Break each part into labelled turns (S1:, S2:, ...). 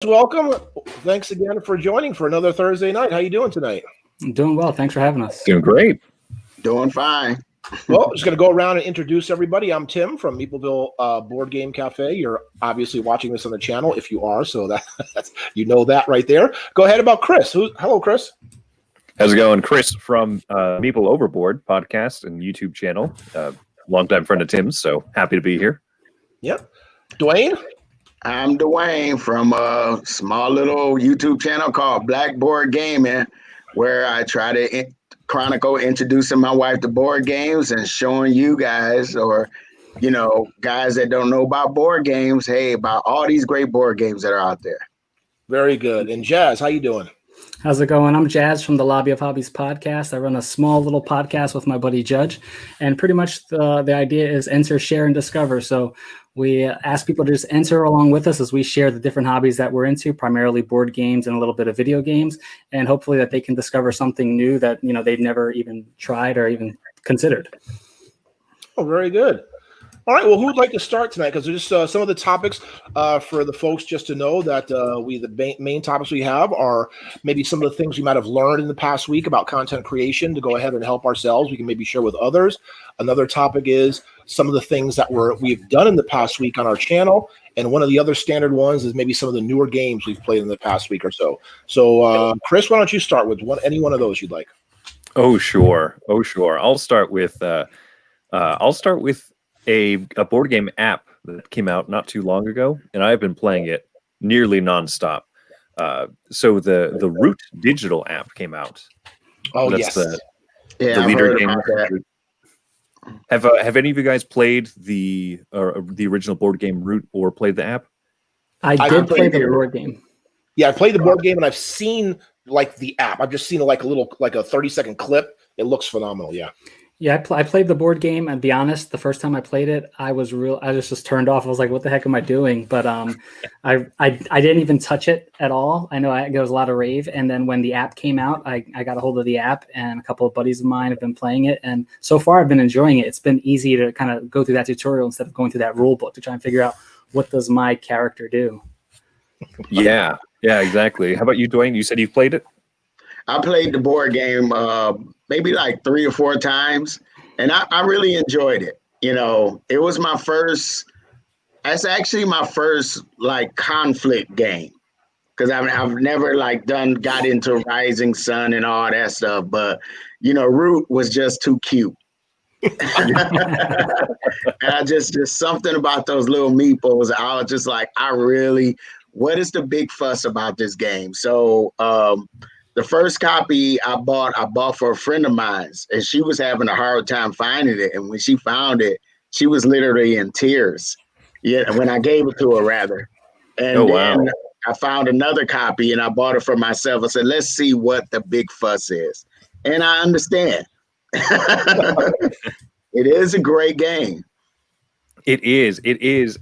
S1: Welcome. Thanks again for joining for another Thursday night. How you doing tonight?
S2: I'm doing well. Thanks for having us.
S3: Doing great.
S4: Doing fine.
S1: Well, just going to go around and introduce everybody. I'm Tim from Mapleville Board Game Cafe. You're obviously watching this on the channel if you are, so that's you know that right there. Go ahead about Chris. Hello, Chris.
S3: How's it going? Chris from Meeple Overboard podcast and YouTube channel. Longtime friend of Tim's, so happy to be here.
S1: Yep. Dwayne.
S4: I'm Dwayne from a small little YouTube channel called Blackboard Gaming, where I try to chronicle introducing my wife to board games and showing you guys, or guys that don't know about board games, hey, about all these great board games that are out there.
S1: Very good. And Jazz, how you doing?
S2: How's it going? I'm Jazz from the Lobby of Hobbies podcast. I run a small little podcast with my buddy Judge, and pretty much the idea is enter, share, and discover. So we ask people to just enter along with us as we share the different hobbies that we're into, primarily board games and a little bit of video games, and hopefully that they can discover something new that they've never even tried or even considered.
S1: Oh, very good. All right. Well, who would like to start tonight? Because there's just some of the topics for the folks just to know that the main topics we have are maybe some of the things we might have learned in the past week about content creation to go ahead and help ourselves. We can maybe share with others. Another topic is some of the things that we've done in the past week on our channel. And one of the other standard ones is maybe some of the newer games we've played in the past week or so. So, Chris, why don't you start with any one of those you'd like?
S3: Oh, sure. I'll start with a board game app that came out not too long ago, and I've been playing it nearly nonstop. So the Root digital app came out.
S1: Oh,
S3: that's
S1: yes.
S3: The
S4: I've
S3: leader
S4: heard
S3: game.
S4: about that.
S3: Have any of you guys played the original board game Root or played the app?
S2: I did play the board game.
S1: Yeah, I played the board game and I've seen the app. I've just seen a 30-second clip. It looks phenomenal. Yeah.
S2: Yeah, I played the board game, and to be honest, the first time I played it, I was just turned off. I was like, "What the heck am I doing?" But I didn't even touch it at all. I know there was a lot of rave, and then when the app came out, I got a hold of the app, and a couple of buddies of mine have been playing it, and so far I've been enjoying it. It's been easy to kind of go through that tutorial instead of going through that rule book to try and figure out what does my character do.
S3: Yeah, exactly. How about you, Dwayne? You said you played it?
S4: I played the board game maybe like 3 or 4 times, and I really enjoyed it. It was my first. That's actually my first conflict game, because I've never got into Rising Sun and all that stuff. But Root was just too cute. And just something about those little meeples. I was just like, what is the big fuss about this game? So the first copy I bought for a friend of mine, and she was having a hard time finding it. And when she found it, she was literally in tears. Yeah, when I gave it to her, rather. And then I found another copy, and I bought it for myself. I said, let's see what the big fuss is. And I understand. It is a great game.
S3: It is.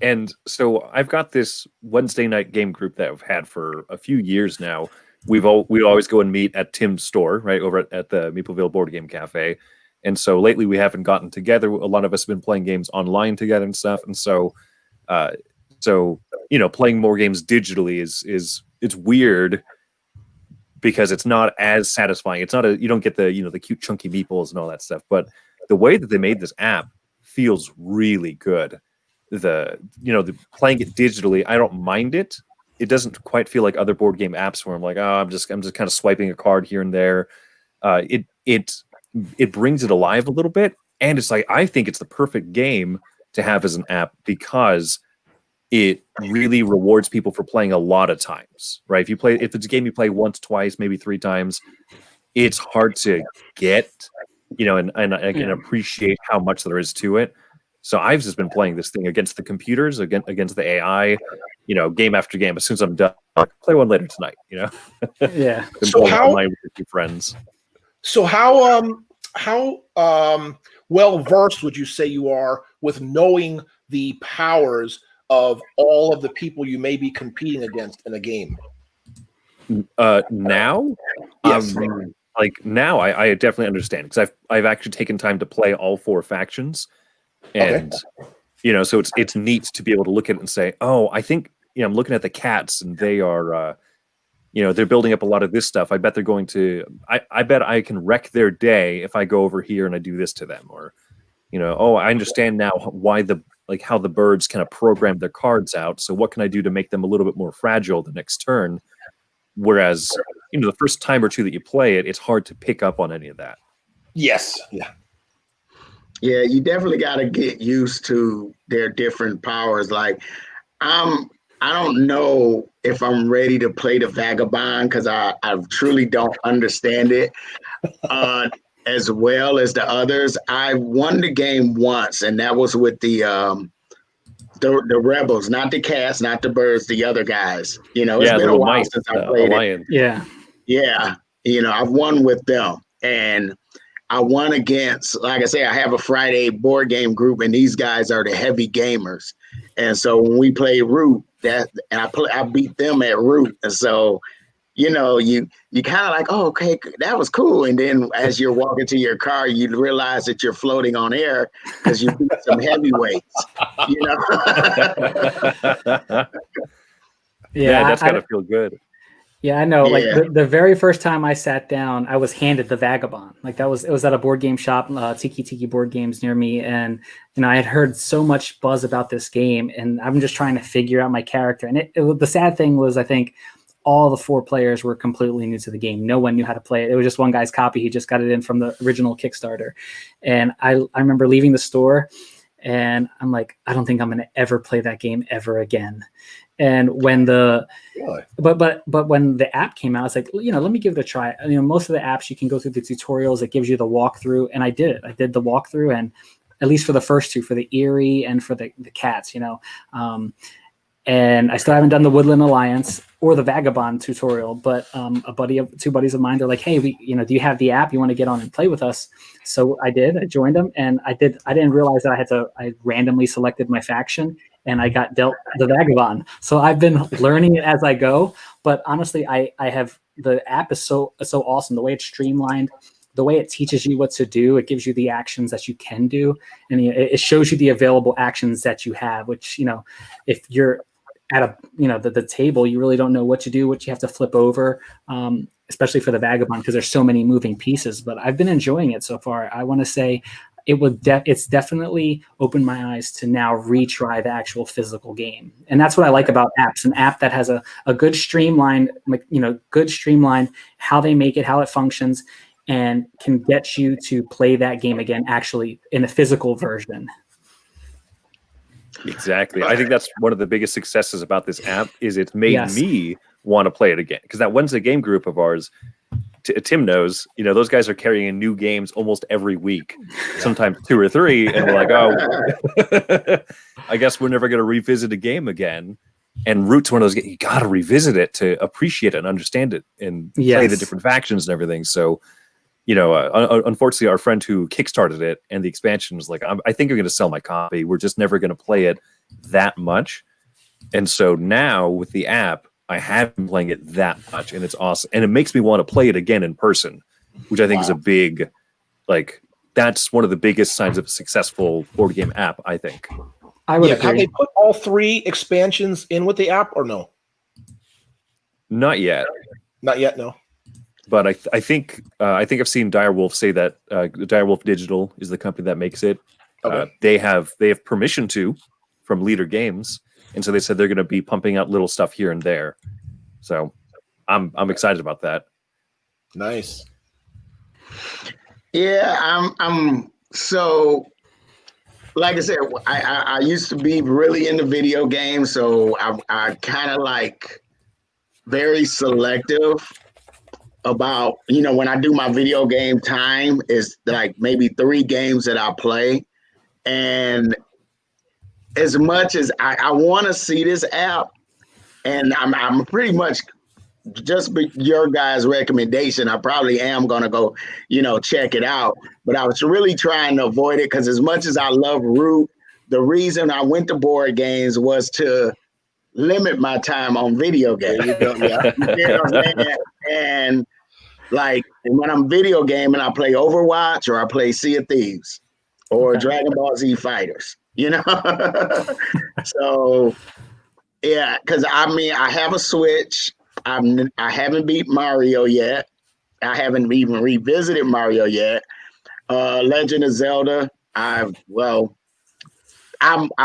S3: And so I've got this Wednesday night game group that I've had for a few years now. We always go and meet at Tim's store, right, over at the Mapleville Board Game Cafe. And so lately we haven't gotten together. A lot of us have been playing games online together and stuff. And so playing more games digitally it's weird because it's not as satisfying. It's not you don't get the cute chunky meeples and all that stuff. But the way that they made this app feels really good. The playing it digitally, I don't mind it. It doesn't quite feel like other board game apps where I'm like, I'm just kind of swiping a card here and there. It brings it alive a little bit, and it's like I think it's the perfect game to have as an app because it really rewards people for playing a lot of times, right? If it's a game you play once, twice, maybe 3 times, it's hard to get, and I can appreciate how much there is to it. So I've just been playing this thing against the computers, against the AI, game after game. As soon as I'm done, I'll play one later tonight.
S2: Yeah.
S1: So how
S3: online with your friends?
S1: So how well versed would you say you are with knowing the powers of all of the people you may be competing against in a game?
S3: Now,
S1: Yes.
S3: Now, I definitely understand because I've actually taken time to play all 4 factions, and so it's neat to be able to look at it and say, oh, I think I'm looking at the cats, and they are, they're building up a lot of this stuff. I bet they're going to. I bet I can wreck their day if I go over here and I do this to them, or, I understand now why how the birds kind of program their cards out. So what can I do to make them a little bit more fragile the next turn? Whereas, the first time or two that you play it, it's hard to pick up on any of that.
S1: Yes. Yeah.
S4: Yeah, you definitely got to get used to their different powers. Like, I don't know if I'm ready to play the Vagabond because I truly don't understand it as well as the others. I won the game once, and that was with the rebels, not the cats, not the birds, the other guys. It's been a while since I played it. Yeah. I've won with them, and I won against, like I say, I have a Friday board game group, and these guys are the heavy gamers. And so when we played Root, I beat them at Root. And so, you kind of like, oh, okay, that was cool. And then as you're walking to your car, you realize that you're floating on air because you beat some heavyweights.
S3: Yeah, that's gotta feel good.
S2: Yeah, I know. Yeah. Like the very first time I sat down, I was handed the Vagabond. Like it was at a board game shop, Tiki Board Games near me, and I had heard so much buzz about this game, and I'm just trying to figure out my character. And the sad thing was, I think all the 4 players were completely new to the game. No one knew how to play it. It was just one guy's copy. He just got it in from the original Kickstarter, and I remember leaving the store, and I'm like, I don't think I'm going to ever play that game ever again. And when but when the app came out, I was like, let me give it a try. Most of the apps you can go through the tutorials. It gives you the walkthrough, and I did it. I did the walkthrough, and at least for the first 2, for the Eerie and for the cats, and I still haven't done the Woodland Alliance or the Vagabond tutorial. But 2 buddies of mine, they're like, hey, do you have the app? You want to get on and play with us? So I did. I joined them, and I didn't realize that I randomly selected my faction, and I got dealt the Vagabond. So I've been learning it as I go. But honestly, I have the app is so awesome. The way it's streamlined, the way it teaches you what to do, it gives you the actions that you can do, and it shows you the available actions that you have. Which if you're at the table, you really don't know what to do, what you have to flip over, especially for the Vagabond because there's so many moving pieces. But I've been enjoying it so far. I want to say it's definitely opened my eyes to now retry the actual physical game. And that's what I like about apps. An app that has a good streamline, how they make it, how it functions, and can get you to play that game again, actually in a physical version.
S3: Exactly. I think that's one of the biggest successes about this app is it's made me want to play it again. Because that Wednesday game group of ours, Tim knows, those guys are carrying new games almost every week, sometimes 2 or 3. And we're like, oh, I guess we're never going to revisit a game again. And Root's one of those games, you got to revisit it to appreciate it and understand it and play the different factions and everything. So, unfortunately, our friend who kickstarted it and the expansion was like, I think I'm going to sell my copy. We're just never going to play it that much. And so now with the app, I have been playing it that much, and it's awesome. And it makes me want to play it again in person, which I think is a big, that's one of the biggest signs of a successful board game app, I think.
S2: I would agree.
S1: Have they put all 3 expansions in with the app or no?
S3: Not yet.
S1: Not yet, no.
S3: But I think I've seen Direwolf say that Direwolf Digital is the company that makes it. Okay. They have permission to from Leader Games, and so they said they're going to be pumping out little stuff here and there. So I'm excited about that.
S1: Nice.
S4: Yeah, I'm so. Like I said, I used to be really into video games, so I kind of very selective about, when I do my video game time, is maybe 3 games that I play. And as much as I want to see this app, and I'm pretty much just your guys' recommendation, I probably am going to go, check it out. But I was really trying to avoid it because as much as I love Root, the reason I went to board games was to limit my time on video games. And when I'm video gaming, I play Overwatch or I play Sea of Thieves or Dragon Ball Z Fighters, So Yeah, because I mean, I have a Switch. I haven't beat Mario yet. I haven't even revisited Mario yet. Legend of Zelda. I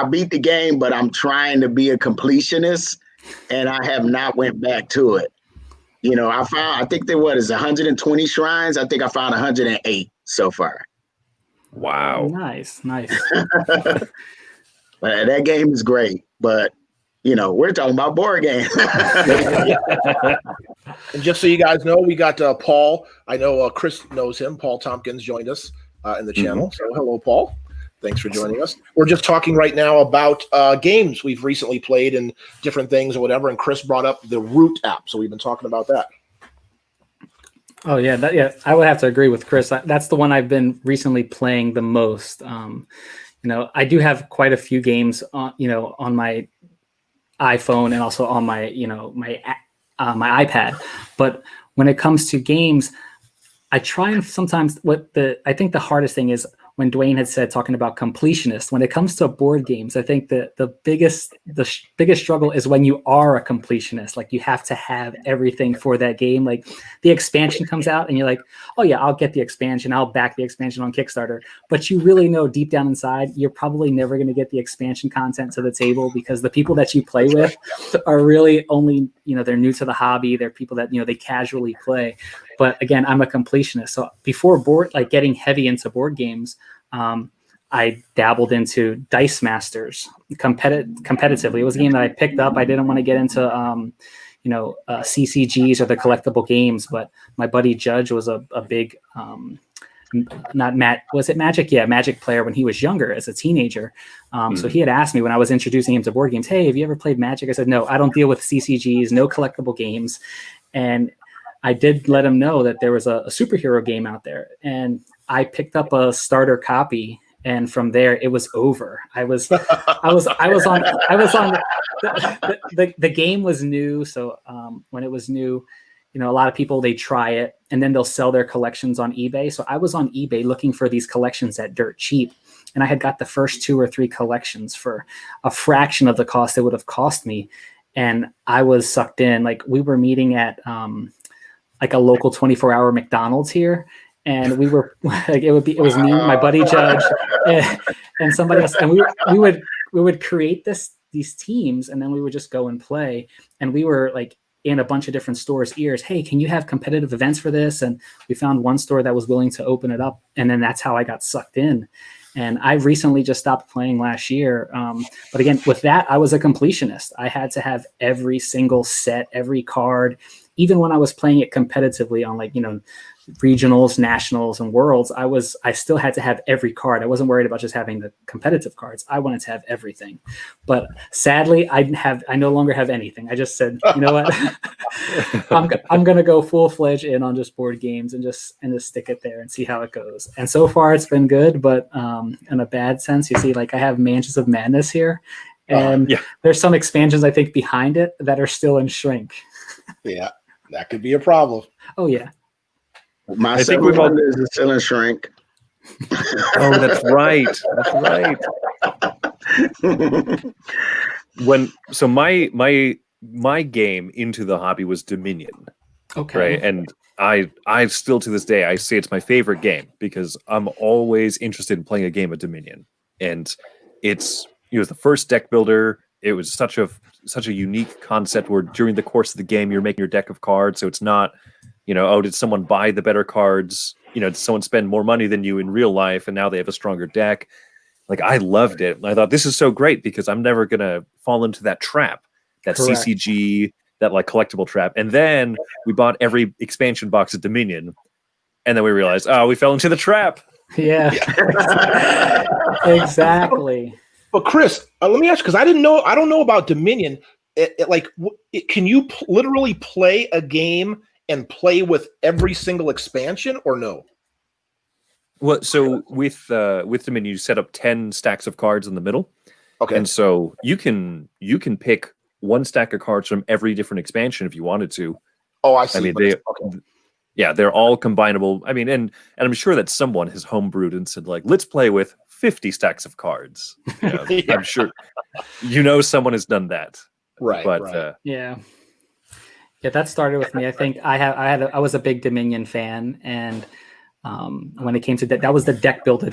S4: beat the game, but I'm trying to be a completionist, and I have not went back to it. You know, I think there was 120 shrines. I think I found 108 so far.
S3: Wow.
S2: Nice.
S4: But that game is great. But you know, we're talking about board games.
S1: And just so you guys know, we got Paul. I know Chris knows him. Paul Tompkins joined us in the channel. So hello, Paul. Thanks for joining us. We're just talking right now about games we've recently played and different things or whatever. And Chris brought up the Root app. So we've been talking about that.
S2: Oh yeah, I would have to agree with Chris. That's the one I've been recently playing the most. I do have quite a few games on, on my iPhone and also on my, my iPad. But when it comes to games, I try and sometimes I think the hardest thing is when Dwayne had said talking about completionist. When it comes to board games, I think the biggest struggle is when you are a completionist. Like you have to have everything for that game. Like the expansion comes out and you're like, oh yeah, I'll get the expansion. I'll back the expansion on Kickstarter. But you really know deep down inside, you're probably never going to get the expansion content to the table because the people that you play with are really only, they're new to the hobby. They're people that, they casually play. But again, I'm a completionist. So before getting heavy into board games, I dabbled into Dice Masters competitively. It was a game that I picked up. I didn't want to get into, CCGs or the collectible games, but my buddy Judge was a big, was it Magic? Yeah, Magic player when he was younger as a teenager. So he had asked me when I was introducing him to board games, hey, have you ever played Magic? I said, no, I don't deal with CCGs, no collectible games. And I did let him know that there was a superhero game out there, and I picked up a starter copy, and from there it was over. I was on the game was new, so when it was new, a lot of people, they try it and then they'll sell their collections on eBay. So I was on eBay looking for these collections at dirt cheap, and I had got the first 2 or 3 collections for a fraction of the cost it would have cost me, and I was sucked in. Like we were meeting at like a local 24-hour McDonald's here. And we were like, it was me, my buddy Judge, and somebody else. And we would create these teams, and then we would just go and play. And we were like in a bunch of different stores' ears. Hey, can you have competitive events for this? And we found one store that was willing to open it up. And then that's how I got sucked in. And I recently just stopped playing last year. But again, with that, I was a completionist. I had to have every single set, every card. Even when I was playing it competitively on regionals, nationals, and worlds, I still had to have every card. I wasn't worried about just having the competitive cards. I wanted to have everything. But sadly, I no longer have anything. I just said, you know what? I'm gonna go full-fledged in on just board games and just stick it there and see how it goes. And so far it's been good, but in a bad sense, you see, like I have Mansions of Madness here. And there's some expansions I think behind it that are still in shrink.
S1: Yeah, that could be a problem.
S2: Oh yeah.
S4: My second one is still in shrink.
S3: Oh, that's right. My game into the hobby was Dominion.
S2: Okay.
S3: Right. And I still to this day I say it's my favorite game because I'm always interested in playing a game of Dominion. And it was the first deck builder. It was such a unique concept where during the course of the game you're making your deck of cards. So it's not, did someone buy the better cards? Did someone spend more money than you in real life and now they have a stronger deck? Like I loved it. I thought this is so great because I'm never gonna fall into that trap, that
S2: Correct.
S3: CCG, that like collectible trap. And then we bought every expansion box at Dominion, and then we realized, we fell into the trap.
S2: Yeah. Exactly.
S1: But Chris, let me ask you, because I don't know about Dominion. Can you literally play a game and play with every single expansion, or no?
S3: Well, so with Dominion, you set up 10 stacks of cards in the middle.
S1: Okay.
S3: And so you can pick one stack of cards from every different expansion if you wanted to.
S1: Oh, I see.
S3: I mean, they're all combinable. I mean, and I'm sure that someone has homebrewed and said, like, let's play with 50 stacks of cards.
S1: Yeah.
S3: I'm sure someone has done that.
S1: Right.
S3: But
S1: right.
S2: Yeah. Yeah, that started with me. I think I was a big Dominion fan, and when it came to that was the deck builder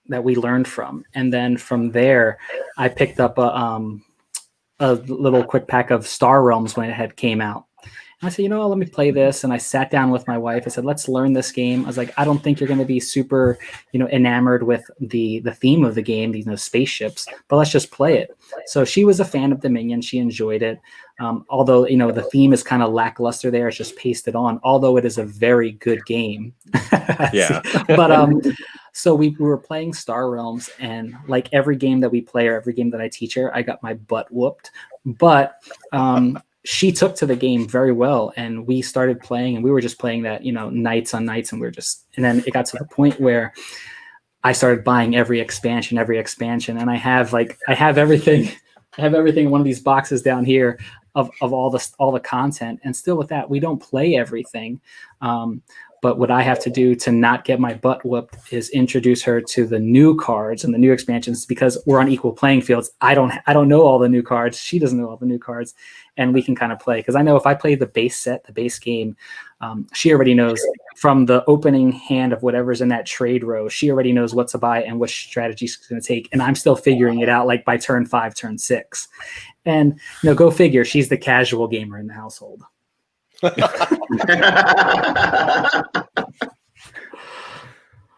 S2: that we learned from, and then from there, I picked up a little quick pack of Star Realms when it had came out. And I said, let me play this. And I sat down with my wife. I said, let's learn this game. I was like, I don't think you're going to be super, enamored with the theme of the game, these spaceships, but let's just play it. So she was a fan of Dominion. She enjoyed it. Although, the theme is kind of lackluster there. It's just pasted on, although it is a very good game.
S3: Yeah.
S2: But so we were playing Star Realms, and like every game that we play or every game that I teach her, I got my butt whooped. But she took to the game very well, and we started playing, and we were just playing that, nights on nights, and and then it got to the point where I started buying every expansion, and I have everything. I have everything in one of these boxes down here of all the content, and still with that, we don't play everything. But what I have to do to not get my butt whooped is introduce her to the new cards and the new expansions, because we're on equal playing fields. I don't know all the new cards. She doesn't know all the new cards, and we can kind of play. Because I know if I play the base set, the base game, she already knows from the opening hand of whatever's in that trade row. She already knows what to buy and which strategy she's going to take. And I'm still figuring it out, like by turn 5, turn 6. And go figure. She's the casual gamer in the household.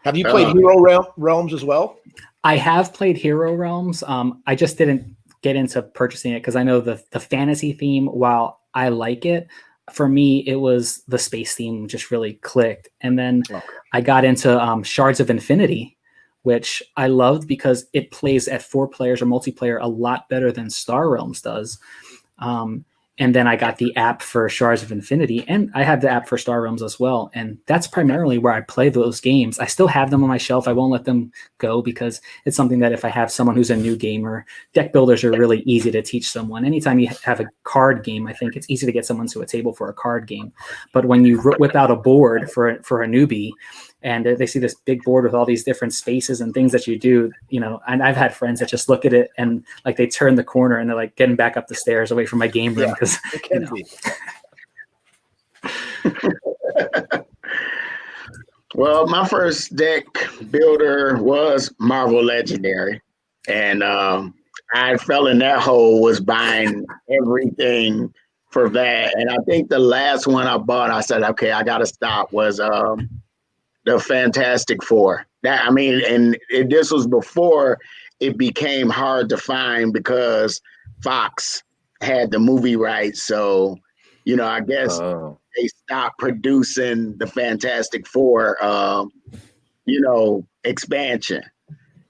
S1: Have you played Hero Realms as well?
S2: I have played Hero Realms. I just didn't get into purchasing it because I know the fantasy theme, while I like it, for me, it was the space theme just really clicked. And then I got into Shards of Infinity, which I loved because it plays at 4 players or multiplayer a lot better than Star Realms does. And then I got the app for Shards of Infinity, and I have the app for Star Realms as well. And that's primarily where I play those games. I still have them on my shelf. I won't let them go because it's something that if I have someone who's a new gamer, deck builders are really easy to teach someone. Anytime you have a card game, I think it's easy to get someone to a table for a card game. But when you whip out a board for a newbie, and they see this big board with all these different spaces and things that you do, and I've had friends that just look at it and like they turn the corner and they're like getting back up the stairs away from my game room because
S1: it can be.
S4: Well, my first deck builder was Marvel Legendary, and I fell in that hole, was buying everything for that. And I think the last one I bought, I said, okay, I got to stop, was the Fantastic Four. This was before it became hard to find because Fox had the movie rights. So, I guess they stopped producing the Fantastic Four, expansion.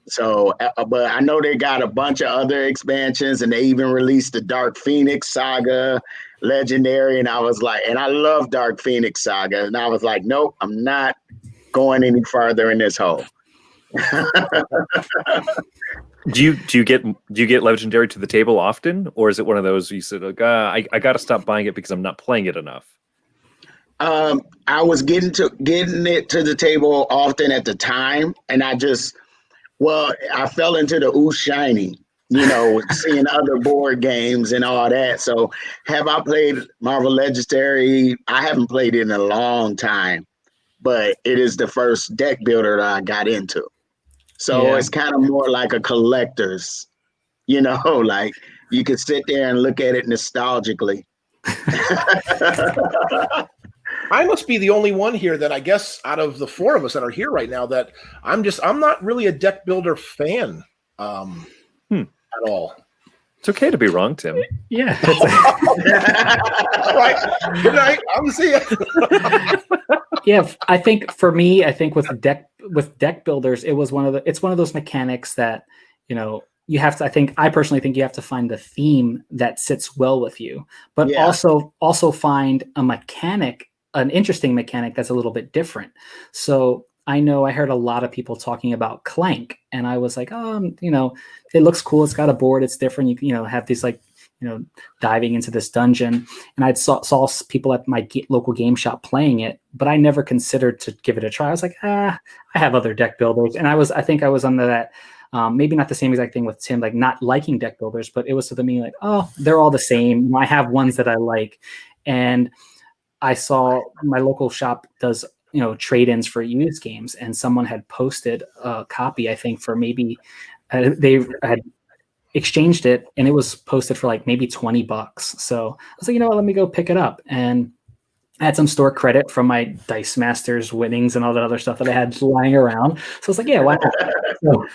S4: So, but I know they got a bunch of other expansions, and they even released the Dark Phoenix Saga Legendary. And I was like, and I love Dark Phoenix Saga. And I was like, nope, I'm not going any farther in this hole.
S3: Do you get Legendary to the table often, or is it one of those you said, I got to stop buying it because I'm not playing it enough?
S4: I was getting it to the table often at the time, and I fell into the ooh shiny, seeing other board games and all that. So have I played Marvel Legendary? I haven't played it in a long time, but it is the first deck builder that I got into. So it's kind of more like a collector's, like you could sit there and look at it nostalgically.
S1: I must be the only one here that I guess out of the 4 of us that are here right now that I'm not really a deck builder fan at all.
S3: It's okay to be wrong, Tim.
S2: Yeah.
S1: All right. Good night. I'll see you.
S2: Yeah, I think for me, with deck builders, it's one of those mechanics that, you have to, I personally think you have to find the theme that sits well with you, but also find a mechanic, an interesting mechanic that's a little bit different. So I know I heard a lot of people talking about Clank, and I was like, it looks cool. It's got a board. It's different. You have these diving into this dungeon, and I saw people at my local game shop playing it, but I never considered to give it a try. I was like, I have other deck builders, and I think I was under that Maybe not the same exact thing with Tim, like not liking deck builders, but it was to me like, oh, they're all the same. I have ones that I like. And I saw my local shop does, trade-ins for used games, and someone had posted a copy, I think, for maybe they had exchanged it, and it was posted for like maybe $20. So I was like, you know what, let me go pick it up. And I had some store credit from my Dice Masters winnings and all that other stuff that I had lying around. So I was like, yeah, why not? So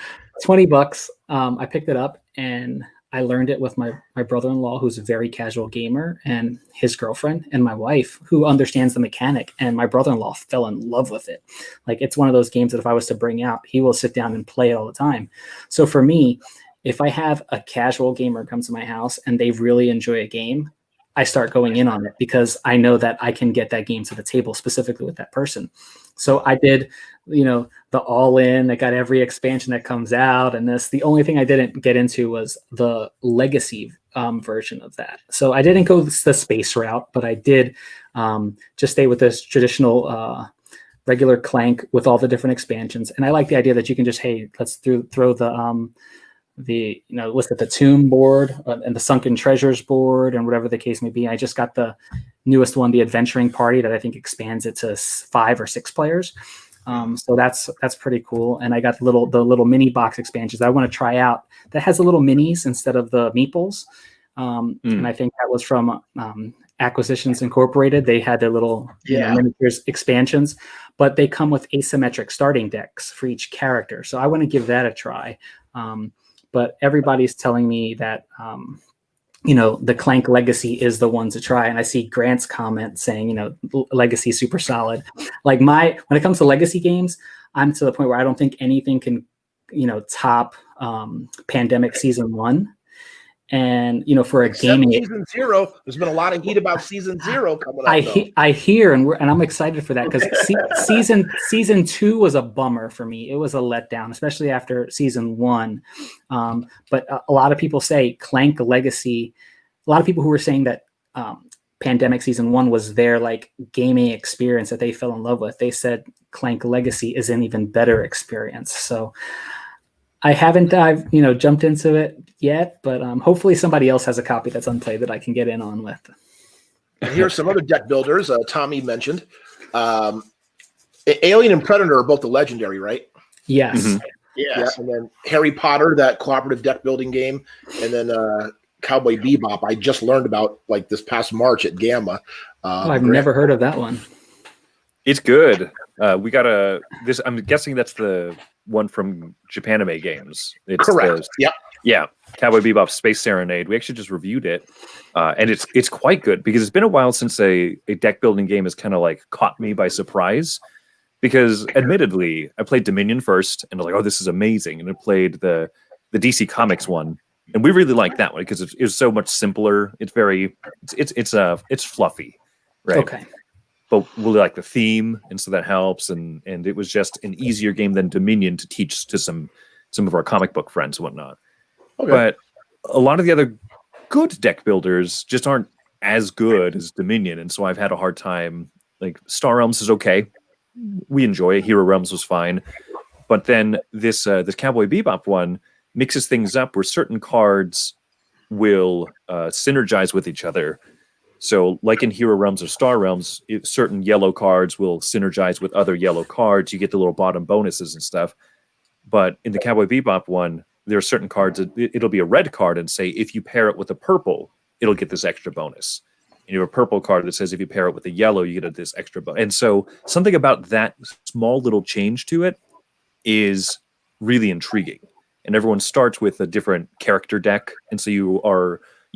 S2: $20. I picked it up, and I learned it with my brother-in-law, who's a very casual gamer, and his girlfriend, and my wife, who understands the mechanic. And my brother-in-law fell in love with it. Like, it's one of those games that if I was to bring out, he will sit down and play it all the time. So for me, if I have a casual gamer come to my house and they really enjoy a game, I start going in on it because I know that I can get that game to the table specifically with that person. So I did, the all in. I got every expansion that comes out, and the only thing I didn't get into was the legacy version of that. So I didn't go the space route, but I did just stay with this traditional regular Clank with all the different expansions. And I like the idea that you can just, hey, let's throw list at the tomb board and the sunken treasures board and whatever the case may be. I just got the newest one, the adventuring party, that I think expands it to 5 or 6 players. So that's pretty cool. And I got the little mini box expansions that I want to try out that has the little minis instead of the meeples. And I think that was from Acquisitions Incorporated. They had their little miniatures expansions, but they come with asymmetric starting decks for each character. So I want to give that a try. But everybody's telling me that, the Clank Legacy is the one to try. And I see Grant's comment saying, Legacy super solid. Like when it comes to Legacy games, I'm to the point where I don't think anything can, top Pandemic Season 1. And for a gaming
S1: Season 0, there's been a lot of heat about Season 0 coming up.
S2: I hear, and I'm excited for that because season 2 was a bummer for me. It was a letdown, especially after Season 1. But a lot of people say Clank Legacy. A lot of people who were saying that Pandemic Season 1 was their like gaming experience that they fell in love with. They said Clank Legacy is an even better experience. So I haven't jumped into it yet, but hopefully somebody else has a copy that's unplayed that I can get in on with.
S1: And here's some other deck builders Tommy mentioned. Alien and Predator are both the legendary, right?
S2: Yes.
S4: Yes.
S1: Yeah, and then Harry Potter, that cooperative deck building game, and then Cowboy Bebop. I just learned about like this past March at Gamma.
S2: I've never heard of that one.
S3: It's good. We got this. I'm guessing that's the one from Japanime Games. It's
S1: correct.
S3: Yeah. Cowboy Bebop Space Serenade. We actually just reviewed it, and it's quite good because it's been a while since a deck building game has kind of like caught me by surprise. Because admittedly, I played Dominion first, and I was like, "Oh, this is amazing!" And I played the DC Comics one, and we really liked that one because it's so much simpler. It's it's fluffy, right?
S2: Okay.
S3: But we like the theme, and so that helps. And it was just an easier game than Dominion to teach to some of our comic book friends and whatnot. Okay. But a lot of the other good deck builders just aren't as good as Dominion, and so I've had a hard time. Like Star Realms is okay. We enjoy it. Hero Realms was fine. But then this Cowboy Bebop one mixes things up where certain cards will synergize with each other. So like in Hero Realms or Star Realms, certain yellow cards will synergize with other yellow cards. You get the little bottom bonuses and stuff. But in the Cowboy Bebop one, there are certain cards, it'll be a red card and say, if you pair it with a purple, it'll get this extra bonus. And you have a purple card that says if you pair it with a yellow, you get this extra bonus. And so something about that small little change to it is really intriguing. And everyone starts with a different character deck. And so you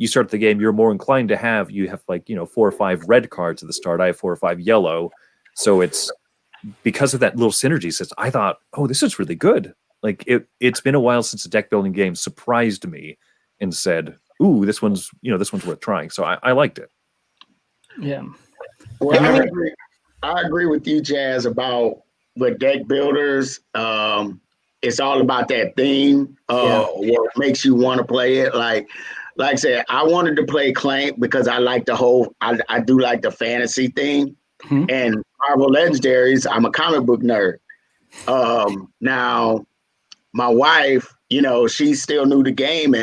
S3: start the game, you're more inclined to have like, 4 or 5 red cards at the start. I have 4 or 5 yellow. So it's because of that little synergy system, I thought, oh, this is really good. Like it's been a while since a deck building game surprised me and said, ooh, this one's worth trying. So I liked it.
S2: Yeah.
S4: Well, I agree with you, Jazz, about with deck builders. It's all about that theme. What makes you want to play it. Like I said, I wanted to play Clank because I like I do like the fantasy thing. Mm-hmm. And Marvel Legendaries, I'm a comic book nerd. Now, my wife, she's still new to game.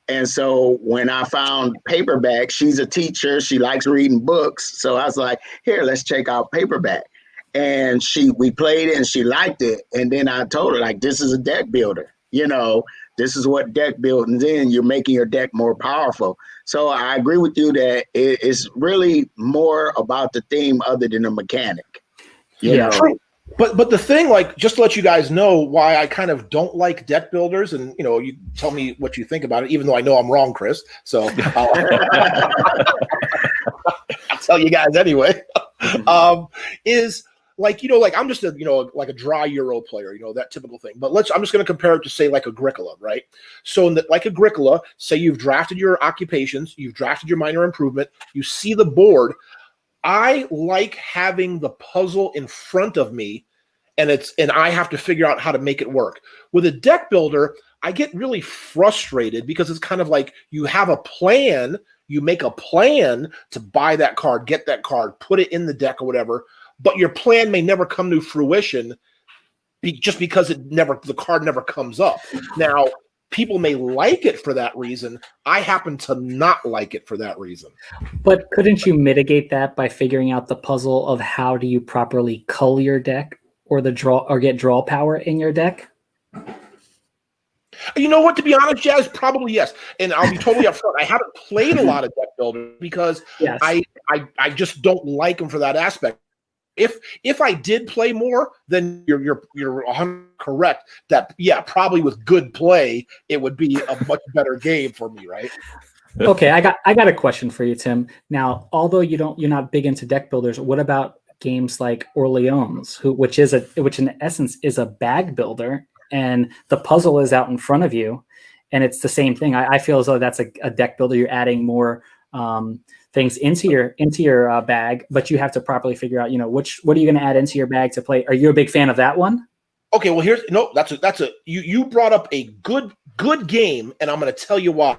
S4: And so when I found paperback, she's a teacher. She likes reading books. So I was like, here, let's check out paperback. And we played it and she liked it. And then I told her, like, this is a deck builder. This is what deck building is. You're making your deck more powerful. So I agree with you that it's really more about the theme other than the mechanic. You know?
S1: True. But the thing, like, just to let you guys know why I kind of don't like deck builders, and you tell me what you think about it, even though I know I'm wrong, Chris. So I'll tell you guys anyway. Is like I'm just a like a dry Euro player, that typical thing. But I'm just going to compare it to say like Agricola, right? So like Agricola, say you've drafted your occupations, you've drafted your minor improvement, you see the board. I like having the puzzle in front of me, and I have to figure out how to make it work. With a deck builder, I get really frustrated because it's kind of like you have a plan, you make a plan to buy that card, get that card, put it in the deck or whatever, but your plan may never come to fruition just because the card never comes up. Now, people may like it for that reason. I happen to not like it for that reason.
S2: But couldn't you mitigate that by figuring out the puzzle of how do you properly cull your deck or get draw power in your deck?
S1: You know what? To be honest, Jazz, probably yes. And I'll be totally upfront. I haven't played a lot of deck builders because I just don't like them for that aspect. If I did play more, then you're 100% correct that probably with good play it would be a much better game for me, right?
S2: Okay, I got a question for you, Tim. Now, although you're not big into deck builders, what about games like Orleans, which in essence is a bag builder, and the puzzle is out in front of you, and it's the same thing. I feel as though that's a deck builder. You're adding more things into your bag, but you have to properly figure out, what are you going to add into your bag to play? Are you a big fan of that one?
S1: Okay, well you brought up a good game, and I'm going to tell you why.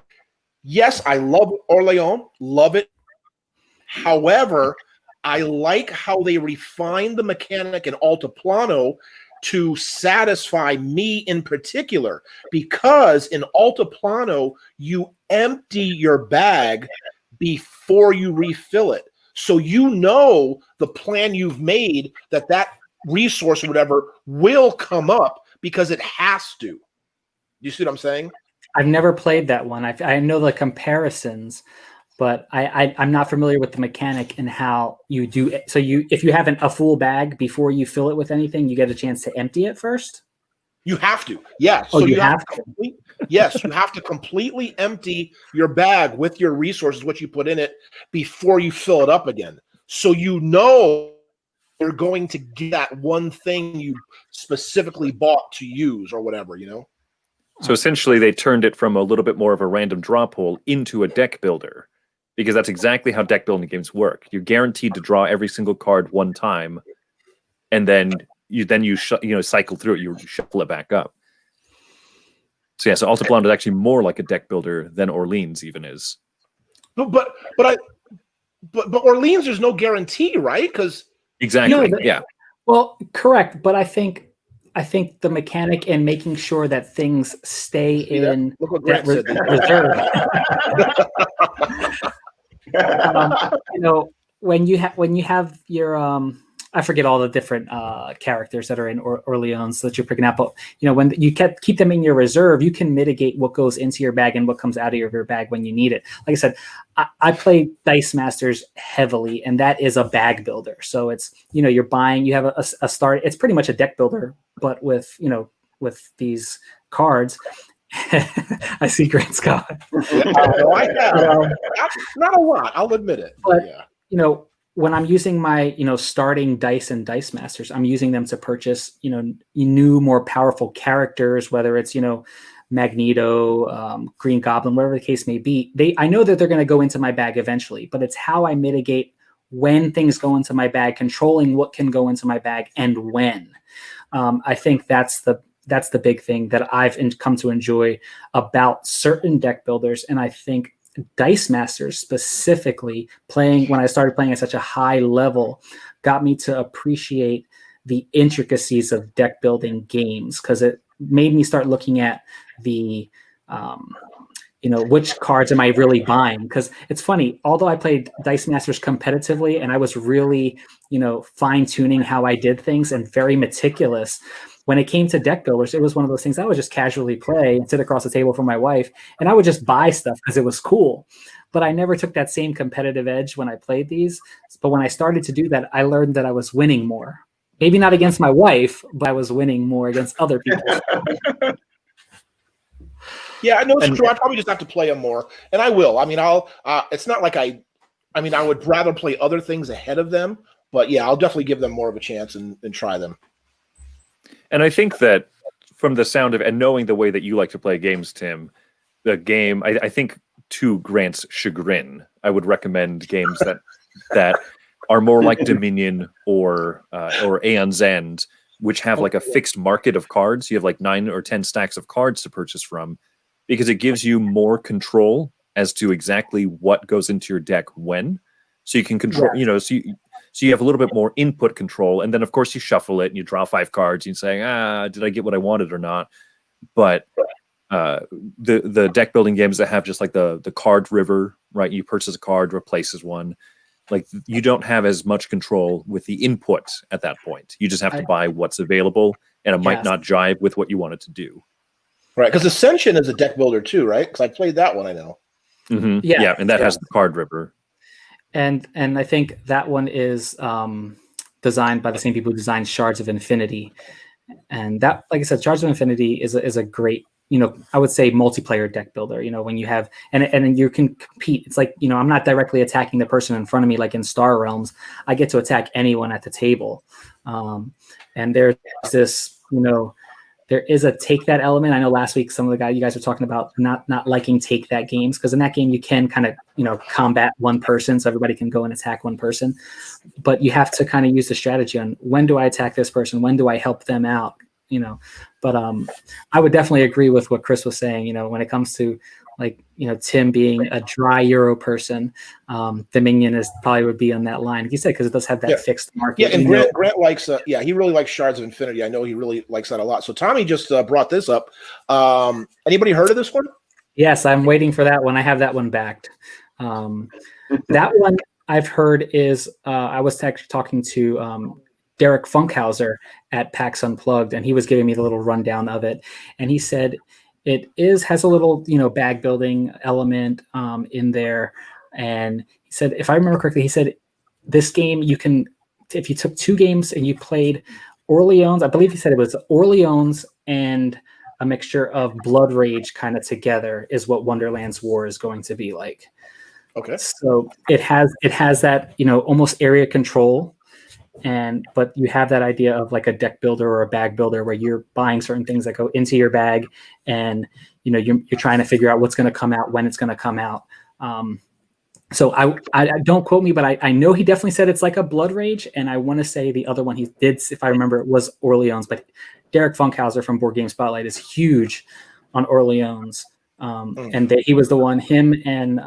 S1: Yes, I love Orleans, love it. However, I like how they refine the mechanic in Altiplano to satisfy me in particular, because in Altiplano you empty your bag before you refill it. So the plan you've made that resource or whatever will come up because it has to. You see what I'm saying?
S2: I've never played that one. I know the comparisons, but I'm not familiar with the mechanic and how you do it. So if you have a full bag before you fill it with anything, you get a chance to empty it first?
S1: You have to. Yeah.
S2: Oh,
S1: so
S2: you have to.
S1: Yes, you have to completely empty your bag with your resources, what you put in it, before you fill it up again. So you're going to get that one thing you specifically bought to use or whatever,
S3: So essentially they turned it from a little bit more of a random draw pool into a deck builder, because that's exactly how deck building games work. You're guaranteed to draw every single card one time, and then you cycle through it, you shuffle it back up. So so Altiplano is actually more like a deck builder than Orleans even is.
S1: No, but Orleans, there's no guarantee, right? Because
S3: exactly,
S2: Well, correct, but I think the mechanic in making sure that things stay in that reserve. When you have your I forget all the different characters that are in Orleans that you're picking up. But when you keep them in your reserve, you can mitigate what goes into your bag and what comes out of your bag when you need it. Like I said, I play Dice Masters heavily, and that is a bag builder. So it's you're buying, you have a start. It's pretty much a deck builder, but with these cards. I see Grant Scott.
S1: I have not a lot. I'll admit it.
S2: But when I'm using my, starting dice and Dice Masters, I'm using them to purchase, new, more powerful characters, whether it's, Magneto, Green Goblin, whatever the case may be. I know that they're going to go into my bag eventually, but it's how I mitigate when things go into my bag, controlling what can go into my bag and when. I think that's the big thing that I've come to enjoy about certain deck builders. And I think Dice Masters specifically, when I started playing at such a high level, got me to appreciate the intricacies of deck building games, because made me start looking at the which cards am I really buying? Because it's funny, although I played Dice Masters competitively and I was really, fine tuning how I did things and very meticulous, when it came to deck builders, it was one of those things I would just casually play and sit across the table from my wife, and I would just buy stuff because it was cool. But I never took that same competitive edge when I played these. But when I started to do that, I learned that I was winning more. Maybe not against my wife, but I was winning more against other people.
S1: Yeah, I know it's true. I probably just have to play them more, and I will. I mean, it's not like I would rather play other things ahead of them, but yeah, I'll definitely give them more of a chance and try them.
S3: And I think that from the sound of and knowing the way that you like to play games, Tim, the game, I think to Grant's chagrin, I would recommend games that are more like Dominion or Aeon's End, which have like a fixed market of cards. You have like 9 or 10 stacks of cards to purchase from, because it gives you more control as to exactly what goes into your deck when. So you can control, so you have a little bit more input control. And then, of course, you shuffle it and you draw 5 cards and you say, did I get what I wanted or not? But the deck building games that have just like the card river, right? You purchase a card, replaces one. Like, you don't have as much control with the input at that point. You just have to buy what's available, and it might not jive with what you want it to do.
S1: Right, because Ascension is a deck builder too, right? Because I played that one, I know.
S3: Mm-hmm. Yeah, and that has the card river.
S2: And I think that one is designed by the same people who designed Shards of Infinity. And that, like I said, Shards of Infinity is a great, I would say multiplayer deck builder. When you have and you can compete. It's like, I'm not directly attacking the person in front of me like in Star Realms. I get to attack anyone at the table. And there's this, there is a take that element. I know last week some of you guys were talking about not liking take that games, because in that game you can kind of combat one person, so everybody can go and attack one person, but you have to kind of use the strategy on when do I attack this person, when do I help them out, But I would definitely agree with what Chris was saying. When it comes to Tim being a dry Euro person, Dominion probably would be on that line, like you said, because it does have that fixed market.
S1: Yeah, and Grant likes, he really likes Shards of Infinity. I know he really likes that a lot. So Tommy just brought this up. Anybody heard of this one? Yes,
S2: I'm waiting for that one. I have that one backed. That one I've heard is, I was actually talking to Derek Funkhauser at PAX Unplugged, and he was giving me the little rundown of it. And he said it has a little, bag building element in there. And he said, if I remember correctly, he said this game, you can, if you took 2 games and you played Orleans, I believe he said it was Orleans and a mixture of Blood Rage kind of together, is what Wonderland's War is going to be like.
S1: Okay.
S2: So it has that, almost area control. But you have that idea of like a deck builder or a bag builder where you're buying certain things that go into your bag, and you're trying to figure out what's going to come out, when it's going to come out. So I don't quote me, but I know he definitely said it's like a Blood Rage, and I want to say the other one he did, if I remember, it was Orleans. But Derek Funkhauser from Board Game Spotlight is huge on Orleans. And he was the one, him and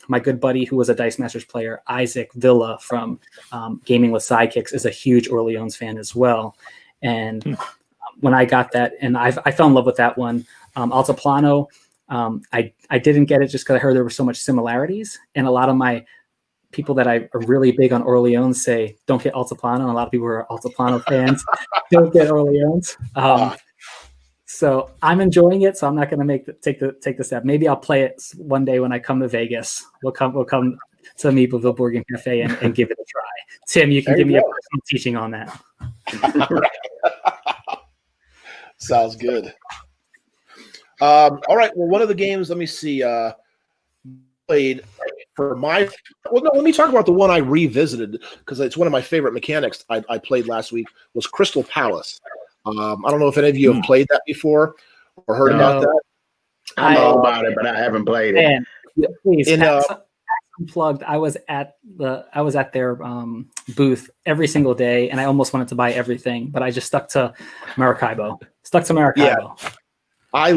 S2: my good buddy who was a Dice Masters player, Isaac Villa from Gaming with Sidekicks, is a huge Orleans fan as well. And when I got that, and I fell in love with that one. Altiplano, I didn't get it just because I heard there were so much similarities, and a lot of my people that are really big on Orleans say don't get Altiplano, and a lot of people who are Altiplano fans don't get Orleans. So I'm enjoying it. So I'm not going to take the step. Maybe I'll play it one day when I come to Vegas. We'll come to Meepleville Board Game Cafe and give it a try. Tim, you can give me a personal teaching on that.
S1: Sounds good. All right. Well, one of the games, let me see, played for let me talk about the one I revisited, because it's one of my favorite mechanics I played last week, was Crystal Palace. I don't know if any of you have played that before or heard about that.
S4: I know about it, but I haven't played it.
S2: Please, Unplugged. I was at their booth every single day, and I almost wanted to buy everything, but I just stuck to Maracaibo. Yeah.
S1: I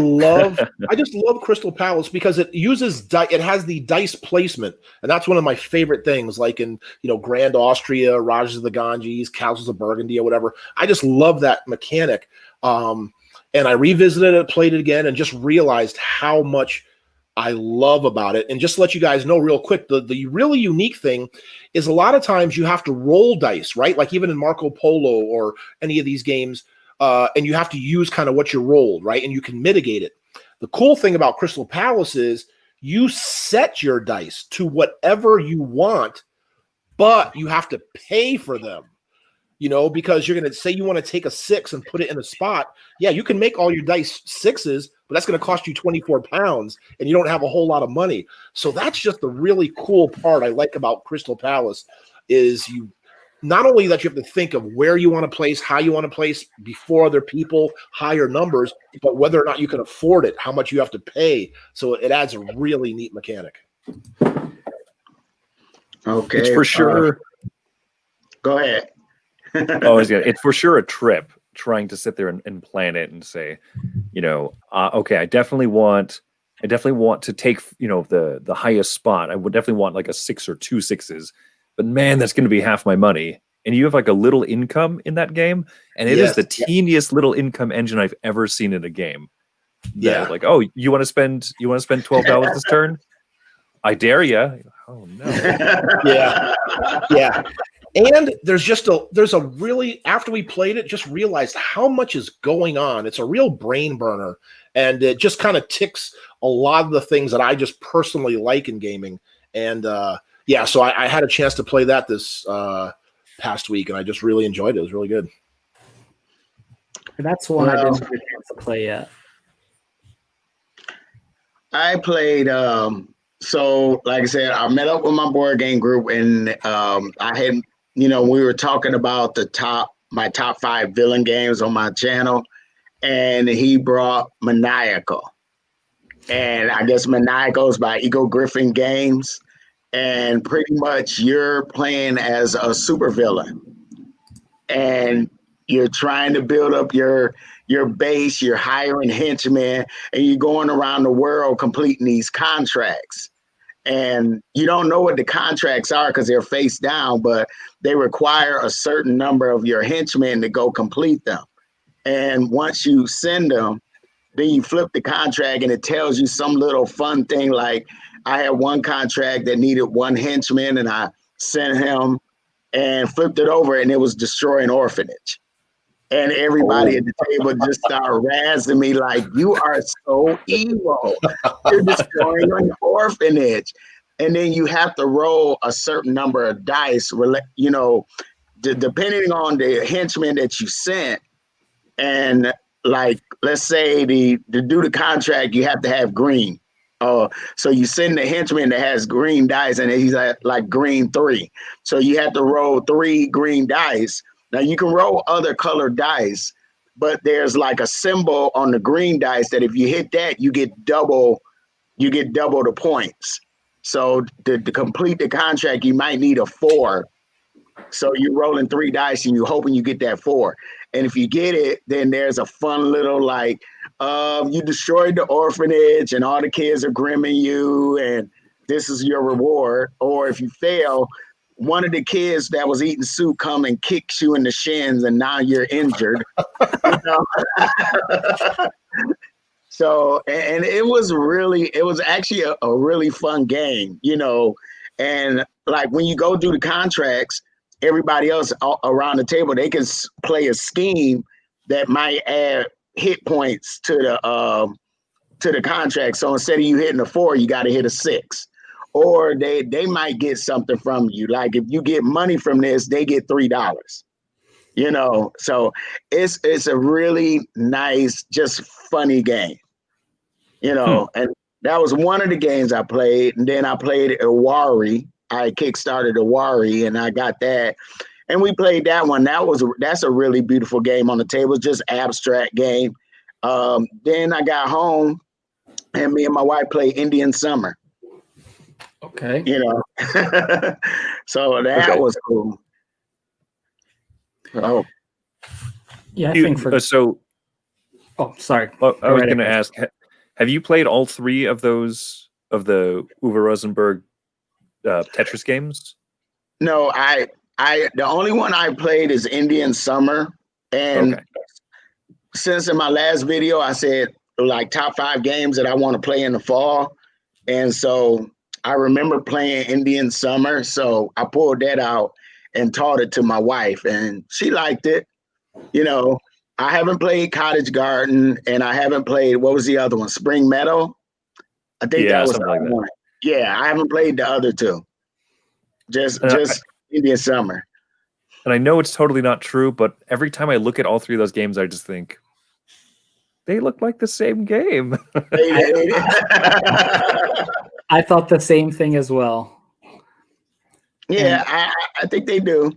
S1: just love Crystal Palace because it uses it has the dice placement, and that's one of my favorite things. Like in Grand Austria, Rajas of the Ganges, Castles of Burgundy, or whatever. I just love that mechanic. And I revisited it, played it again, and just realized how much I love about it. And just to let you guys know real quick, the really unique thing is a lot of times you have to roll dice, right? Like even in Marco Polo or any of these games, and you have to use kind of what you rolled, right? And you can mitigate it. The cool thing about Crystal Palace is you set your dice to whatever you want, but you have to pay for them. Because you're going to say you want to take a 6 and put it in a spot. Yeah, you can make all your dice 6s, but that's going to cost you 24 pounds and you don't have a whole lot of money. So that's just the really cool part I like about Crystal Palace is you not only that you have to think of where you want to place, how you want to place before other people, higher numbers, but whether or not you can afford it, how much you have to pay. So it adds a really neat mechanic.
S4: Okay.
S3: It's for sure.
S4: Go ahead.
S3: It's for sure a trip trying to sit there and plan it and say, okay, I definitely want to take, the highest spot. I would definitely want like a 6 or 2 6s, but man, that's going to be half my money. And you have like a little income in that game. And it is the teeniest little income engine I've ever seen in a game.
S1: Yeah.
S3: Like, oh, you want to spend $12 this turn? I dare you. Oh no.
S1: Yeah. Yeah. And there's a really, after we played it, just realized how much is going on. It's a real brain burner, and it just kind of ticks a lot of the things that I just personally like in gaming. And so I had a chance to play that this past week, and I just really enjoyed it. It was really good.
S2: That's one I didn't get a chance to play yet.
S4: I played. So, like I said, I met up with my board game group, and I had. We were talking about my top 5 villain games on my channel, and he brought Maniacal. And I guess Maniacal is by Eagle Griffin Games. And pretty much you're playing as a supervillain. And you're trying to build up your base, you're hiring henchmen, and you're going around the world completing these contracts. And you don't know what the contracts are because they're face down, but they require a certain number of your henchmen to go complete them. And once you send them, then you flip the contract and it tells you some little fun thing. Like I had one contract that needed 1 henchman and I sent him and flipped it over and it was destroy an orphanage. And everybody at the table just started razzing me like, you are so evil. You're destroying an orphanage. And then you have to roll a certain number of dice, depending on the henchman that you sent. And like, let's say to do the contract, you have to have green. So you send the henchman that has green dice and he's at like green 3. So you have to roll 3 green dice. Now you can roll other colored dice, but there's like a symbol on the green dice that if you hit that, you get double the points. So to complete the contract, you might need a 4. So you're rolling 3 dice and you're hoping you get that 4. And if you get it, then there's a fun little like, you destroyed the orphanage and all the kids are grimming you and this is your reward. Or if you fail, one of the kids that was eating soup come and kicks you in the shins and now you're injured. So, and it was actually a really fun game, and like when you go do the contracts, everybody else around the table, they can play a scheme that might add hit points to the contract. So instead of you hitting a 4, you got to hit a 6. Or they might get something from you. Like if you get money from this, they get $3. So it's a really nice, just funny game. And that was one of the games I played. And then I played Iwari. I kickstarted Iwari and I got that. And we played that one. That's a really beautiful game on the table, just abstract game. Then I got home and me and my wife played Indian Summer.
S2: Okay.
S4: So that was cool. Oh.
S2: Yeah, I think for Oh, sorry.
S3: Well, I was going to ask, have you played all 3 of those of the Uwe Rosenberg Tetris games?
S4: No, I the only one I played is Indian Summer, and since in my last video I said like top 5 games that I want to play in the fall, and so I remember playing Indian Summer, so I pulled that out and taught it to my wife, and she liked it. You know, I haven't played Cottage Garden, and I haven't played, what was the other one? Spring Meadow. I think that was the
S3: something like
S4: other
S3: that.
S4: one. Yeah, I haven't played the other two. Just Indian Summer.
S3: And I know it's totally not true, but every time I look at all 3 of those games, I just think they look like the same game.
S2: I thought the same thing as well.
S4: Yeah, I think they do.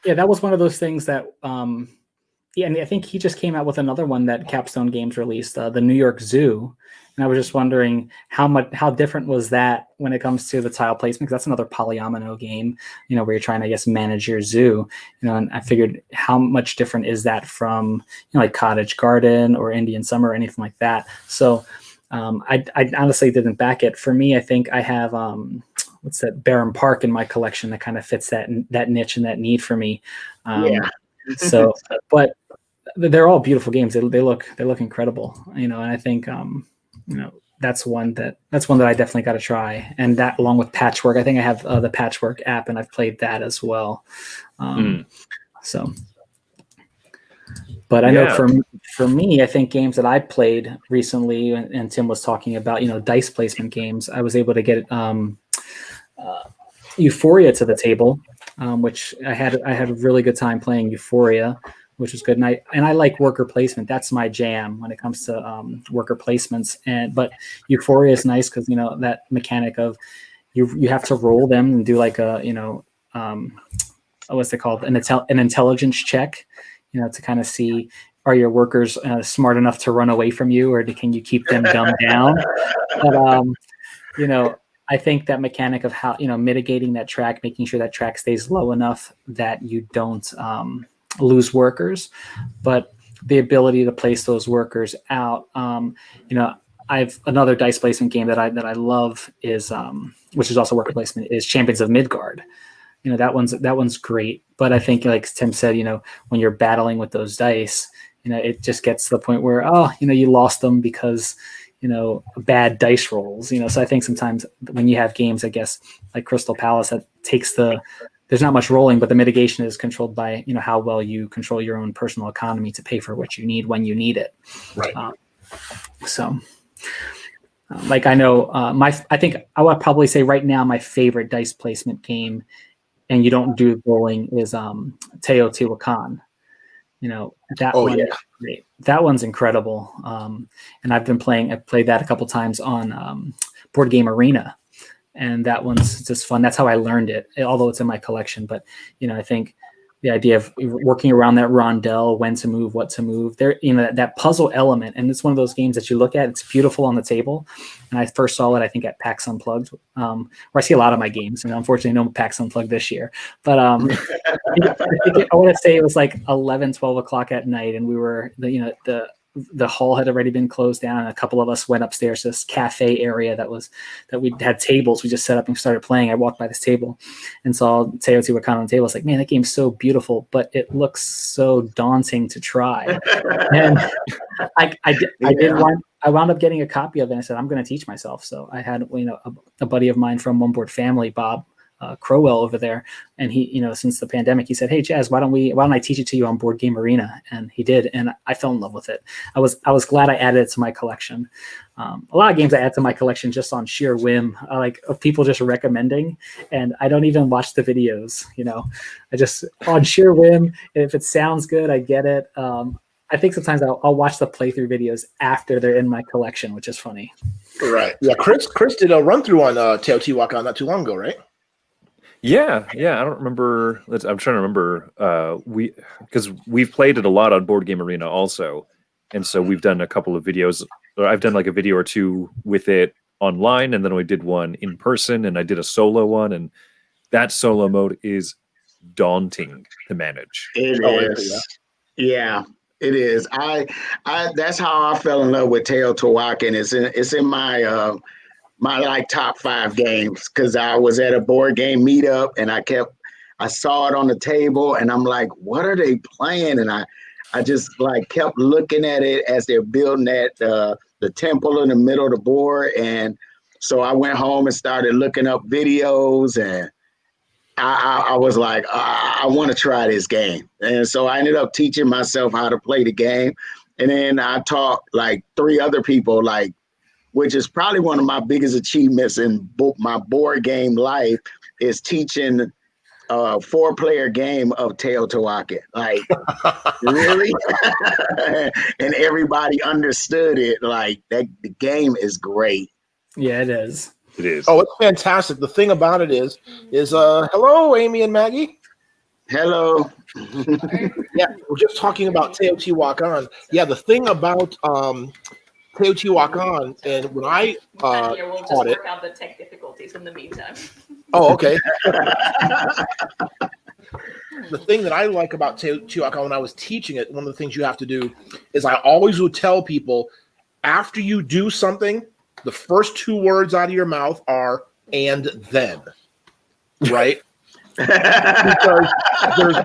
S2: Yeah, that was one of those things that, yeah, and I think he just came out with another one that Capstone Games released, the New York Zoo. And I was just wondering how different was that when it comes to the tile placement? Because that's another polyomino game, you know, where you're trying to, I guess, manage your zoo, you know, and I figured how much different is that from, you know, like Cottage Garden or Indian Summer or anything like that. So I honestly didn't back it. For me, I think I have, what's that, Barham Park in my collection that kind of fits that niche and that need for me.
S4: Yeah.
S2: So, but they're all beautiful games. They look incredible, you know, and I think, you know, that's one that I definitely got to try. And that along with Patchwork, I think I have the Patchwork app and I've played that as well. So, but I know for me, I think games that I played recently, and Tim was talking about, you know, dice placement games, I was able to get Euphoria to the table, which I had a really good time playing Euphoria, which was good. And I like worker placement. That's my jam when it comes to worker placements. But Euphoria is nice because, you know, that mechanic of you have to roll them and do like a, you know, what's it called? An intelligence check, you know, to kind of see, are your workers smart enough to run away from you, or can you keep them dumbed down? But, you know, I think that mechanic of how, you know, mitigating that track, making sure that track stays low enough that you don't lose workers, but the ability to place those workers out. You know, I've another dice placement game that I love is, which is also worker placement, is Champions of Midgard. You know, that one's great, but I think, like Tim said, you know, when you're battling with those dice, you know, it just gets to the point where, oh, you know, you lost them because, you know, bad dice rolls, you know. So I think sometimes when you have games, I guess, like Crystal Palace, that takes there's not much rolling, but the mitigation is controlled by, you know, how well you control your own personal economy to pay for what you need when you need it.
S1: Right.
S2: Like I know I think I would probably say right now my favorite dice placement game, and you don't do rolling, is Teotihuacan. You know, that one is great. That one's incredible. And I've played that a couple times on Board Game Arena, and that one's just fun. That's how I learned it, although it's in my collection. But, you know, I think the idea of working around that rondel, when to move, what to move, there, you know, that puzzle element. And it's one of those games that you look at, it's beautiful on the table. And I first saw it, I think, at PAX Unplugged, where I see a lot of my games. And unfortunately, no PAX Unplugged this year. But I want to say it was like 11, 12 o'clock at night. And we were, the hall had already been closed down, and a couple of us went upstairs to this cafe area that we had tables. We just set up and started playing. I walked by this table and saw Teotihuacan on the table. I was like, man, that game's so beautiful, but it looks so daunting to try. And I wound up getting a copy of it, and I said, I'm going to teach myself. So I had, you know, a buddy of mine from One Board Family, Bob Crowell, over there, and he, you know, since the pandemic, he said, hey Jazz, why don't I teach it to you on Board Game Arena? And he did, and I fell in love with it. I was glad I added it to my collection. A lot of games I add to my collection just on sheer whim, like of people just recommending, and I don't even watch the videos. You know, I just on sheer whim. If it sounds good, I get it. I think sometimes I'll watch the playthrough videos after they're in my collection, which is funny.
S1: Right. Yeah. Chris did a run through on Teotihuacan not too long ago, right?
S3: Yeah. I don't remember. I'm trying to remember. Because we've played it a lot on Board Game Arena also, and so we've done a couple of videos. Or I've done like a video or two with it online, and then we did one in person, and I did a solo one, and that solo mode is daunting to manage.
S4: It is. Yeah. It is. I that's how I fell in love with Teotihuacan. It's in my my like top 5 games, because I was at a board game meetup and I saw it on the table and I'm like, what are they playing? And I I just like kept looking at it as they're building that the temple in the middle of the board. And so I went home and started looking up videos, and I was like, I want to try this game. And so I ended up teaching myself how to play the game. And then I taught like 3 other people, like, which is probably one of my biggest achievements in my board game life, is teaching a 4-player game of Teotihuacan. Like, really? And everybody understood it. Like, that the game is great.
S2: Yeah, it is.
S3: It is.
S1: Oh, it's fantastic. The thing about it is hello, Amy and Maggie.
S4: Hello.
S1: Yeah, we're just talking about Teotihuacan. Yeah, the thing about Teotihuacan, and when I
S5: we'll just
S1: taught it.
S5: work out the tech difficulties in the meantime.
S1: Oh, okay. The thing that I like about Teotihuacan when I was teaching it, one of the things you have to do is I always would tell people, after you do something, the first 2 words out of your mouth are "and then," right? Because there's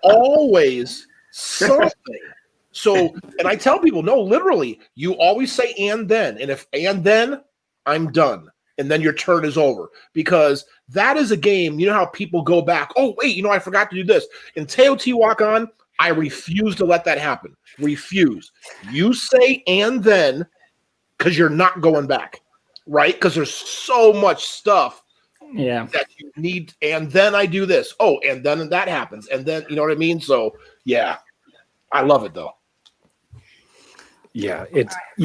S1: always something. So, and I tell people, no, literally, you always say "and then," and then, I'm done, and then your turn is over, because that is a game. You know how people go back, oh wait, I forgot to do this. In Teotihuacan, I refuse to let that happen. Refuse. You say "and then," because you're not going back, right? Because there's so much stuff that you need. And then I do this. Oh, and then that happens. And then, you know what I mean? So, yeah, I love it, though.
S3: Yeah,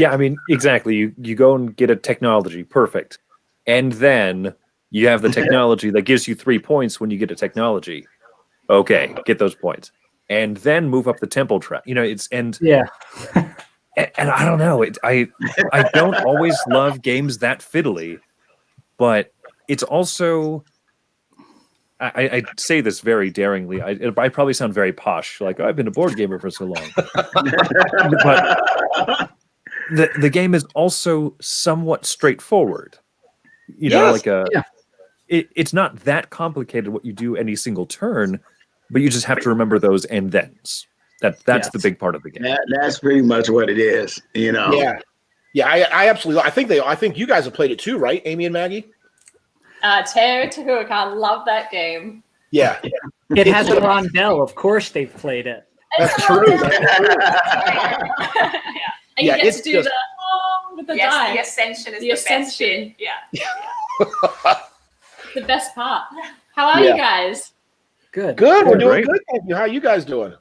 S3: I mean, exactly. You go and get a technology, perfect. And then you have the technology that gives you 3 points when you get a technology. Okay, get those points. And then move up the temple track. And I don't know. I don't always love games that fiddly, but it's also, I say this very daringly. I probably sound very posh, like, I've been a board gamer for so long. But the game is also somewhat straightforward. It's not that complicated what you do any single turn, but you just have to remember those and thens. That's the big part of the game.
S4: That's pretty much what it is,
S1: Yeah, I absolutely. I think you guys have played it too, right, Amy and Maggie?
S5: Teotihuacan, love that game.
S1: Yeah,
S2: It has a rondel. Of course, they've played it.
S1: that's true.
S5: And you get to do with the die.
S6: The ascension is
S5: The
S6: the best
S5: ascension.
S6: bit. Yeah.
S5: The best part. How are you guys?
S2: Good.
S1: Good. We're doing
S3: Great.
S1: good. Thank you. How are you guys doing?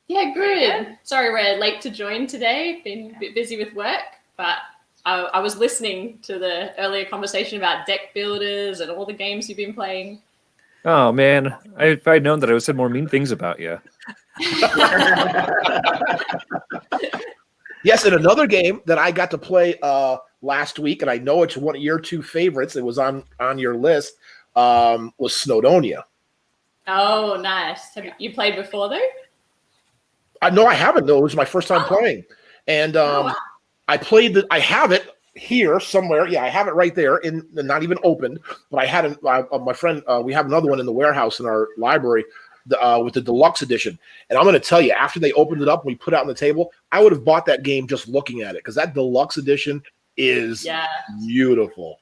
S5: Yeah, good. Sorry we're late to join today. Been a bit busy with work, but I was listening to the earlier conversation about deck builders and all the games you've been playing.
S3: Oh man, if I'd known that, I would have said more mean things about you.
S1: Yes, and another game that I got to play last week, and I know it's one of your 2 favorites. It was on your list. Was Snowdonia.
S5: Oh, nice. Have you played before though?
S1: No, I haven't. No, it was my first time playing, and I played. I have it here somewhere. Yeah, I have it right there, not even opened. But I had my friend. We have another one in the warehouse in our library, with the deluxe edition. And I'm going to tell you, after they opened it up and we put it out on the table, I would have bought that game just looking at it, because that deluxe edition is beautiful.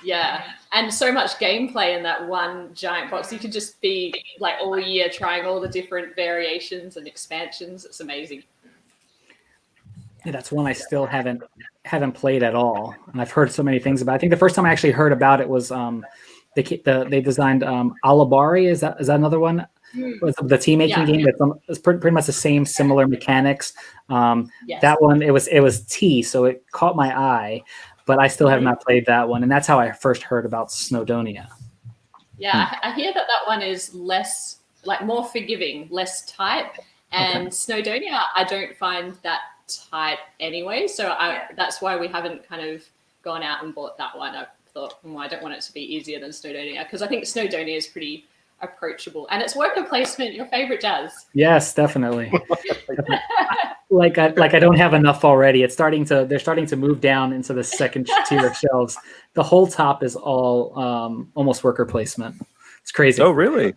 S5: Yeah, and so much gameplay in that one giant box. You could just be like all year trying all the different variations and expansions. It's amazing.
S2: Yeah, that's one I still haven't played at all, and I've heard so many things about it. I think the first time I actually heard about it was they designed Alabari. Is that another one? Was the team making game that's pretty much the same similar mechanics.
S5: Yes.
S2: That one it was T, so it caught my eye, but I still have not played that one, and that's how I first heard about Snowdonia.
S5: Yeah, I hear that one is less, like, more forgiving, less tight, and Snowdonia I don't find that tight anyway, so that's why we haven't kind of gone out and bought that one. I thought, I don't want it to be easier than Snowdonia, because I think Snowdonia is pretty approachable, and it's worker placement, your favorite, Jazz.
S2: Yes, definitely. like I don't have enough already. They're starting to move down into the second tier of shelves. The whole top is all almost worker placement. It's crazy.
S3: Oh, really?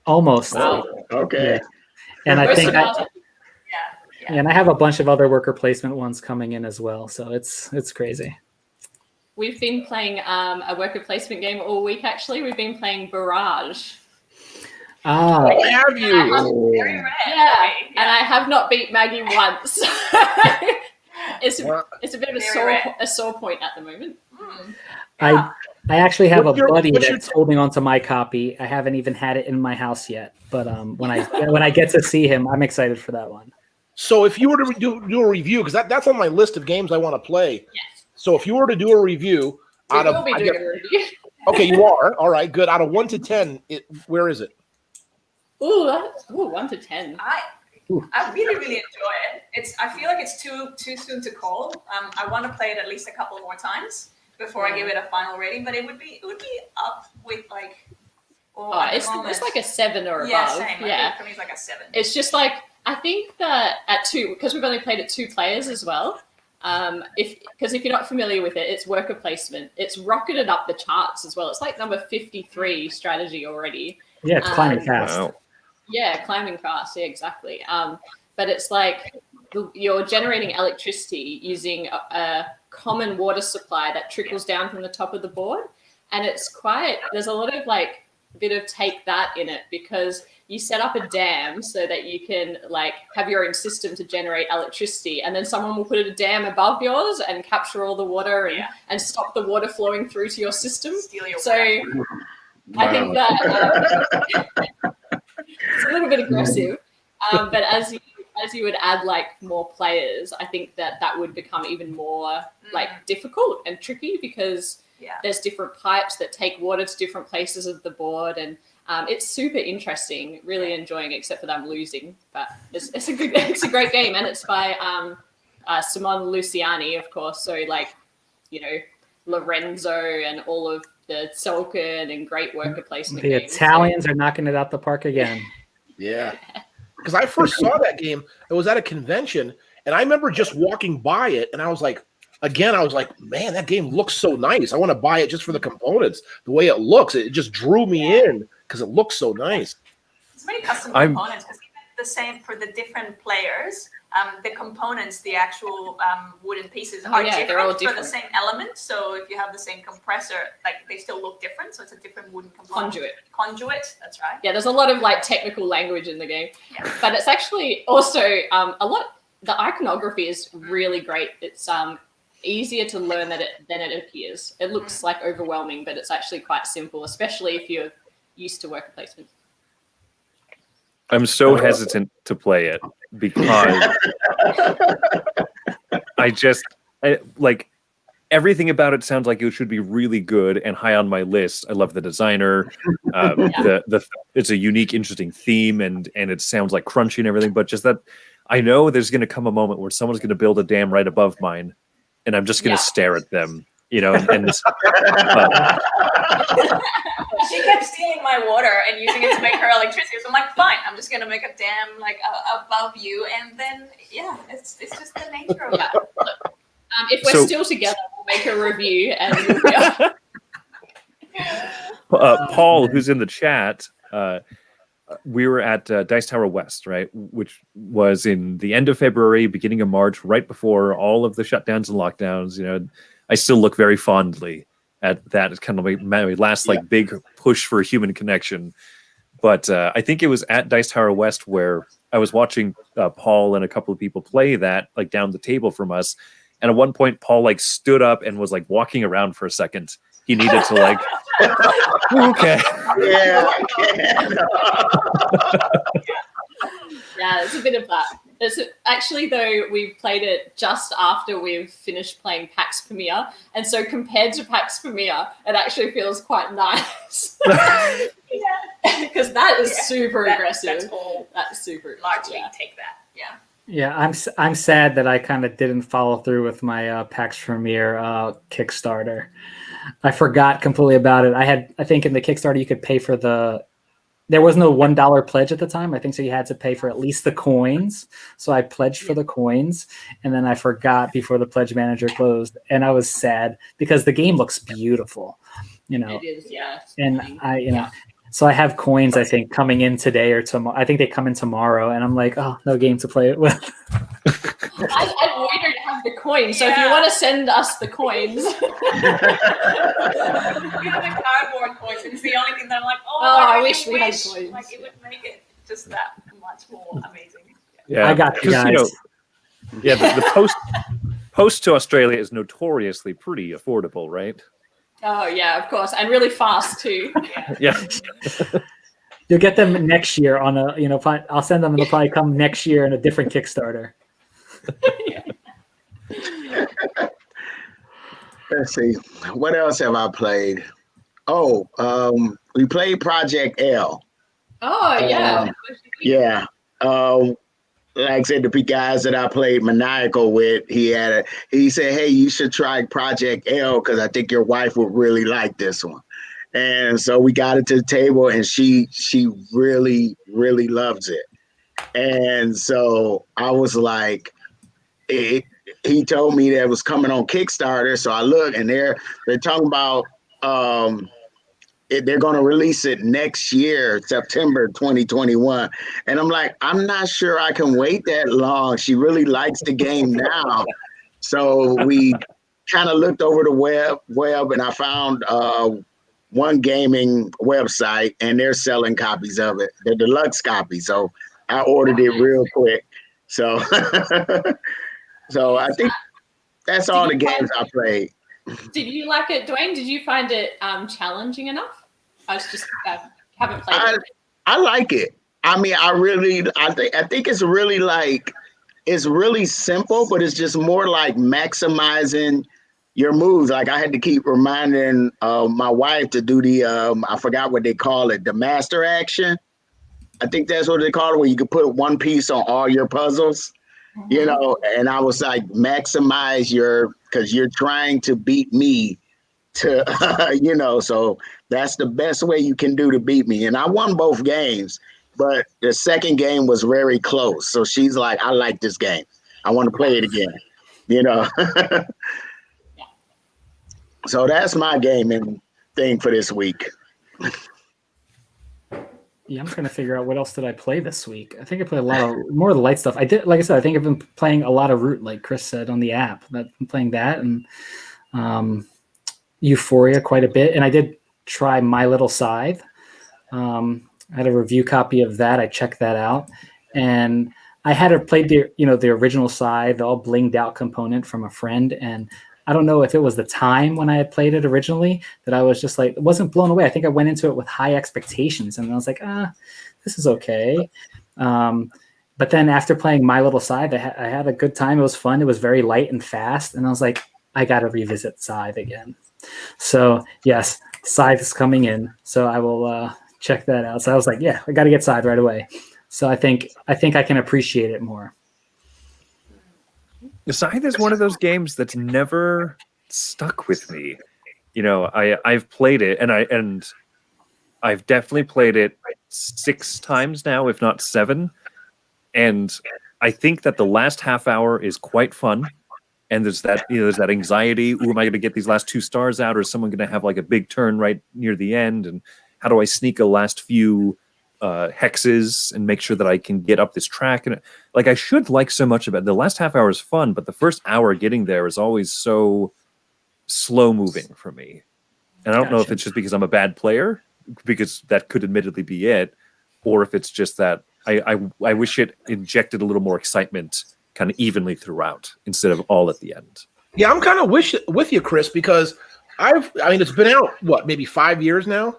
S2: Almost.
S5: Wow.
S4: Okay.
S2: And I think Yeah, and I have a bunch of other worker placement ones coming in as well, so it's crazy.
S5: We've been playing a worker placement game all week. Actually, we've been playing Barrage.
S2: Ah,
S1: Oh, have you?
S6: Very rare.
S5: Yeah, and I have not beat Maggie once. it's a bit of a sore point at the moment.
S2: I actually have
S1: What's
S2: a
S1: your-
S2: buddy
S1: what's your
S2: that's holding on to my copy. I haven't even had it in my house yet, but when I get to see him, I'm excited for that one.
S1: So if you were to do a review, because that's on my list of games I want to play.
S5: Yes.
S1: So if you were to do a review
S5: We
S1: out of,
S5: will be doing a review.
S1: okay, you are all right, good. Out of 1 to 10, where is it?
S5: Ooh, 1 to 10.
S6: I really enjoy it. I feel like it's too soon to call. I want to play it at least a couple more times before I give it a final rating. But it would be up with like.
S5: It's like a 7 or above.
S6: Yeah, same.
S5: Yeah,
S6: for me, it's like a 7.
S5: it's just like I think that at 2, because we've only played it 2 players as well. Because if you're not familiar with it, it's worker placement. It's rocketed up the charts as well. It's like number 53 strategy already.
S2: Yeah, it's climbing fast.
S3: Wow.
S5: Yeah, climbing fast. Yeah, exactly. But it's like you're generating electricity using a common water supply that trickles down from the top of the board, and there's a lot of like bit of take that in it, because you set up a dam so that you can like have your own system to generate electricity, and then someone will put a dam above yours and capture all the water and stop the water flowing through to your system.
S6: Steal your
S5: So
S6: water.
S5: I think that it's a little bit aggressive, but as you would add like more players, I think that would become even more like difficult and tricky, because there's different pipes that take water to different places of the board, and it's super interesting. Really enjoying it, except for that I'm losing. But it's a great game, and it's by Simone Luciani, of course. So like, you know, Lorenzo and all of the Sulcan and great worker placement.
S2: The
S5: games.
S2: Italians are knocking it out the park again.
S1: Yeah. Because I first saw that game, it was at a convention, and I remember just walking by it, and I was like, man, that game looks so nice. I want to buy it just for the components. The way it looks, it just drew me in because it looks so nice.
S6: It's many custom components, because the same for the different players. The components, the actual wooden pieces are
S5: they're all
S6: different for the same element. So if you have the same compressor, like they still look different. So it's a different wooden component. Conduit, that's right.
S5: Yeah, there's a lot of like technical language in the game, but it's actually also a lot. The iconography is really great. It's easier to learn than it appears. It looks like overwhelming, but it's actually quite simple, especially if you're used to worker placement.
S3: I'm so hesitant to play it because I like everything about it sounds like it should be really good and high on my list. I love the designer. It's a unique, interesting theme, and it sounds like crunchy and everything. But just that, I know there's going to come a moment where someone's going to build a dam right above mine, and I'm just going to stare at them, you know. And
S6: she kept stealing my water and using it to make her electricity. So I'm like, fine, I'm just going to make a dam like above you, and then it's just the nature of that.
S5: If we're still together, we'll make a review and
S3: Paul, who's in the chat, we were at Dice Tower West, right, which was in the end of February, beginning of March, right before all of the shutdowns and lockdowns. You know, I still look very fondly at that. It's kind of my last like big push for human connection. But I think it was at Dice Tower West where I was watching Paul and a couple of people play that like down the table from us. And at one point, Paul like stood up and was like walking around for a second. He needed to like, okay.
S4: Yeah, I can.
S5: Yeah, it's a bit of that. Actually, though, we've played it just after we've finished playing PAX Premier, and so compared to PAX Premier, it actually feels quite nice. Because that is super aggressive. That's super
S6: largely take that. Yeah.
S2: Yeah, I'm sad that I kind of didn't follow through with my PAX Premier Kickstarter. I forgot completely about it. I think in the Kickstarter you could pay for there was no $1 pledge at the time. I think so. You had to pay for at least the coins. So I pledged for the coins, and then I forgot before the pledge manager closed, and I was sad because the game looks beautiful, you know.
S5: It is, yeah.
S2: And so I have coins. I think coming in today or tomorrow. I think they come in tomorrow, and I'm like, oh, no game to play it with.
S5: And we don't have the coins, so if you want to send us the coins.
S6: We have the cardboard coins. It's the only thing that I'm like,
S5: I wish we had coins.
S6: Like, it would make it just that much more amazing.
S3: Yeah,
S2: I got you guys.
S3: The post to Australia is notoriously pretty affordable, right?
S5: Oh yeah, of course, and really fast too.
S3: Yeah.
S2: You'll get them next year on a, I'll send them and they'll probably come next year in a different Kickstarter.
S4: Let's see. What else have I played? Oh, we played Project L.
S5: Oh yeah.
S4: Yeah. Like I said, the guys that I played Maniacal with, he said, "Hey, you should try Project L because I think your wife would really like this one." And so we got it to the table, and she really, really loves it. And so I was like, he told me that it was coming on Kickstarter. So I look, and they're talking about they're going to release it next year, September 2021. And I'm like, I'm not sure I can wait that long. She really likes the game now. So we kind of looked over the web, and I found one gaming website, and they're selling copies of it, the deluxe copy. So I ordered it real quick. So, so I think that's all the games I played.
S5: Did you like it, Dwayne? Did you find it challenging enough? I was just haven't played it.
S4: I like it. I mean, I think it's really it's really simple, but it's just more like maximizing your moves. Like I had to keep reminding my wife to do the I forgot what they call it, the master action. I think that's what they call it, where you can put one piece on all your puzzles. And I was like, maximize because you're trying to beat me to, so that's the best way you can do to beat me. And I won both games, but the second game was very close. So she's like, I like this game. I want to play it again, So that's my gaming thing for this week.
S2: Yeah, I'm trying to figure out what else did I play this week. I think I played a lot more of the light stuff. I did, like I said, I think I've been playing a lot of Root, like Chris said, on the app. I've been playing that and Euphoria quite a bit. And I did try My Little Scythe. I had a review copy of that. I checked that out. And I had played the original Scythe, the all blinged out component from a friend. And I don't know if it was the time when I had played it originally that I was just like, it wasn't blown away. I think I went into it with high expectations and I was like, this is okay. But then after playing My Little Scythe, I had a good time. It was fun. It was very light and fast. And I was like, I got to revisit Scythe again. So yes, Scythe is coming in. So I will check that out. So I was like, yeah, I got to get Scythe right away. So I think I can appreciate it more.
S3: Scythe is one of those games that's never stuck with me. I've played it, and I've definitely played it 6 times now, if not 7. And I think that the last half hour is quite fun. And there's that anxiety. Ooh, am I going to get these last 2 stars out, or is someone going to have like a big turn right near the end? And how do I sneak a last few hexes and make sure that I can get up this track? And I should like so much about it. The last half hour is fun, but the first hour getting there is always so slow moving for me. And I don't know if it's just because I'm a bad player, because that could admittedly be it, or if it's just that I wish it injected a little more excitement kind of evenly throughout instead of all at the end.
S1: Yeah, I'm kind of with you, Chris, because it's been out maybe 5 years now.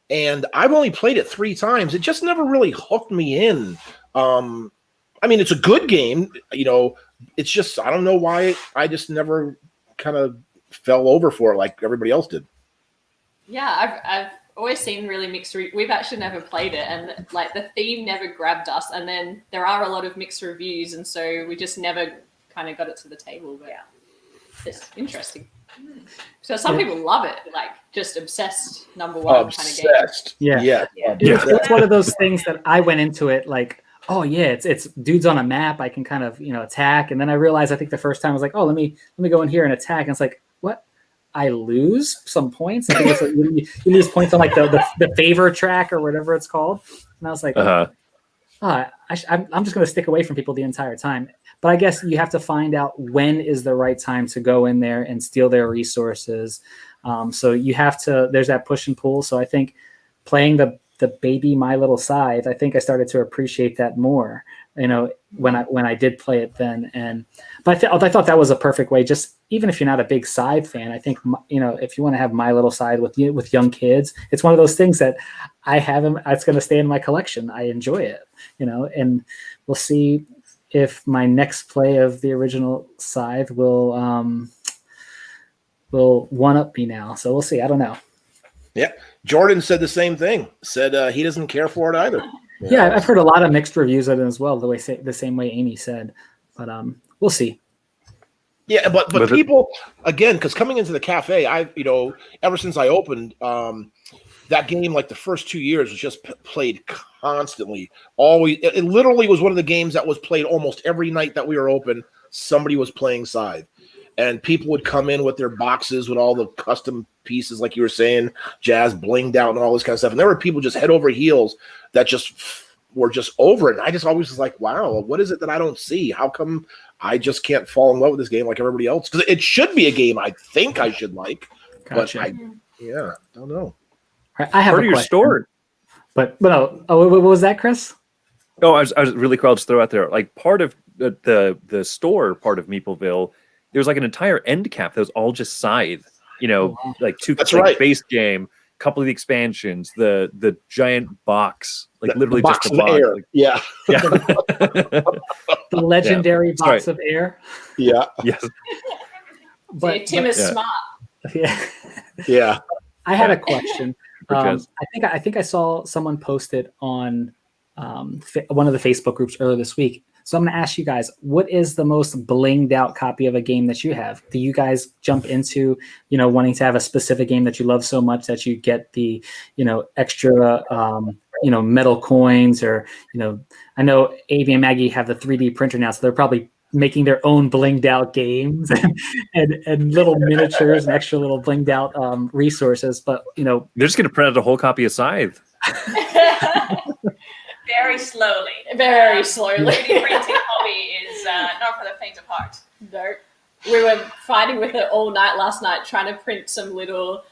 S1: And I've only played it 3 times. It just never really hooked me in. It's a good game, it's just, I don't know why I just never kind of fell over for it like everybody else did.
S5: Yeah, I've always seen really mixed. We've actually never played it, and the theme never grabbed us. And then there are a lot of mixed reviews, and so we just never kind of got it to the table. But yeah, it's interesting. So some people love it, just obsessed number one kind of game.
S1: Obsessed. Yeah.
S2: It's one of those things that I went into it like, oh yeah, it's dudes on a map. I can kind of attack, and then I realized I think the first time I was like, oh, let me go in here and attack, and it's like, what? I lose some points. I think it's you lose points on the favor track or whatever it's called. And I was like, I'm just going to stick away from people the entire time. But I guess you have to find out when is the right time to go in there and steal their resources. So you have to, there's that push and pull. So I think playing the baby My Little Scythe, I think I started to appreciate that more, when I did play it then. But I thought that was a perfect way, just even if you're not a big Scythe fan, I think, if you want to have My Little Scythe with young kids, it's one of those things that I have, it's going to stay in my collection. I enjoy it, and we'll see if my next play of the original Scythe will one up me now. So we'll see. I don't know.
S1: Yeah. Jordan said the same thing. Said he doesn't care for it either.
S2: Yeah, I've heard a lot of mixed reviews of it as well, the same way Amy said. But we'll see.
S1: Yeah, but people, again, because coming into the cafe, ever since I opened, that game, like the first 2 years, was just played constantly. Always, it literally was one of the games that was played almost every night that we were open. Somebody was playing Scythe, and people would come in with their boxes with all the custom pieces, like you were saying, Jazz, blinged out and all this kind of stuff. And there were people just head over heels that just were just over it. And I just always was like, wow, what is it that I don't see? How come I just can't fall in love with this game like everybody else? Because it should be a game I think I should like.
S2: Gotcha.
S1: But I don't know.
S2: I have
S3: Part of your store.
S2: But no. Oh, what was that, Chris?
S3: Oh, I was really cool. I'll just throw out there, like, part of the store part of Meepleville, there was like an entire end cap that was all just Scythe. Like two base game, couple of the expansions, the giant box, like literally
S1: box
S3: just the box.
S1: air.
S3: Like,
S1: yeah.
S2: The legendary box of air.
S1: Yeah.
S3: Yes.
S2: But
S5: Tim is smart.
S2: Yeah.
S1: Yeah.
S2: I had a question.
S3: I
S2: I think I saw someone post it on one of the Facebook groups earlier this week. So I'm going to ask you guys, what is the most blinged out copy of a game that you have? Do you guys jump into, wanting to have a specific game that you love so much that you get the, extra, metal coins, or, I know Avi and Maggie have the 3D printer now, so they're probably making their own blinged out games and little miniatures and extra little blinged out resources. But,
S3: they're just going to print out a whole copy of Scythe.
S6: Very slowly.
S5: 3D
S6: printing hobby is not for the faint of heart.
S5: No. We were fighting with it all night last night, trying to print some little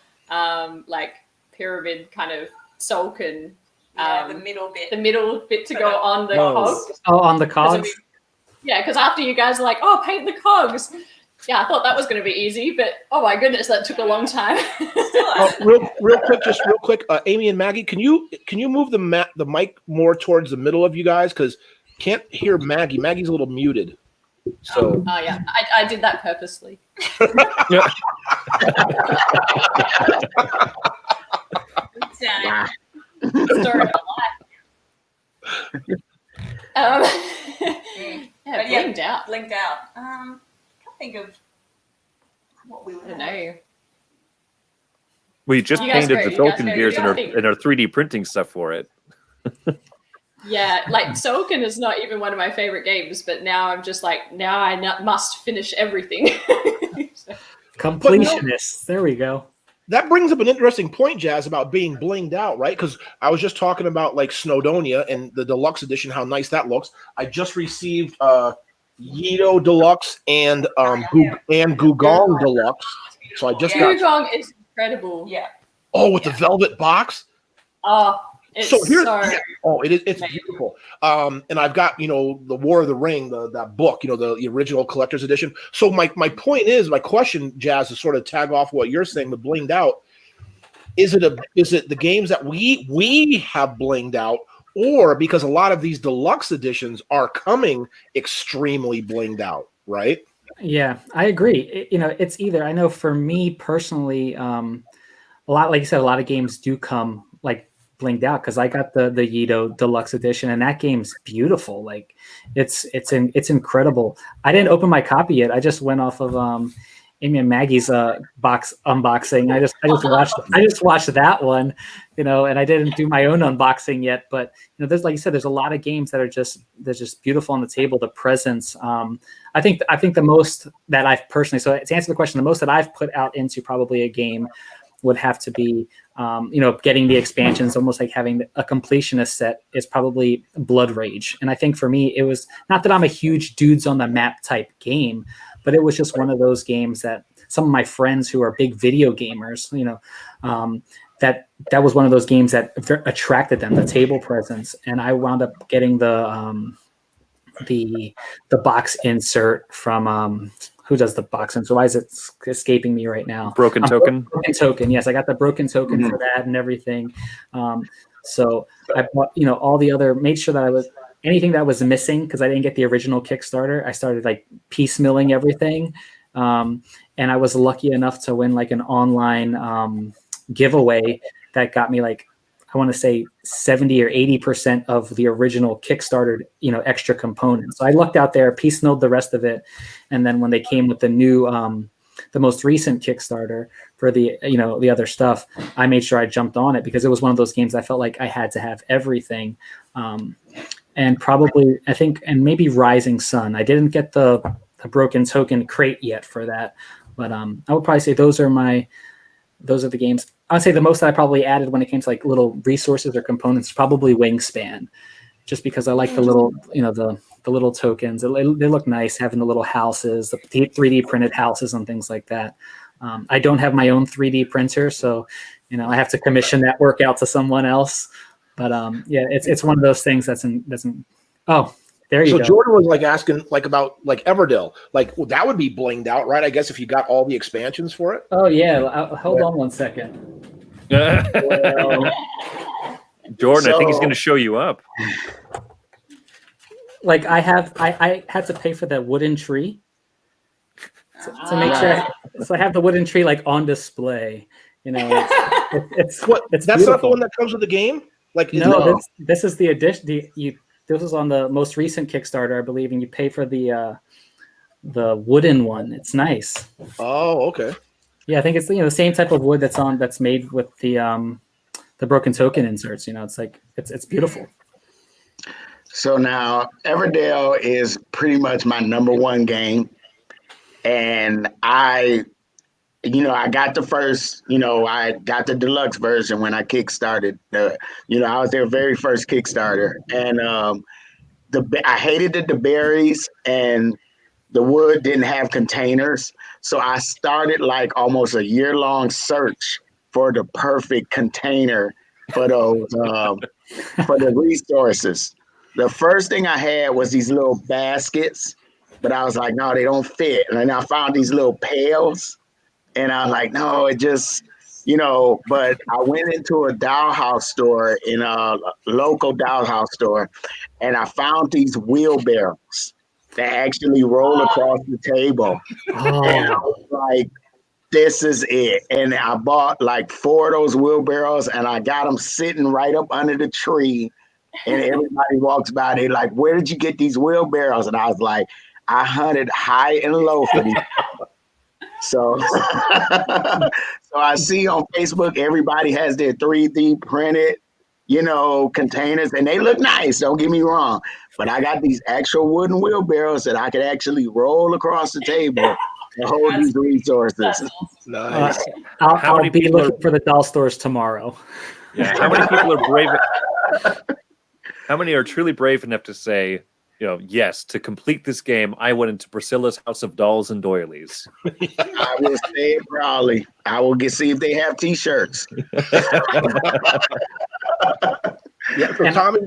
S5: pyramid kind of Sulcan.
S6: The middle bit.
S5: The middle bit to go on the cogs.
S2: Oh, on the cogs?
S5: Because after you guys are like, oh, paint the cogs. Yeah, I thought that was going to be easy, but oh my goodness, that took a long time.
S1: Real quick, Amy and Maggie, can you move the mic more towards the middle of you guys, because can't hear Maggie. Maggie's a little muted. So.
S5: Oh yeah, I did that purposely. Story of my life. Blinked out.
S6: Blinked out. Can't think of what we would have.
S5: know.
S3: We just painted the Vulcan gears and our 3D printing stuff for it.
S5: Yeah, like Sulcan is not even one of my favorite games, but now I'm just like, now I must finish everything.
S2: Completionists. There we go.
S1: That brings up an interesting point, Jazz, about being blinged out, right? Because I was just talking about like Snowdonia and the deluxe edition, how nice that looks. I just received Yido Deluxe and Gugong Deluxe. So I just got
S5: Gugong is incredible.
S6: Yeah.
S1: Oh, with the velvet box.
S5: Oh, it's so
S1: it's beautiful. And I've got the War of the Ring, that book, the original collector's edition. So my point is, my question, Jazz, to sort of tag off what you're saying, the blinged out. Is it the games that we have blinged out, or because a lot of these deluxe editions are coming extremely blinged out, right?
S2: Yeah, I agree. It's either. I know for me personally, a lot, like you said, a lot of games do come like blinged out, because I got the Yido Deluxe Edition, and that game's beautiful. Like it's incredible. I didn't open my copy yet. I just went off of Amy and Maggie's box unboxing. I just watched that one, and I didn't do my own unboxing yet. But there's, like you said, there's a lot of games that are just beautiful on the table. The presence. I think the most that I've personally, so to answer the question, the most that I've put out into probably a game would have to be, getting the expansions, almost like having a completionist set, is probably Blood Rage. And I think for me, it was not that I'm a huge dudes on the map type game, but it was just one of those games that some of my friends who are big video gamers, that was one of those games that attracted them, the table presence. And I wound up getting the box insert from who does the box insert? Why is it escaping me right now?
S3: Broken Token.
S2: Broken Token. Yes, I got the Broken Token for that and everything. So I bought, all the other, made sure that I was anything that was missing because I didn't get the original Kickstarter. I started like piecemealing everything, and I was lucky enough to win like an online giveaway that got me like, I want to say 70 or 80% of the original Kickstarter, extra components. So I lucked out there, piecemealed the rest of it. And then when they came with the new, the most recent Kickstarter for the, the other stuff, I made sure I jumped on it because it was one of those games I felt like I had to have everything. And probably, I think, and maybe Rising Sun. I didn't get the Broken Token crate yet for that. But I would probably say those are the games. I'd say the most that I probably added when it came to like little resources or components, probably Wingspan, just because I like the little, the little tokens. They look nice having the little houses, the 3D printed houses and things like that. I don't have my own 3D printer, so I have to commission that work out to someone else. But it's one of those things that's in. Oh, there you go.
S1: So Jordan was like asking like about like Everdell, like that would be blinged out, right? I guess if you got all the expansions for it.
S2: Oh yeah, hold on one second.
S3: Jordan, I think he's going to show you up.
S2: Like I had to pay for that wooden tree to make sure. So I have the wooden tree like on display. It's
S1: That's
S2: beautiful.
S1: not the one that comes with the game. Like
S2: no, this is the addition. This was on the most recent Kickstarter, I believe, and you pay for the wooden one. It's nice.
S1: Oh, okay.
S2: Yeah, I think it's the same type of wood that's made with the Broken Token inserts. It's like it's beautiful.
S4: So now Everdell is pretty much my number one game, and I got the first, I got the deluxe version when I kickstarted. I was their very first Kickstarter, and I hated the berries and the wood didn't have containers. So I started like almost a year-long search for the perfect container for those for the resources. The first thing I had was these little baskets, but I was like, no, they don't fit. And then I found these little pails. And I'm like, no, it just, but I went into a dollhouse store in a local dollhouse store, and I found these wheelbarrows that actually roll across the table.
S2: Oh.
S4: And I was like, this is it. And I bought like 4 of those wheelbarrows, and I got them sitting right up under the tree. And everybody walks by, they like, where did you get these wheelbarrows? And I was like, I hunted high and low for these. So I see on Facebook, everybody has their 3D printed, containers, and they look nice. Don't get me wrong. But I got these actual wooden wheelbarrows that I could actually roll across the table and hold these resources.
S5: Awesome.
S1: Nice.
S2: I'll be looking for the doll stores tomorrow.
S3: Yeah. How many people are brave? How many are truly brave enough to say, yes, to complete this game, I went into Priscilla's House of Dolls and Doilies.
S4: I will say it proudly. I will see if they have T-shirts.
S1: Yeah, so Tommy,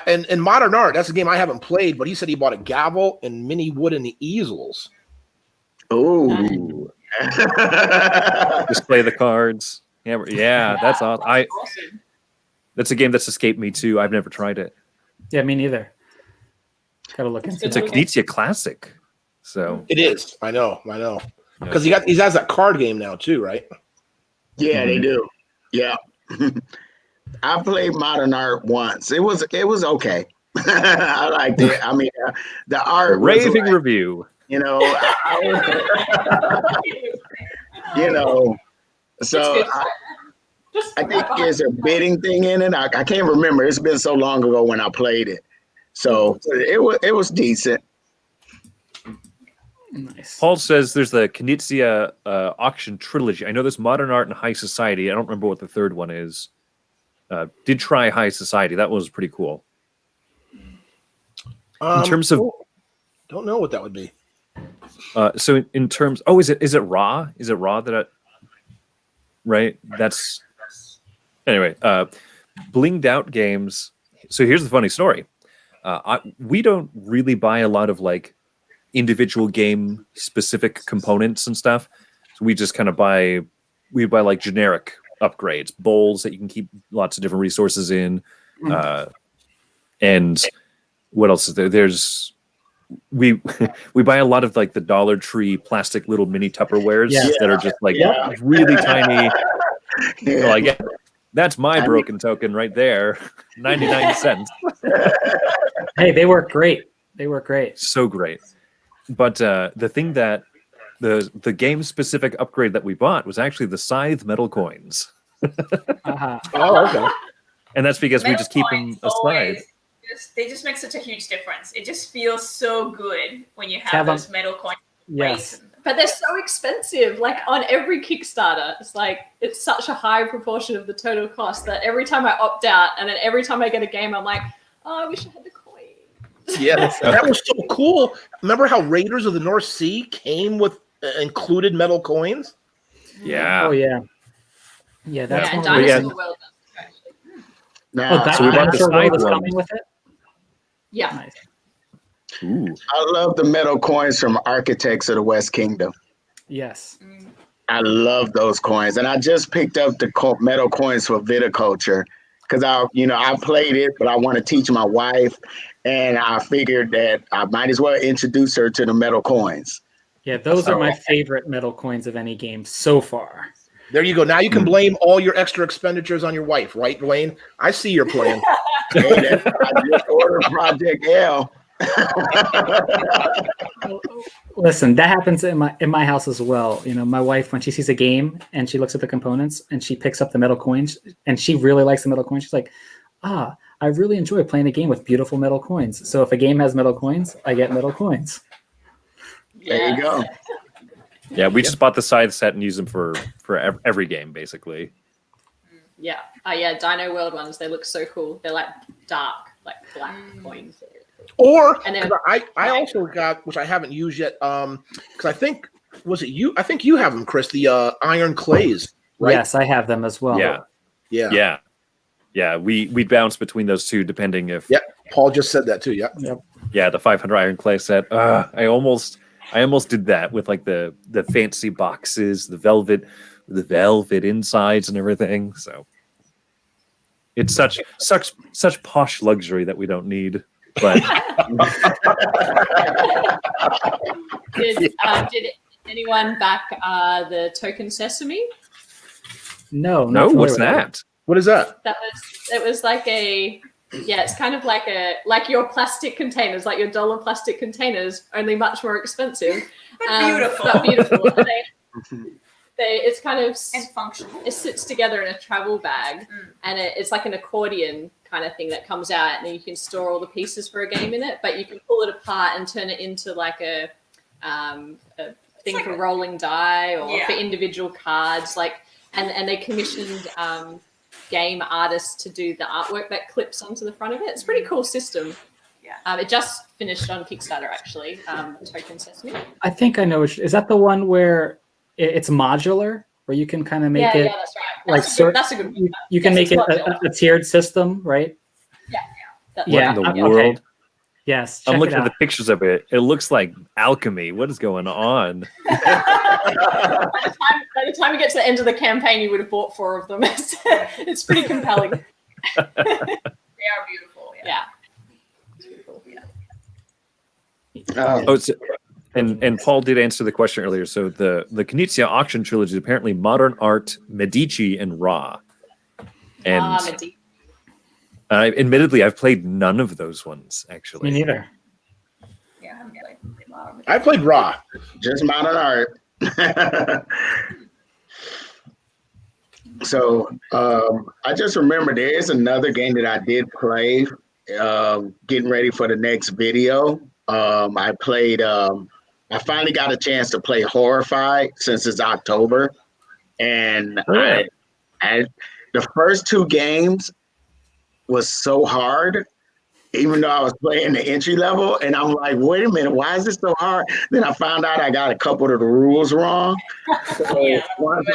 S1: and Modern Art, that's a game I haven't played, but he said he bought a gavel and mini wooden easels.
S4: Ooh.
S3: Display the cards. Yeah, that's awesome. That's a game that's escaped me too. I've never tried it.
S2: Yeah, me neither. Gotta look into
S3: It's
S2: it.
S3: a Knizia classic. So
S1: It is. I know. Because he has that card game now too, right?
S4: Yeah, they do. Yeah. I played Modern Art once. It was okay. I liked it. I mean, the art was
S3: raving
S4: like,
S3: review.
S4: So I think there's a bidding thing in it. I can't remember. It's been so long ago when I played it. So it was decent.
S2: Nice.
S3: Paul says there's the Knizia auction trilogy. I know there's Modern Art and High Society. I don't remember what the third one is. Did try High Society. That one was pretty cool. In terms of,
S1: don't know what that would be.
S3: so in terms, is it Raw? Is it Raw that? Right. That's anyway. Blinged out games. So here's the funny story. We don't really buy a lot of like individual game specific components and stuff. So we just kind of buy like generic upgrades, bowls that you can keep lots of different resources in. And what else is there? There's we buy a lot of like the Dollar Tree plastic little mini Tupperwares that are just like really tiny. Like that's my broken token right there. 99 cents.
S2: Hey, they work great. They work great.
S3: So great. But the thing that the game specific upgrade that we bought was actually the Scythe metal coins.
S1: Oh, okay.
S3: And that's because we
S6: Metal
S3: just keep
S6: coins
S3: them aside.
S6: they just make such a huge difference. It just feels so good when you have
S2: Have 'em.
S6: those metal coins.
S2: Yes.
S5: But they're so expensive. Like on every Kickstarter, it's such a high proportion of the total cost that every time I opt out and then every time I get a game, I'm like, oh, I wish I had the coin.
S1: Yeah, that was so cool. Remember how Raiders of the North Sea came with included metal coins?
S3: Yeah.
S2: Oh yeah. Yeah, that's
S5: Yeah, and
S2: one of the-
S5: Dinosaur World does actually.
S4: Now,
S2: that
S3: So we bought the
S2: Dinosaur World
S3: Scythe
S2: is
S3: one.
S2: coming with it.
S5: Yeah.
S2: Nice.
S3: Ooh.
S4: I love the metal coins from Architects of the West Kingdom.
S2: Yes.
S4: I love those coins, and I just picked up the metal coins for viticulture because I played it, but I want to teach my wife, and I figured that I might as well introduce her to the metal coins.
S2: Yeah, those are my favorite metal coins of any game so far.
S1: There you go. Now you can blame all your extra expenditures on your wife, right, Dwayne? I see your plan.
S4: I just ordered Project L.
S2: Listen, that happens in my house as well. You know, my wife, when she sees a game and she looks at the components and she picks up the metal coins and she really likes the metal coins, she's like, I really enjoy playing a game with beautiful metal coins. So if a game has metal coins, I get metal coins.
S4: There you go.
S3: Yeah, we just bought the Scythe set and use them for every game, basically.
S5: Yeah. Dino World ones, they look so cool. They're like dark, like black coins.
S1: Or
S5: And then-
S1: 'cause I also got, which I haven't used yet, because I think I think you have them, Chris, the iron clays, right?
S2: Yes, I have them as well.
S3: Yeah. We bounce between those two depending if.
S1: Yep. Paul just said that too. Yeah.
S2: Yep.
S3: Yeah, the 500 iron clay set. I almost did that with like the fancy boxes, the velvet insides and everything. So it's such posh luxury that we don't need. But
S5: Did anyone back the Token Sesame?
S2: No,
S3: no,
S2: not
S3: what's
S2: familiar with
S3: that?
S1: What is that?
S5: It was like it's kind of like your plastic containers, like your dollar plastic containers, only much more expensive.
S6: But beautiful.
S5: But beautiful. It's kind of
S6: And functional.
S5: it sits together in a travel bag, and it's like an accordion kind of thing that comes out, and then you can store all the pieces for a game in it. But you can pull it apart and turn it into like a thing
S6: like
S5: for rolling die or
S6: Yeah.
S5: for individual cards. And they commissioned game artists to do the artwork that clips onto the front of it. It's a pretty cool system.
S6: Yeah.
S5: It just finished on Kickstarter actually. Token Sesame.
S2: I think I know. Is that the one where it's modular, where you can kind of make
S5: Yeah,
S2: it
S5: that's right.
S2: like
S5: That's a good one.
S2: you can
S5: Yes,
S2: make it
S5: it's modular.
S2: a tiered system, right?
S5: That-
S2: Yeah,
S3: What in the
S2: okay.
S3: world?
S2: Yes.
S3: I'm
S2: check
S3: looking
S2: it
S3: at the
S2: out.
S3: pictures of it. It looks like alchemy. What is going on?
S5: By the time you get to the end of the campaign, you would have bought 4 of them. It's pretty compelling.
S6: They are beautiful.
S5: Yeah.
S3: And Paul did answer the question earlier. So the Knizia auction trilogy is apparently Modern Art, Medici, and Ra. And
S5: Medici.
S3: admittedly, I've played none of those ones actually.
S2: Me neither.
S6: Yeah, I haven't played.
S1: I played Raw.
S4: Just modern art. So I just remember there is another game that I did play getting ready for the next video. I played I finally got a chance to play Horrified since it's October, and I the first 2 games was so hard, even though I was playing the entry level, and I'm like, wait a minute, why is this so hard? Then I found out I got a couple of the rules wrong. So once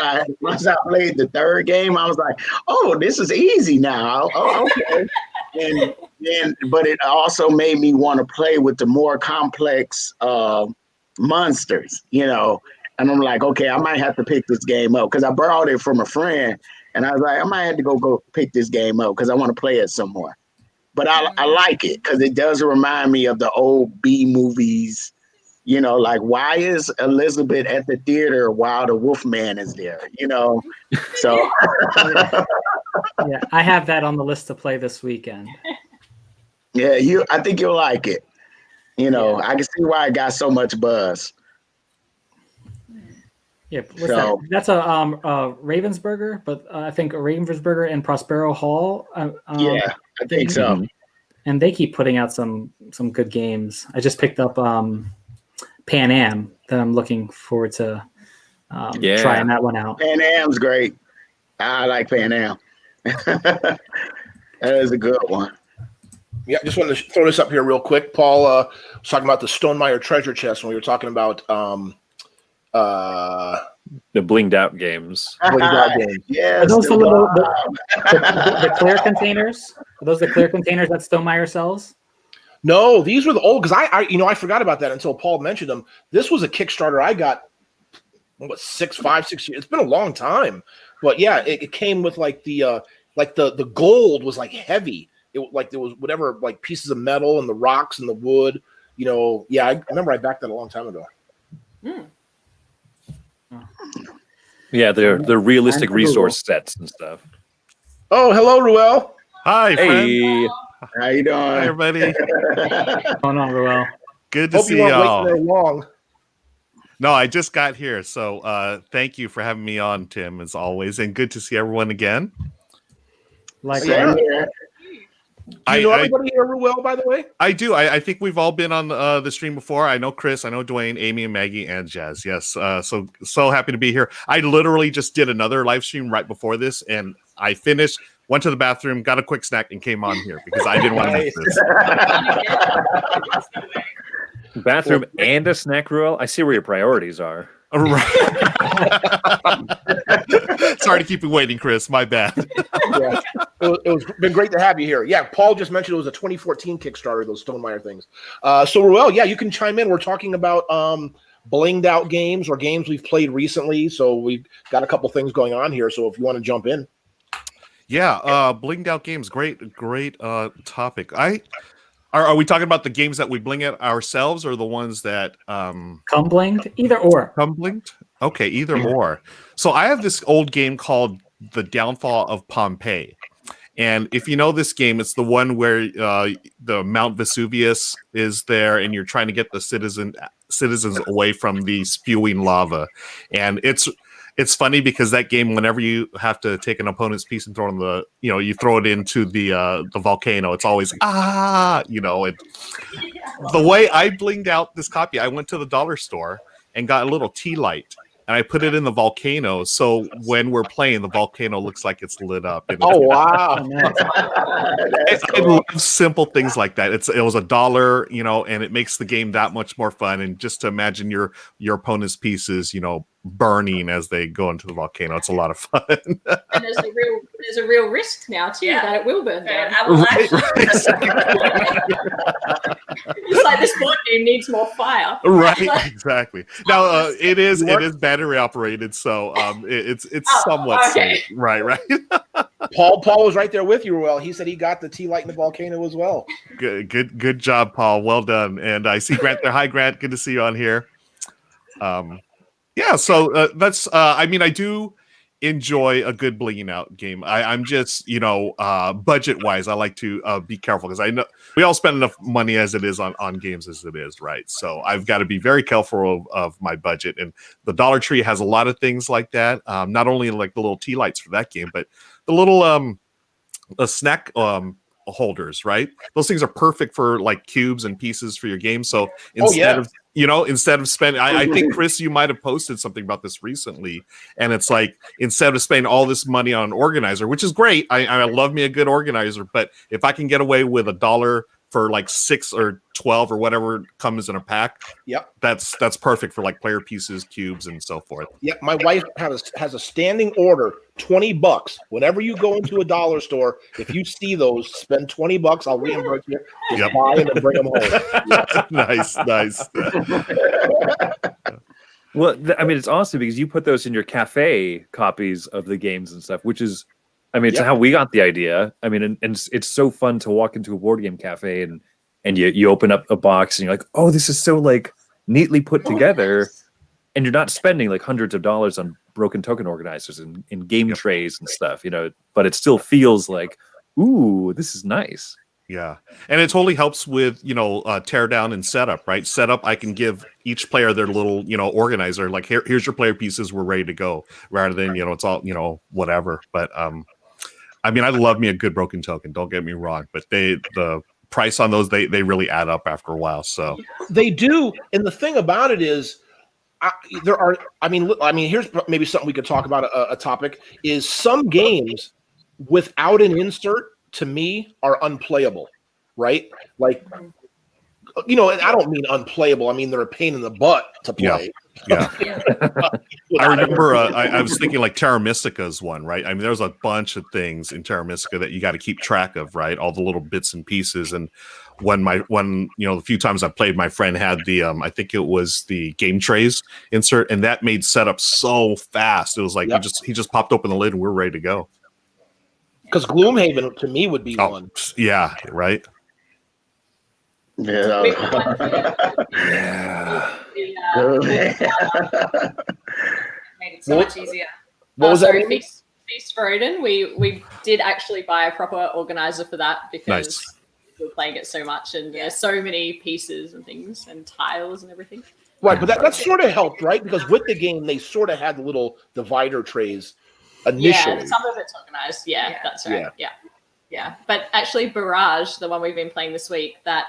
S4: I played the 3rd game, I was like, oh, this is easy now. Oh, okay. But it also made me want to play with the more complex monsters, and I'm like, okay, I might have to pick this game up because I borrowed it from a friend, and I was like, I might have to go pick this game up because I want to play it some more. But I like it because it does remind me of the old B movies, like why is Elizabeth at the theater while the Wolfman is there, So
S2: yeah, I have that on the list to play this weekend.
S4: Yeah, I think you'll like it. I can see why it got so much buzz.
S2: Yeah, what's that? That's a Ravensburger, but I think Ravensburger and Prospero Hall.
S4: Yeah, I think so.
S2: And they keep putting out some good games. I just picked up Pan Am that I'm looking forward to trying that one out.
S4: Pan Am's great. I like Pan Am. That is a good one.
S1: Yeah, just wanted to throw this up here real quick. Paul was talking about the Stonemaier treasure chest when we were talking about
S3: the blinged out games.
S4: Yes,
S2: are those the clear containers? Are those the clear containers that Stonemaier sells?
S1: No, these were the old, because I forgot about that until Paul mentioned them. This was a Kickstarter I got, 5, 6 years. It's been a long time, but yeah, it came with the gold was like heavy. There was whatever pieces of metal and the rocks and the wood. Yeah, I remember I backed that a long time ago.
S3: Yeah, they're realistic resource sets and stuff.
S1: Oh, hello, Ruel.
S7: Hi,
S3: hey.
S4: How you doing?
S7: Hi, everybody.
S2: What's going on, Ruel?
S7: Good to
S1: Hope
S7: see
S1: you weren't
S7: y'all.
S1: waiting very long.
S7: No, I just got here, so thank you for having me on, Tim, as always, and good to see everyone again.
S2: Like,
S1: Yeah. Do you know everybody here, Ruel, by the way?
S7: I do. I think we've all been on the stream before. I know Chris, I know Dwayne, Amy, and Maggie, and Jazz. Yes. So happy to be here. I literally just did another live stream right before this, and I finished, went to the bathroom, got a quick snack, and came on here because I didn't want to miss this.
S3: Bathroom and a snack, Ruel? I see where your priorities are.
S7: Right. Sorry to keep you waiting, Chris. My bad.
S1: Yeah. It was been great to have you here. Yeah, Paul just mentioned it was a 2014 Kickstarter, those Stonemaier things. So Ruel, yeah, you can chime in. We're talking about blinged out games or games we've played recently. So we've got a couple things going on here. So if you want to jump in.
S7: Yeah, blinged out games. Great topic. Are we talking about the games that we bling at ourselves or the ones that
S2: come blinged? Either or.
S7: Come blinged? Okay, either or. So I have this old game called The Downfall of Pompeii. And if you know this game, it's the one where the Mount Vesuvius is there and you're trying to get the citizens away from the spewing lava. And it's funny because that game, whenever you have to take an opponent's piece and throw it you throw it into the volcano, it's always the way I blinged out this copy, I went to the dollar store and got a little tea light and I put it in the volcano. So when we're playing, the volcano looks like it's lit up.
S1: Oh, wow.
S7: I love simple things like that. It was $1, and it makes the game that much more fun. And just to imagine your opponent's pieces, burning as they go into the volcano. It's a lot of fun.
S5: And there's a real risk now too that it will burn down.
S6: I will
S5: It's like this board game needs more fire.
S7: Right, exactly. Now it is battery operated, so it's somewhat safe. Right.
S1: Paul was right there with you, Ruel. He said he got the tea light in the volcano as well.
S7: Good job, Paul. Well done. And I see Grant there. Hi, Grant. Good to see you on here. Yeah, so that's I do enjoy a good blinging out game. I'm just budget wise, I like to be careful because I know we all spend enough money as it is on games as it is, right? So I've got to be very careful of my budget, and the Dollar Tree has a lot of things like that. Not only like the little tea lights for that game, but the little snack holders, right? Those things are perfect for like cubes and pieces for your game. So instead of You know, instead of spending, I think, Chris, you might have posted something about this recently. And it's like, instead of spending all this money on an organizer, which is great, I love me a good organizer. But if I can get away with $1 for like 6 or 12 or whatever comes in a pack,
S1: Yep,
S7: that's perfect for like player pieces, cubes, and so forth.
S1: yep. My wife has a standing order, $20. Whenever you go into a dollar store, if you see those, spend $20. I'll reimburse you. Just buy them and bring them home.
S7: Nice.
S3: Well, I mean, it's awesome because you put those in your cafe copies of the games and stuff, which is, I mean, it's how we got the idea. I mean, and it's so fun to walk into a board game cafe and you open up a box and you're like, oh, this is so like neatly put together, and you're not spending like hundreds of dollars on broken token organizers and game trays and stuff, you know, but it still feels like, ooh, this is nice.
S7: Yeah, and it totally helps with, you know, tear down and setup, right? Setup, I can give each player their little, you know, organizer, like here's your player pieces, we're ready to go, rather than, you know, it's all, you know, whatever. But I mean, I love me a good broken token, don't get me wrong, but the price on those, they really add up after a while. So
S1: They do, and the thing about it is, there are. I mean, here's maybe something we could talk about. A topic is some games without an insert, to me, are unplayable, right? Like, you know, and I don't mean unplayable. I mean they're a pain in the butt to play.
S7: Yeah. I remember I was thinking like Terra Mystica's one, right? I mean, there's a bunch of things in Terra Mystica that you got to keep track of, right? All the little bits and pieces. And when you know, the few times I played, my friend had the I think it was the game trays insert, and that made setup so fast. It was like he just popped open the lid and we're ready to go.
S1: Because Gloomhaven to me would be one.
S7: Yeah, right.
S4: Yeah.
S6: Made it so much easier.
S1: What was that?
S5: Feast for Odin. We did actually buy a proper organizer for that because we were playing it so much, and there's so many pieces and things and tiles and everything.
S1: Right, but that sort of helped, right? Because with the game, they sort of had little divider trays initially.
S5: Yeah, some of it's organized. Yeah, that's right. Yeah. But actually, Barrage, the one we've been playing this week, that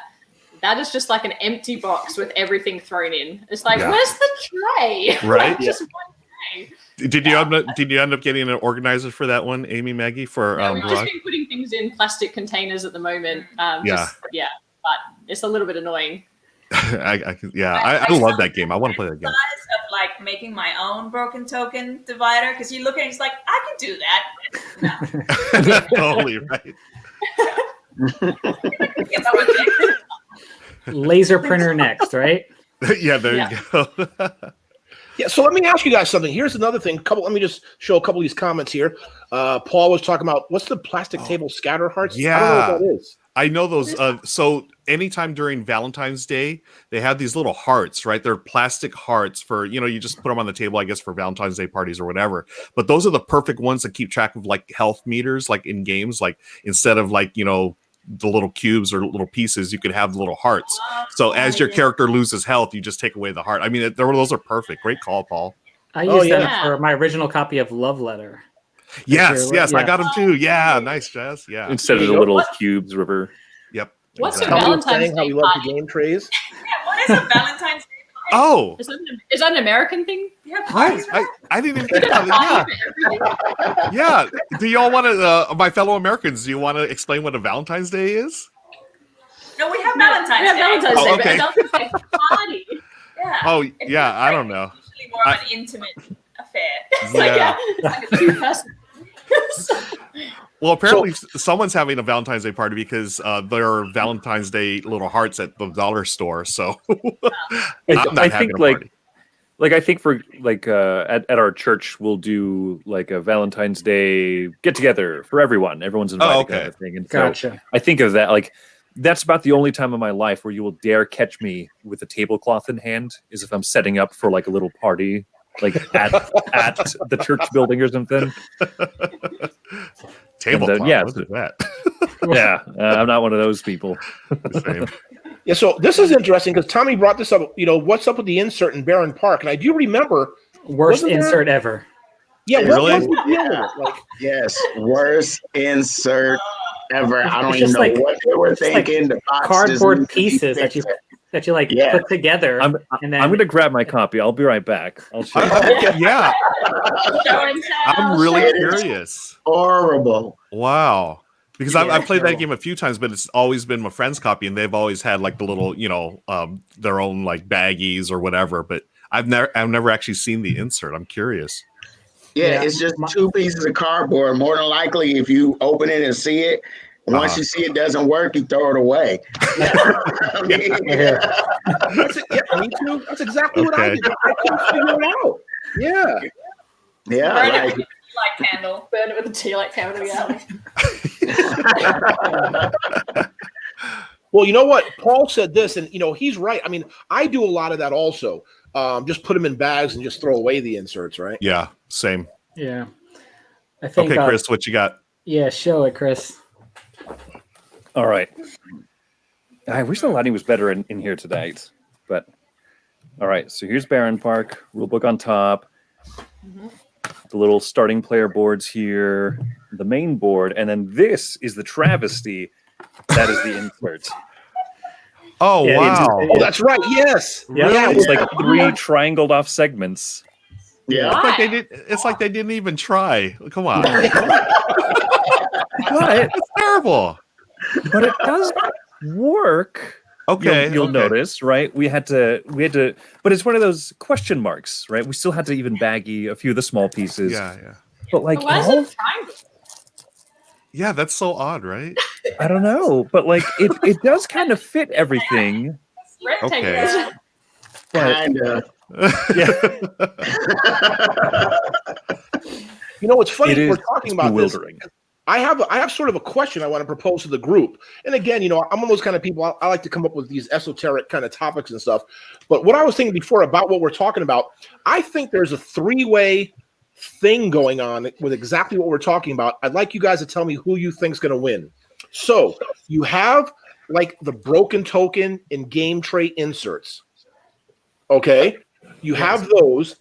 S5: is just like an empty box with everything thrown in. It's like, where's the tray?
S7: Right.
S5: Just one tray.
S7: Did you end up getting an organizer for that one, Amy, Maggie? For
S5: we've just been putting things in plastic containers at the moment. But it's a little bit annoying.
S7: I love that game. I want to play that game.
S6: Of like making my own broken token divider, because you look at it, it's like, I can do that. No.
S7: Totally right.
S2: Laser printer next, right?
S7: Yeah, there you go.
S1: Yeah, so let me ask you guys something. Here's another thing. Let me just show a couple of these comments here. Paul was talking about, what's the plastic table scatter hearts?
S7: Yeah.
S1: I don't know what that is.
S7: I know those. So anytime during Valentine's Day, they have these little hearts, right? They're plastic hearts for, you know, you just put them on the table, I guess, for Valentine's Day parties or whatever. But those are the perfect ones that keep track of like health meters, like in games, like instead of like, you know, the little cubes or little pieces, you could have the little hearts. So as your character loses health, you just take away the heart. I mean, those are perfect. Great call, Paul.
S2: I used that for my original copy of Love Letter.
S7: Yes, I got them too. Yeah, nice, Jess. Yeah.
S3: Instead of the little cubes river.
S7: Yep.
S5: What's
S7: exactly.
S5: a Valentine's
S1: how
S5: Day
S1: we love
S5: party?
S1: the game trays?
S6: What is a Valentine's Day party?
S7: Oh,
S5: Is that an American thing?
S6: Yeah, parties.
S7: I didn't even think about it. Yeah. Do y'all want to, my fellow Americans, do you want to explain what a Valentine's Day is?
S6: No, we have Valentine's Day.
S5: Valentine's Day,
S7: okay.
S5: but a Valentine's Day party.
S6: Yeah.
S7: Oh, yeah. I don't know.
S6: Usually more of an intimate affair.
S5: It's like a two-person.
S7: Well, apparently someone's having a Valentine's Day party because there are Valentine's Day little hearts at the dollar store. So I'm not having a party.
S3: I think for at our church we'll do like a Valentine's Day get together for everyone. Everyone's invited kind of thing. And so I think of that like that's about the only time in my life where you will dare catch me with a tablecloth in hand is if I'm setting up for like a little party. Like at the church building or something.
S7: Tablecloth,
S3: what is that? I'm not one of those people.
S7: Same.
S1: Yeah, so this is interesting because Tommy brought this up. You know, what's up with the insert in Barron Park? And I do remember
S2: worst insert ever.
S1: Yeah,
S7: really?
S1: What was the deal with it? Like,
S4: Yes, worst insert ever. I don't
S2: It's
S4: even
S2: just
S4: know
S2: like-
S4: what they were
S2: it's like
S4: thinking. The box
S2: Cardboard
S4: doesn't need to be
S2: pieces that you
S4: fixed.
S2: that you like
S4: Yeah.
S2: put together.
S3: I'm going to grab my copy. I'll be right back. I'll show you.
S7: Yeah,
S5: Show and tell,
S7: I'm really
S5: show and tell.
S7: curious.
S4: Horrible.
S7: Wow. Because
S2: Yeah,
S7: I've played that
S2: terrible.
S7: game a few times, but it's always been my friend's copy, and they've always had like the little, their own like baggies or whatever. But I've never actually seen the insert. I'm curious.
S4: Yeah,
S2: Yeah.
S4: it's just 2 pieces of cardboard. More than likely, if you open it and see it, once
S7: Uh-huh.
S4: you see it doesn't work, you throw it away. I mean,
S1: That's it. Yeah, me too. That's exactly what I
S7: Okay.
S1: did. I couldn't figure it out. Yeah.
S4: yeah,
S6: Burn it
S4: like,
S6: with a tea light candle.
S5: Burn it with a tea light candle. Yeah.
S1: Well, you know what? Paul said this, and he's right. I mean, I do a lot of that also. Just put them in bags and just throw away the inserts, right?
S7: Yeah, same.
S2: Yeah. I think.
S7: Okay, Chris, what you got?
S2: Yeah, show it, Chris.
S3: All right. I wish the lighting was better in here tonight, but all right. So here's Baron Park, rulebook on top, the little starting player boards here, the main board, and then this is the travesty. That is the insert.
S7: Oh,
S2: Yeah,
S7: wow.
S1: Oh, that's right. Yes.
S2: Yeah.
S3: It's like 3 triangled off segments.
S4: yeah.
S7: It's like they didn't even try. Come on.
S3: But
S7: It's terrible.
S3: it does work.
S7: Okay.
S3: You'll
S7: okay.
S3: notice, right? We had to, but it's one of those question marks, right? We still had to even baggy a few of the small pieces.
S7: Yeah.
S3: But like,
S5: But why is
S3: all-
S5: it triangle?
S7: Yeah, that's so odd, right?
S3: I don't know, but like it does kind of fit everything.
S5: Rectangular.
S7: Okay.
S3: But
S4: Kind of.
S1: It's funny
S3: it is
S1: we're talking about this.
S3: bewildering.
S1: I have sort of a question I want to propose to the group. And again, I'm one of those kind of people. I like to come up with these esoteric kind of topics and stuff. But what I was thinking before about what we're talking about, I think there's a 3-way thing going on with exactly what we're talking about. I'd like you guys to tell me who you think's going to win. So you have like the broken token and game tray inserts. Okay, you have those.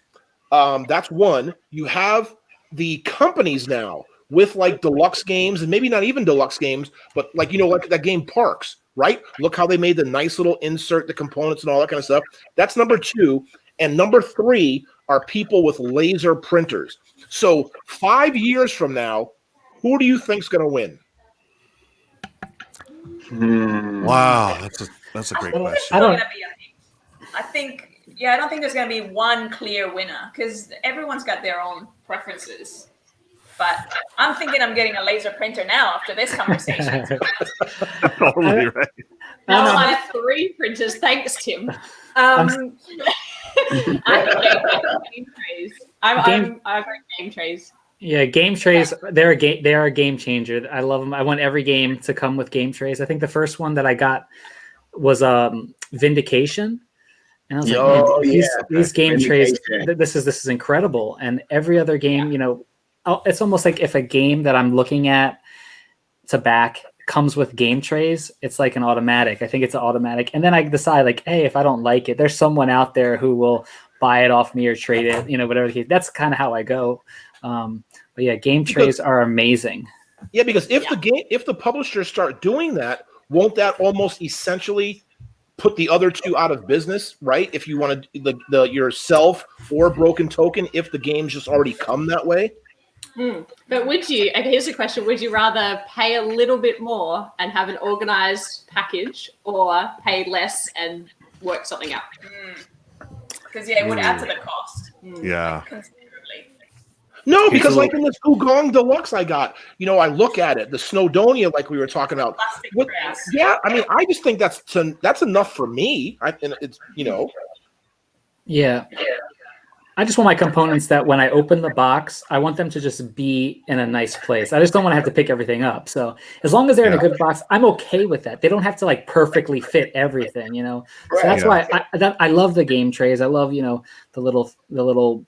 S1: That's one. You have the companies now with like deluxe games, and maybe not even deluxe games, but like like that game Parks, right? Look how they made the nice little insert, the components and all that kind of stuff. That's number 2. And number 3 are people with laser printers. So 5 years from now, who do you think's going to win?
S7: Wow, that's a great question.
S2: I don't-
S6: I think, I don't think there's going to be one clear winner because everyone's got their own preferences. But I'm thinking I'm getting a laser printer now after this conversation.
S7: Totally right.
S5: Now
S2: Um,
S5: I have 3 printers. Thanks, Tim.
S6: Um,
S5: I think game trays. I've got game trays.
S2: Yeah, game trays. They are a game changer. I love them. I want every game to come with game trays. I think the first one that I got was Vindication, and I was like, man, these game trays. This is incredible. And every other game, it's almost like if a game that I'm looking at to back comes with game trays, it's like an automatic. I think it's an automatic. And then I decide like, hey, if I don't like it, there's someone out there who will buy it off me or trade it, whatever the case. That's kind of how I go. But yeah, game trays are amazing.
S1: Yeah, because if the publishers start doing that, won't that almost essentially put the other 2 out of business, right? If you want to the yourself or broken token, if the games just already come that way.
S5: But would you, okay, here's a question, would you rather pay a little bit more and have an organized package or pay less and work something out?
S6: Because it would add to the cost.
S7: Yeah.
S6: Considerably.
S1: No, because like in this Gugong Deluxe I got, I look at it, the Snowdonia, like we were talking about.
S6: Plastic
S1: What-
S6: trays.
S1: yeah, I mean, I just think that's enough for me. It's
S2: Yeah. I just want my components that when I open the box, I want them to just be in a nice place. I just don't want to have to pick everything up. So as long as they're in a good box, I'm okay with that. They don't have to like perfectly fit everything, So that's why I love the game trays. I love, the little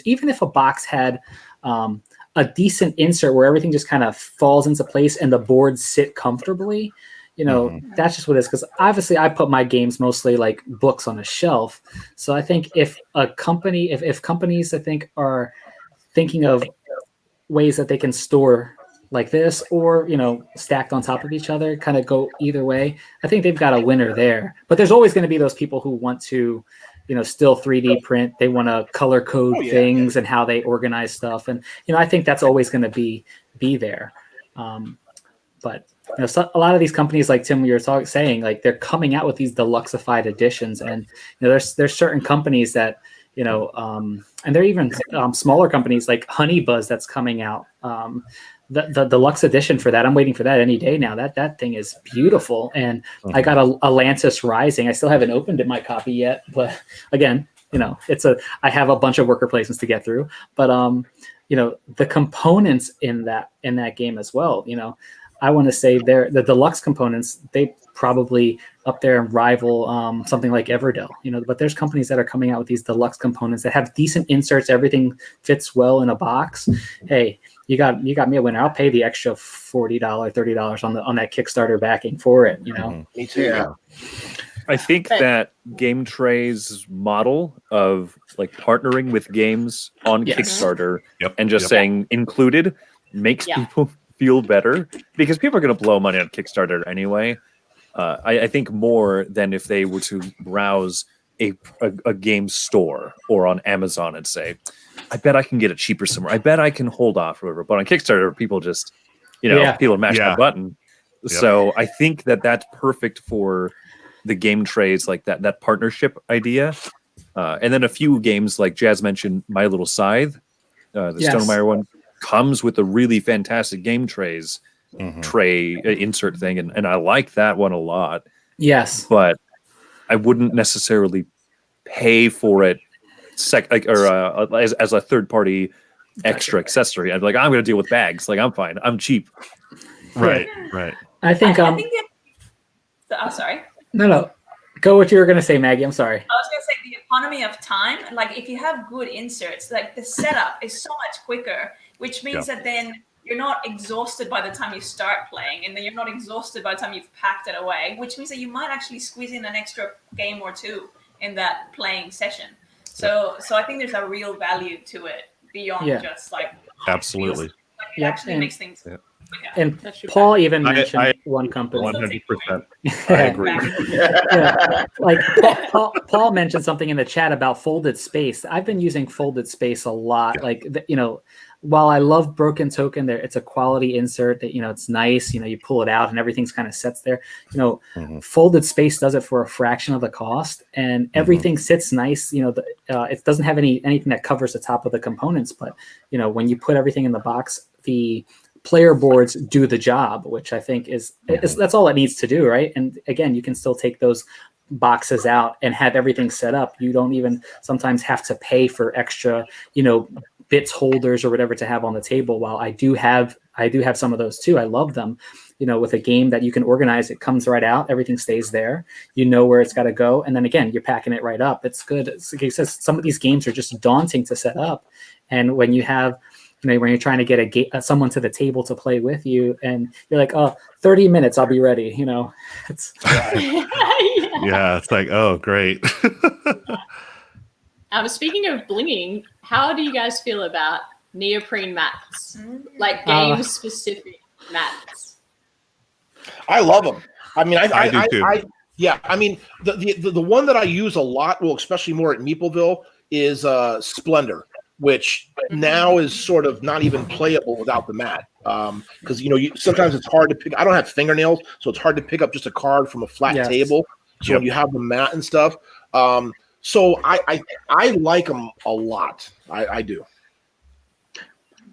S2: even if a box had a decent insert where everything just kind of falls into place and the boards sit comfortably, that's just what it is. Because obviously I put my games mostly like books on a shelf. So I think if companies I think are thinking of ways that they can store like this, or stacked on top of each other, kind of go either way. I think they've got a winner there. But there's always going to be those people who want to still 3D print. They want to color code things and how they organize stuff, and I think that's always going to be there. But so a lot of these companies, like Tim, you were saying, like they're coming out with these deluxeified editions, and there's certain companies that and they're even smaller companies like Honeybuzz that's coming out. The deluxe edition for that, I'm waiting for that any day now. That thing is beautiful, and I got a Atlantis Rising. I still haven't opened it, my copy yet, but again, I have a bunch of worker placements to get through. But the components in that game as well. I want to say the deluxe components, they probably up there and rival something like Everdell, but there's companies that are coming out with these deluxe components that have decent inserts. Everything fits well in a box. Hey, you got me a winner. I'll pay the extra $40, $30 on that Kickstarter backing for it.
S1: Me too.
S4: Yeah.
S3: I think that Game Tray's model of like partnering with games on Kickstarter and just saying included makes people feel better, because people are going to blow money on Kickstarter anyway. I think more than if they were to browse a game store or on Amazon and say, I bet I can get it cheaper somewhere. I bet I can hold off or whatever. But on Kickstarter, people just, people mash the button. Yep. So I think that's perfect for the Game Trays, like that partnership idea. And then a few games like Jazz mentioned, My Little Scythe, the Stonemaier one, comes with a really fantastic Game Trays tray insert thing, and I like that one a lot.
S2: Yes,
S3: but I wouldn't necessarily pay for it as a third party extra accessory. I'd be like, I'm going to deal with bags. Like, I'm fine. I'm cheap.
S7: Right.
S2: I think.
S6: I'm sorry.
S2: No. Go what you were going to say, Maggie. I'm sorry.
S6: I was going to say the economy of time. Like, if you have good inserts, like the setup is so much quicker, which means that then you're not exhausted by the time you start playing, and then you're not exhausted by the time you've packed it away, which means that you might actually squeeze in an extra game or two in that playing session. So I think there's a real value to it beyond just like
S7: absolutely.
S6: It actually makes things.
S2: Yeah. And Paul even mentioned one company.
S3: 100%. I agree.
S2: Like Paul mentioned something in the chat about folded space. I've been using folded space a lot. Like, while I love Broken Token, it's a quality insert that, it's nice. You pull it out and everything's kind of sets there. Folded space does it for a fraction of the cost, and everything sits nice. It doesn't have anything that covers the top of the components, but when you put everything in the box, the player boards do the job, which I think is that's all it needs to do, right? And again, you can still take those boxes out and have everything set up. You don't even sometimes have to pay for extra, bits holders or whatever to have on the table. While I do have some of those too. I love them. With a game that you can organize, it comes right out, everything stays there. You know where it's got to go, and then again, you're packing it right up. It's good. Like says, some of these games are just daunting to set up, and when you have when you're trying to get someone to the table to play with you, and you're like, 30 minutes, I'll be ready. It's
S7: it's like, oh, great.
S5: Speaking of blinging, how do you guys feel about neoprene mats? Like game-specific mats?
S1: I love them. I mean,
S7: I do too.
S1: I mean, the one that I use a lot, well, especially more at Meepleville, is Splendor, which now is sort of not even playable without the mat. Because sometimes it's hard to pick. I don't have fingernails, so it's hard to pick up just a card from a flat table. So when you have the mat and stuff, so I like them a lot. I do.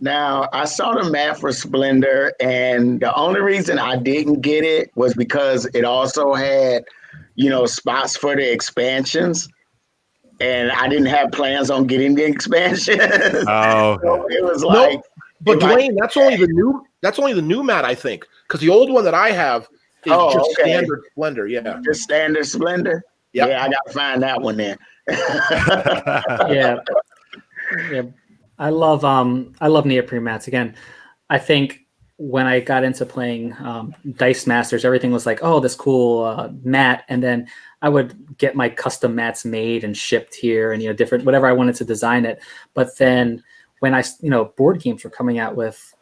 S4: Now, I saw the mat for Splendor, and the only reason I didn't get it was because it also had, spots for the expansions, and I didn't have plans on getting the expansion.
S7: Oh,
S4: so it was like,
S1: but Dwayne, that's only the new mat, I think, because the old one that I have is just standard Splendor. Yeah,
S4: just standard Splendor.
S1: Yep.
S4: Yeah, I got to find that one then.
S2: yeah. I love neoprene mats. Again, I think when I got into playing Dice Masters, everything was like, oh, this cool mat, and then I would get my custom mats made and shipped here, and different whatever I wanted to design it. But then when board games were coming out with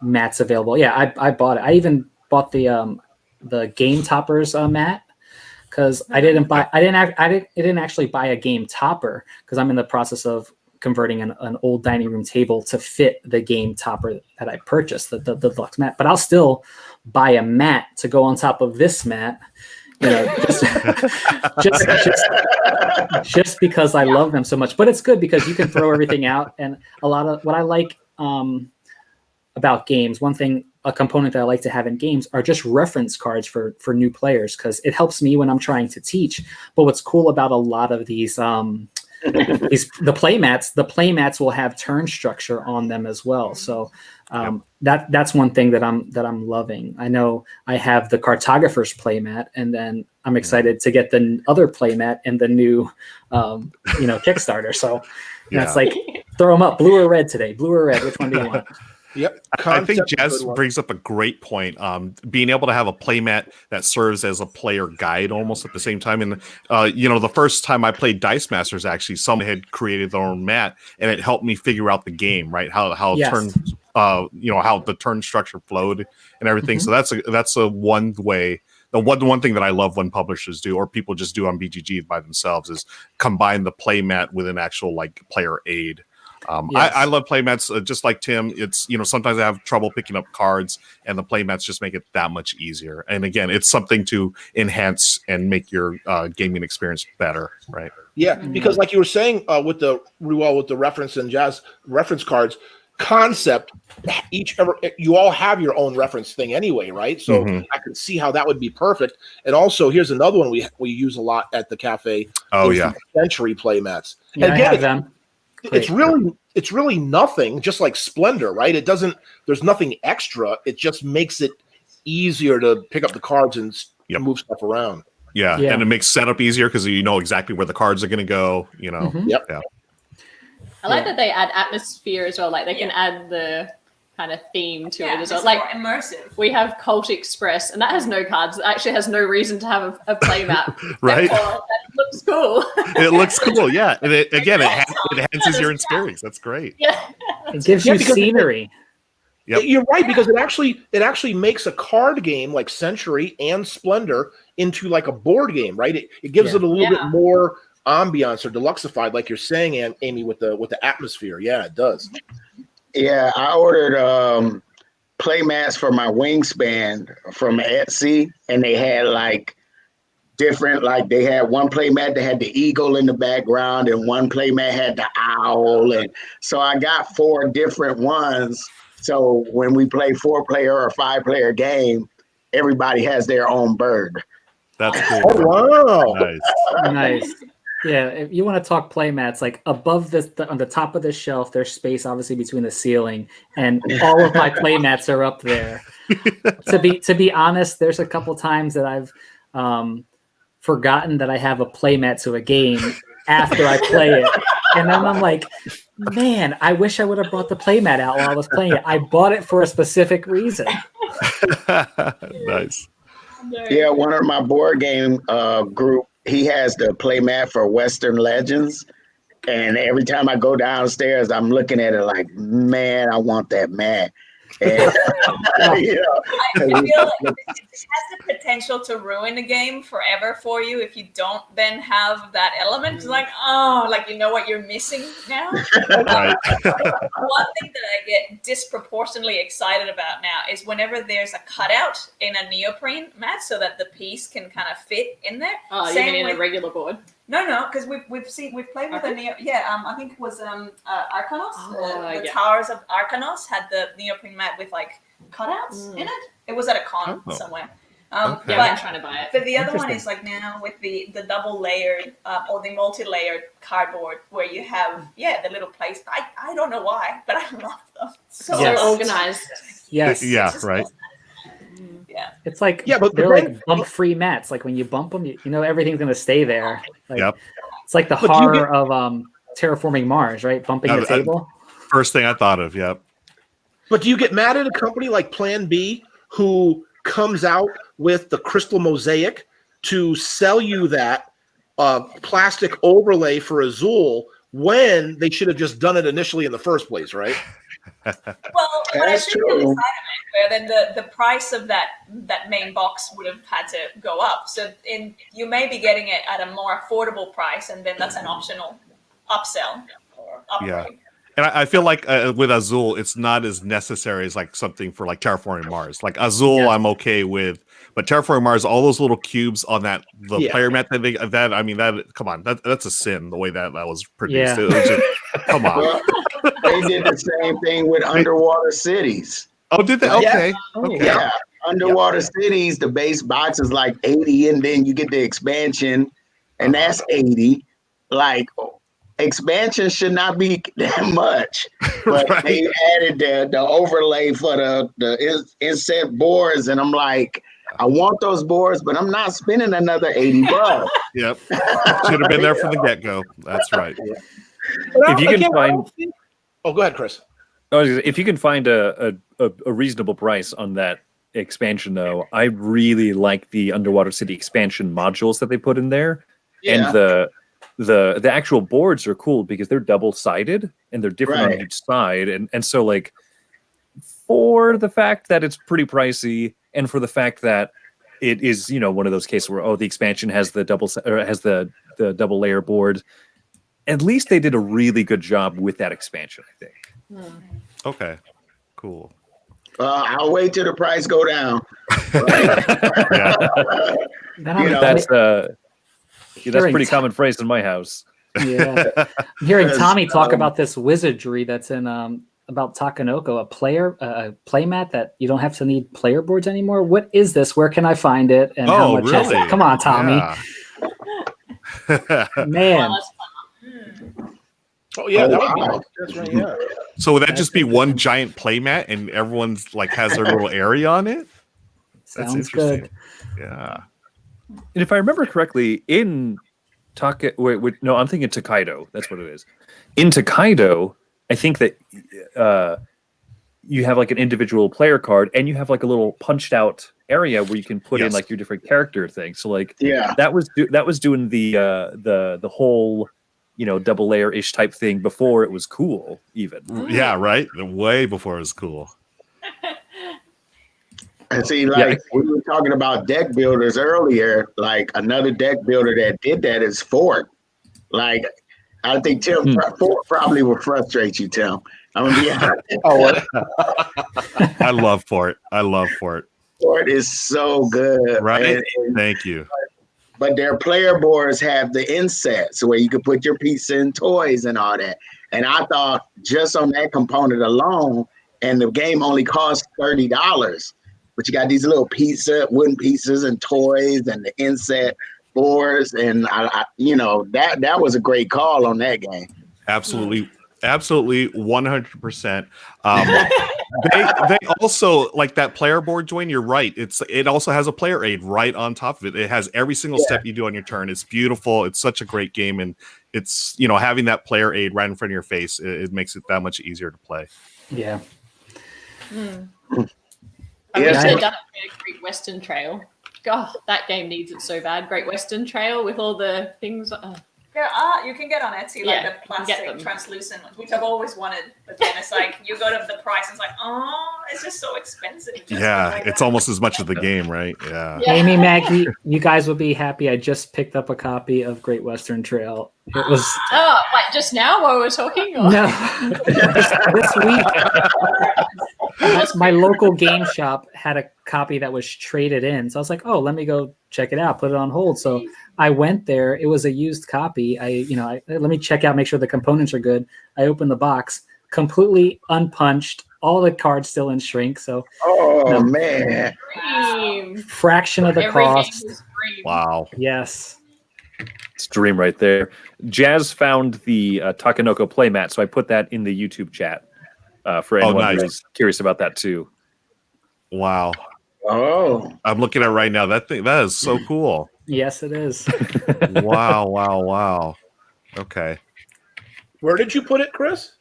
S2: mats available. Yeah, I bought it. I even bought the game toppers mat because I didn't actually buy a game topper because I'm in the process of converting an old dining room table to fit the game topper that I purchased, the deluxe mat. But I'll still buy a mat to go on top of this mat, you know, just because I love them so much. But it's good because you can throw everything out. And a lot of what I like about games, a component that I like to have in games are just reference cards for new players because it helps me when I'm trying to teach. But what's cool about a lot of these the playmats will have turn structure on them as well. So that's one thing that I'm loving. I know I have the cartographer's playmat, and then I'm excited to get the other playmat in the new Kickstarter. So it's like throw them up, blue or red today. Blue or red? Which one do you want?
S1: Yep.
S7: I think Jazz brings up a great point. Being able to have a playmat that serves as a player guide almost at the same time. And, the first time I played Dice Masters, actually, someone had created their own mat, and it helped me figure out the game, right? How how the turn structure flowed and everything.
S2: Mm-hmm.
S7: So that's a one way. The one thing that I love when publishers do, or people just do on BGG by themselves, is combine the playmat with an actual player aid. I love playmats just like Tim. It's sometimes I have trouble picking up cards, and the playmats just make it that much easier. And again, it's something to enhance and make your gaming experience better, right?
S1: Yeah, because like you were saying with the reference and Jazz reference cards concept, you all have your own reference thing anyway, right? So I can see how that would be perfect. And also, here's another one we use a lot at the cafe.
S7: Oh yeah,
S1: Century playmats.
S2: Yeah,
S1: and again,
S2: I have them.
S1: It's really nothing, just like Splendor, right? There's nothing extra. It just makes it easier to pick up the cards and move stuff around.
S7: Yeah, and it makes setup easier because you know exactly where the cards are going to go.
S1: Yep.
S7: Yeah.
S5: I like that they add atmosphere as well. Like they can add the kind of theme to it as well. Like
S6: more immersive.
S5: We have Cult Express, and that has no cards. It actually has no reason to have a play map.
S7: Right?
S5: That looks cool.
S7: It looks cool, yeah. And it enhances your experience. That's great.
S5: Yeah.
S2: It gives you scenery.
S7: Yep.
S1: You're right, because it actually makes a card game like Century and Splendor into like a board game, right? It gives it a little bit more ambiance or deluxified, like you're saying, Amy, with the atmosphere. Yeah, it does.
S4: Yeah, I ordered playmats for my wingspan from Etsy, and they had they had one playmat that had the eagle in the background, and one playmat had the owl, and so I got 4 different ones. So when we play 4-player or 5-player game, everybody has their own bird.
S7: That's cool.
S1: Oh wow!
S2: Nice. Yeah, if you want to talk playmats, like above on the top of the shelf, there's space obviously between the ceiling, and all of my playmats are up there. To be honest, there's a couple times that I've forgotten that I have a playmat to a game after I play it, and then I'm like, man, I wish I would have brought the playmat out while I was playing it. I bought it for a specific reason.
S7: Nice.
S4: Yeah, one of my board game group, he has the playmat for Western Legends, and every time I go downstairs, I'm looking at it like, man, I want that mat. And,
S6: I feel like it has the potential to ruin the game forever for you if you don't then have that element. It's like, what you're missing now.
S7: Right.
S6: One thing that I get disproportionately excited about now is whenever there's a cutout in a neoprene mat so that the piece can kind of fit in there.
S5: Oh, you mean in a regular board?
S6: No, because we've played with I think it was Arcanos. The Towers of Arcanos had the neoprene mat with cutouts in it. It was at a con somewhere.
S5: I'm trying to buy it.
S6: But the other one is now with the double layered or the multi-layered cardboard where you have the little place. I don't know why, but I love them.
S5: So organized.
S2: Yes.
S7: Yeah. Right.
S6: Yeah.
S2: It's like but they're like bump-free mats. Like when you bump them, you know everything's gonna stay there. It's like the horror of terraforming Mars, right? Bumping the table.
S7: First thing I thought of. Yep.
S1: But do you get mad at a company like Plan B who comes out with the crystal mosaic to sell you that plastic overlay for Azul when they should have just done it initially in the first place, right?
S6: Well, but I
S4: That's
S6: think the other
S4: true.
S6: side of it, where then the price of that main box would have had to go up. So you may be getting it at a more affordable price, and then that's an optional upsell or upgrade.
S7: Yeah. And I feel like with Azul, it's not as necessary as like something for like Terraforming Mars. Like Azul,
S2: Yes.
S7: I'm okay with, but Terraforming Mars, all those little cubes on the player mat that I mean come on, that's a sin the way that was produced.
S2: Yeah.
S7: It was just, come on.
S4: Well, they did the same thing with underwater cities.
S7: Oh, did they?
S4: Yeah.
S7: Okay.
S2: Oh.
S7: Okay.
S4: Yeah, underwater cities, the base box is like 80, and then you get the expansion, and that's 80. Like, expansion should not be that much, but
S7: Right.
S4: they added the overlay for the inset boards, and I'm like, I want those boards, but I'm not spending another $80.
S7: Yep. Should have been there from the get-go. That's right.
S3: If you can find,
S1: Oh, go ahead, Chris.
S3: if you can find a reasonable price on that expansion, though, I really like the Underwater City expansion modules that they put in there, and the actual boards are cool because they're double-sided and they're different on each side, and so like for the fact that it's pretty pricey, and for the fact that it is one of those cases where the expansion has the double layer board, at least they did a really good job with that expansion, I think.
S7: Okay. Cool.
S4: I'll wait till the price go down.
S3: That's
S2: Hearing
S3: pretty common phrase in my house.
S2: Yeah, I'm hearing Tommy talk about this wizardry that's in about Takanoko, a playmat that you don't have to need player boards anymore. What is this? Where can I find it? And how much is it? Come on, Tommy.
S7: Yeah.
S2: Man.
S1: Oh yeah, that would be that's right. Yeah.
S7: So would that just be one giant playmat and everyone's like has their little area on it? That's
S2: Sounds
S7: interesting.
S2: good.
S7: Yeah.
S3: And if I remember correctly, in no, I'm thinking Tokaido. That's what it is. In Tokaido, I think that you have like an individual player card, and you have like a little punched out area where you can put in like your different character things. So like that was doing the whole double layer ish type thing before it was cool, even.
S7: Yeah, right. Way before it was cool.
S4: And see, like we were talking about deck builders earlier, like another deck builder that did that is Fort. Like, I think Tim Fort probably will frustrate you, Tim. I'm gonna be honest.
S7: I love Fort.
S4: Fort is so good,
S7: right? Thank you.
S4: But their player boards have the insets where you can put your pizza and toys and all that. And I thought just on that component alone, and the game only costs $30. But you got these little wooden pieces and toys and the inset boards, and I that was a great call on that game.
S7: Absolutely, 100%. They also like that player board join. You're right. It also has a player aid right on top of it. It has every single step you do on your turn. It's beautiful. It's such a great game, and it's having that player aid right in front of your face. It makes it that much easier to play.
S2: Yeah.
S5: I wish they'd done it for Great Western Trail. God, that game needs it so bad. Great Western Trail with all the things.
S6: You can get on Etsy like the plastic translucent ones, which I've always wanted. But then it's like you go to the price, and it's like, it's just so expensive.
S7: It's almost as much as the game, right? Yeah.
S2: Amy, Maggie, you guys will be happy. I just picked up a copy of Great Western Trail. It was
S5: like just now while we were talking? Or?
S2: No, this week. My local game shop had a copy that was traded in, so I was like, "Oh, let me go check it out." Put it on hold. So I went there. It was a used copy. Let me check out, make sure the components are good. I opened the box, completely unpunched, all the cards still in shrink. So,
S4: man,
S2: fraction of the cost.
S7: Wow.
S2: Yes.
S3: It's a dream right there. Jazz found the Takanoko playmat, so I put that in the YouTube chat for anyone who's curious about that too.
S7: Wow.
S4: Oh,
S7: I'm looking at it right now. That is so cool.
S2: Yes, it is.
S7: Wow. Okay.
S1: Where did you put it, Chris?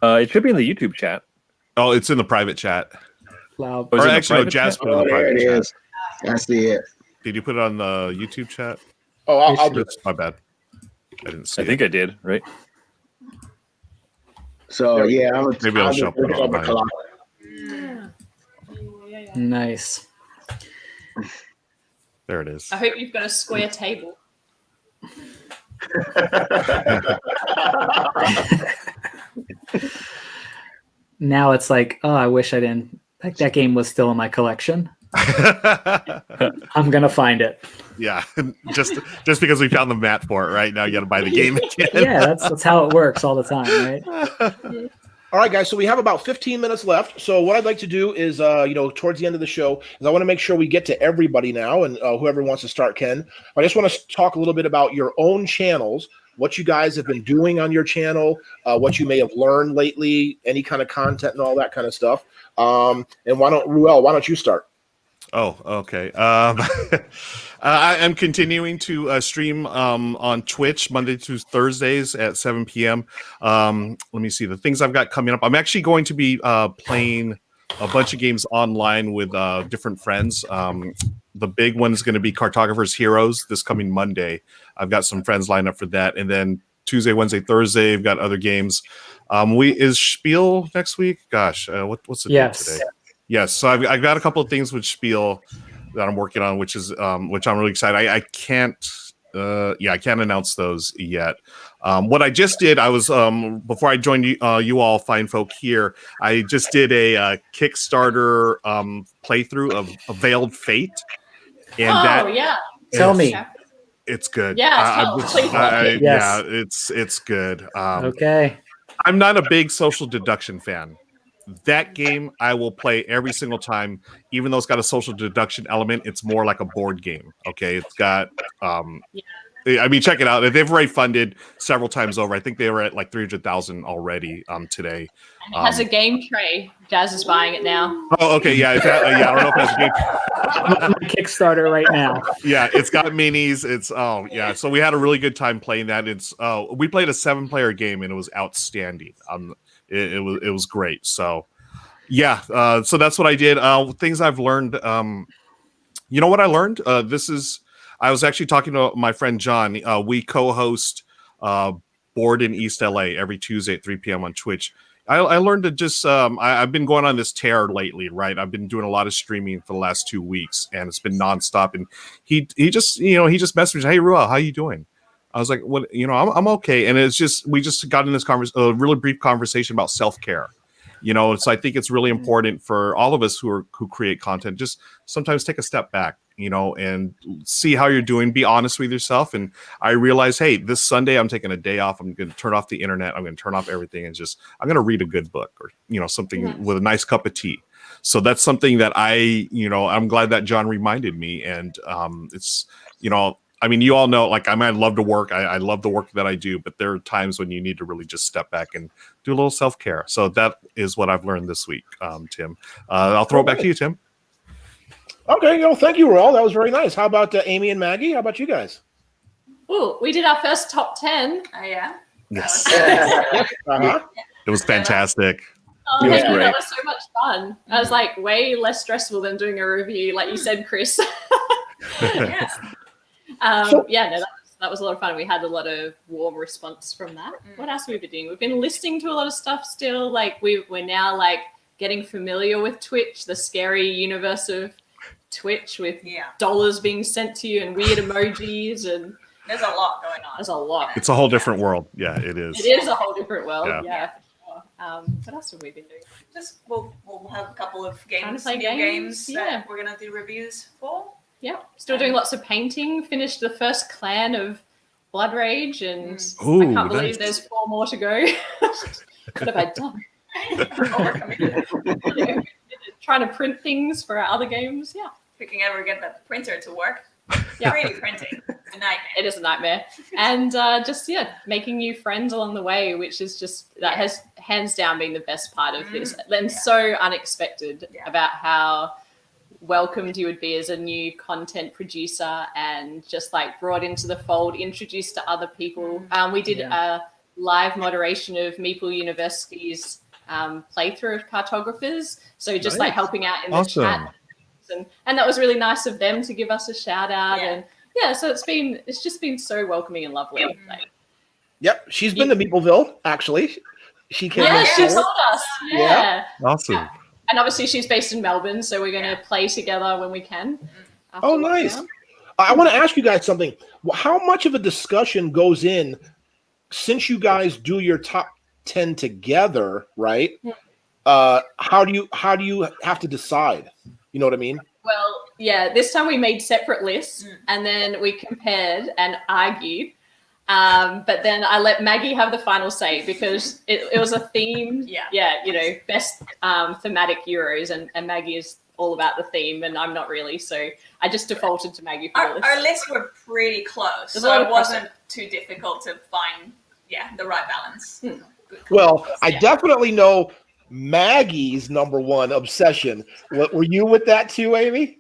S3: It should be in the YouTube chat.
S7: Oh, it's in the private chat.
S2: Loud.
S7: Or actually, no, Jazz put it in the private chat.
S4: I see it.
S7: Did you put it on the YouTube chat?
S1: Oh, I'll do it.
S7: My bad. I didn't see
S3: I think I did, right?
S4: So yeah,
S7: Maybe I'll show up
S4: pick up a
S7: online.
S4: clock.
S2: Nice.
S7: There it is.
S5: I hope you've got a square table.
S2: Now it's like, oh, I wish I didn't. Like that game was still in my collection. I'm gonna find it.
S7: Yeah, just because we found the mat for it, right? Now you got to buy the game again.
S2: Yeah, that's how it works all the time, right?
S1: All right, guys. So we have about 15 minutes left. So what I'd like to do is, towards the end of the show, is I want to make sure we get to everybody now, and whoever wants to start can. I just want to talk a little bit about your own channels, what you guys have been doing on your channel, what you may have learned lately, any kind of content and all that kind of stuff. And Ruel, why don't you start?
S7: Oh, okay. I am continuing to stream on Twitch Monday to Thursdays at 7 p.m. Let me see the things I've got coming up. I'm actually going to be playing a bunch of games online with different friends. The big one is going to be Cartographer's Heroes this coming Monday. I've got some friends lined up for that. And then Tuesday, Wednesday, Thursday, I've got other games. Is Spiel next week? Gosh, what's the date today? Yes, so I've got a couple of things with Spiel that I'm working on, which I'm really excited. I can't announce those yet. What I just did, I was before I joined you all fine folk here, I just did a Kickstarter playthrough of Veiled Fate, and
S2: tell me,
S7: it's good.
S5: Yeah,
S2: Yes.
S7: Yeah, it's good.
S2: Okay.
S7: I'm not a big social deduction fan. That game I will play every single time, even though it's got a social deduction element. It's more like a board game. Okay, it's got. I mean, check it out. They've already funded several times over. I think they were at like 300,000 already today.
S5: And it has a game tray. Jazz is buying it now.
S7: Oh, okay, yeah, I don't know if it has a game.
S2: Kickstarter right now.
S7: Yeah, it's got minis. So we had a really good time playing that. We played a 7-player game and it was outstanding. It was great. So yeah, so that's what I did. Things I've learned. You know what I learned? I was actually talking to my friend John. We co-host Board in East LA every Tuesday at 3 p.m. on Twitch. I learned to just I've been going on this tear lately, right? I've been doing a lot of streaming for the last 2 weeks, and it's been nonstop. And he just messaged me, "Hey Ruel, how you doing?" I was like, "What? I'm okay." And it's just we just got in this really brief conversation about self-care. So I think it's really important for all of us who create content. Just sometimes take a step back, and see how you're doing. Be honest with yourself. And I realized, hey, this Sunday I'm taking a day off. I'm going to turn off the internet. I'm going to turn off everything and I'm going to read a good book or something with a nice cup of tea. So that's something that I'm glad that John reminded me. And it's I mean, you all know, like, I love to work. I love the work that I do, but there are times when you need to really just step back and do a little self-care. So that is what I've learned this week, Tim. I'll throw it back to you, Tim.
S1: Okay, thank you, Ruel. That was very nice. How about Amy and Maggie? How about you guys?
S5: Oh, we did our first top 10.
S6: Oh, yeah.
S7: Yes.
S1: Uh-huh.
S7: It was fantastic.
S5: Oh,
S3: It was
S5: thank you.
S3: great.
S5: That was so much fun. I was like way less stressful than doing a review, like you said, Chris.
S6: Yes.
S5: That was a lot of fun. We had a lot of warm response from that. What else have we been doing? We've been listening to a lot of stuff still. Like we're now like getting familiar with Twitch, the scary universe of Twitch with dollars being sent to you and weird emojis, and
S6: There's a lot going on.
S5: there's a lot.
S7: It's a whole different world. Yeah, it is.
S5: It is a whole different world.
S7: Yeah.
S5: Yeah, for sure. What else have we been doing?
S6: Just we'll have a couple of
S5: Trying to
S6: games,
S5: play
S6: new
S5: games,
S6: games that we're gonna do reviews for.
S5: Yeah, still doing lots of painting. Finished the first clan of Blood Rage, and
S7: Ooh,
S5: I can't believe
S7: nice.
S5: there's 4 more to go. What have I done? Trying to print things for our other games. Yeah,
S6: If we can ever get the printer to work.
S5: Yeah.
S6: 3D printing, a nightmare.
S5: it is a nightmare. And making new friends along the way, which is that has hands down been the best part of this. And so unexpected about how welcomed you would be as a new content producer, and just like brought into the fold, introduced to other people. We did a live moderation of Meeple University's playthrough of Cartographers, so just like helping out in the chat, and that was really nice of them to give us a shout out. And so it's just been so welcoming and lovely.
S1: Yep, she's been to Meepleville, actually. She came
S5: Yeah,
S1: in
S5: she
S1: for
S5: told
S1: it?
S5: us.
S1: Yeah.
S5: Yeah.
S7: Awesome.
S5: And obviously she's based in Melbourne, so we're going to play together when we can. After
S1: Oh, nice.
S5: lockdown.
S1: I want to ask you guys something. How much of a discussion goes in since you guys do your top 10 together, right? How do you have to decide? You know what I mean?
S5: Well, yeah, this time we made separate lists and then we compared and argued. But then I let Maggie have the final say because it was a theme. Yeah, best thematic Euros, and Maggie is all about the theme, and I'm not really. So I just defaulted to Maggie for the list.
S6: Our lists were pretty close,
S5: There's a
S6: so
S5: lot
S6: it
S5: of
S6: wasn't too difficult to find, the right balance.
S1: Well, I definitely know Maggie's number one obsession. What were you with that too, Amy?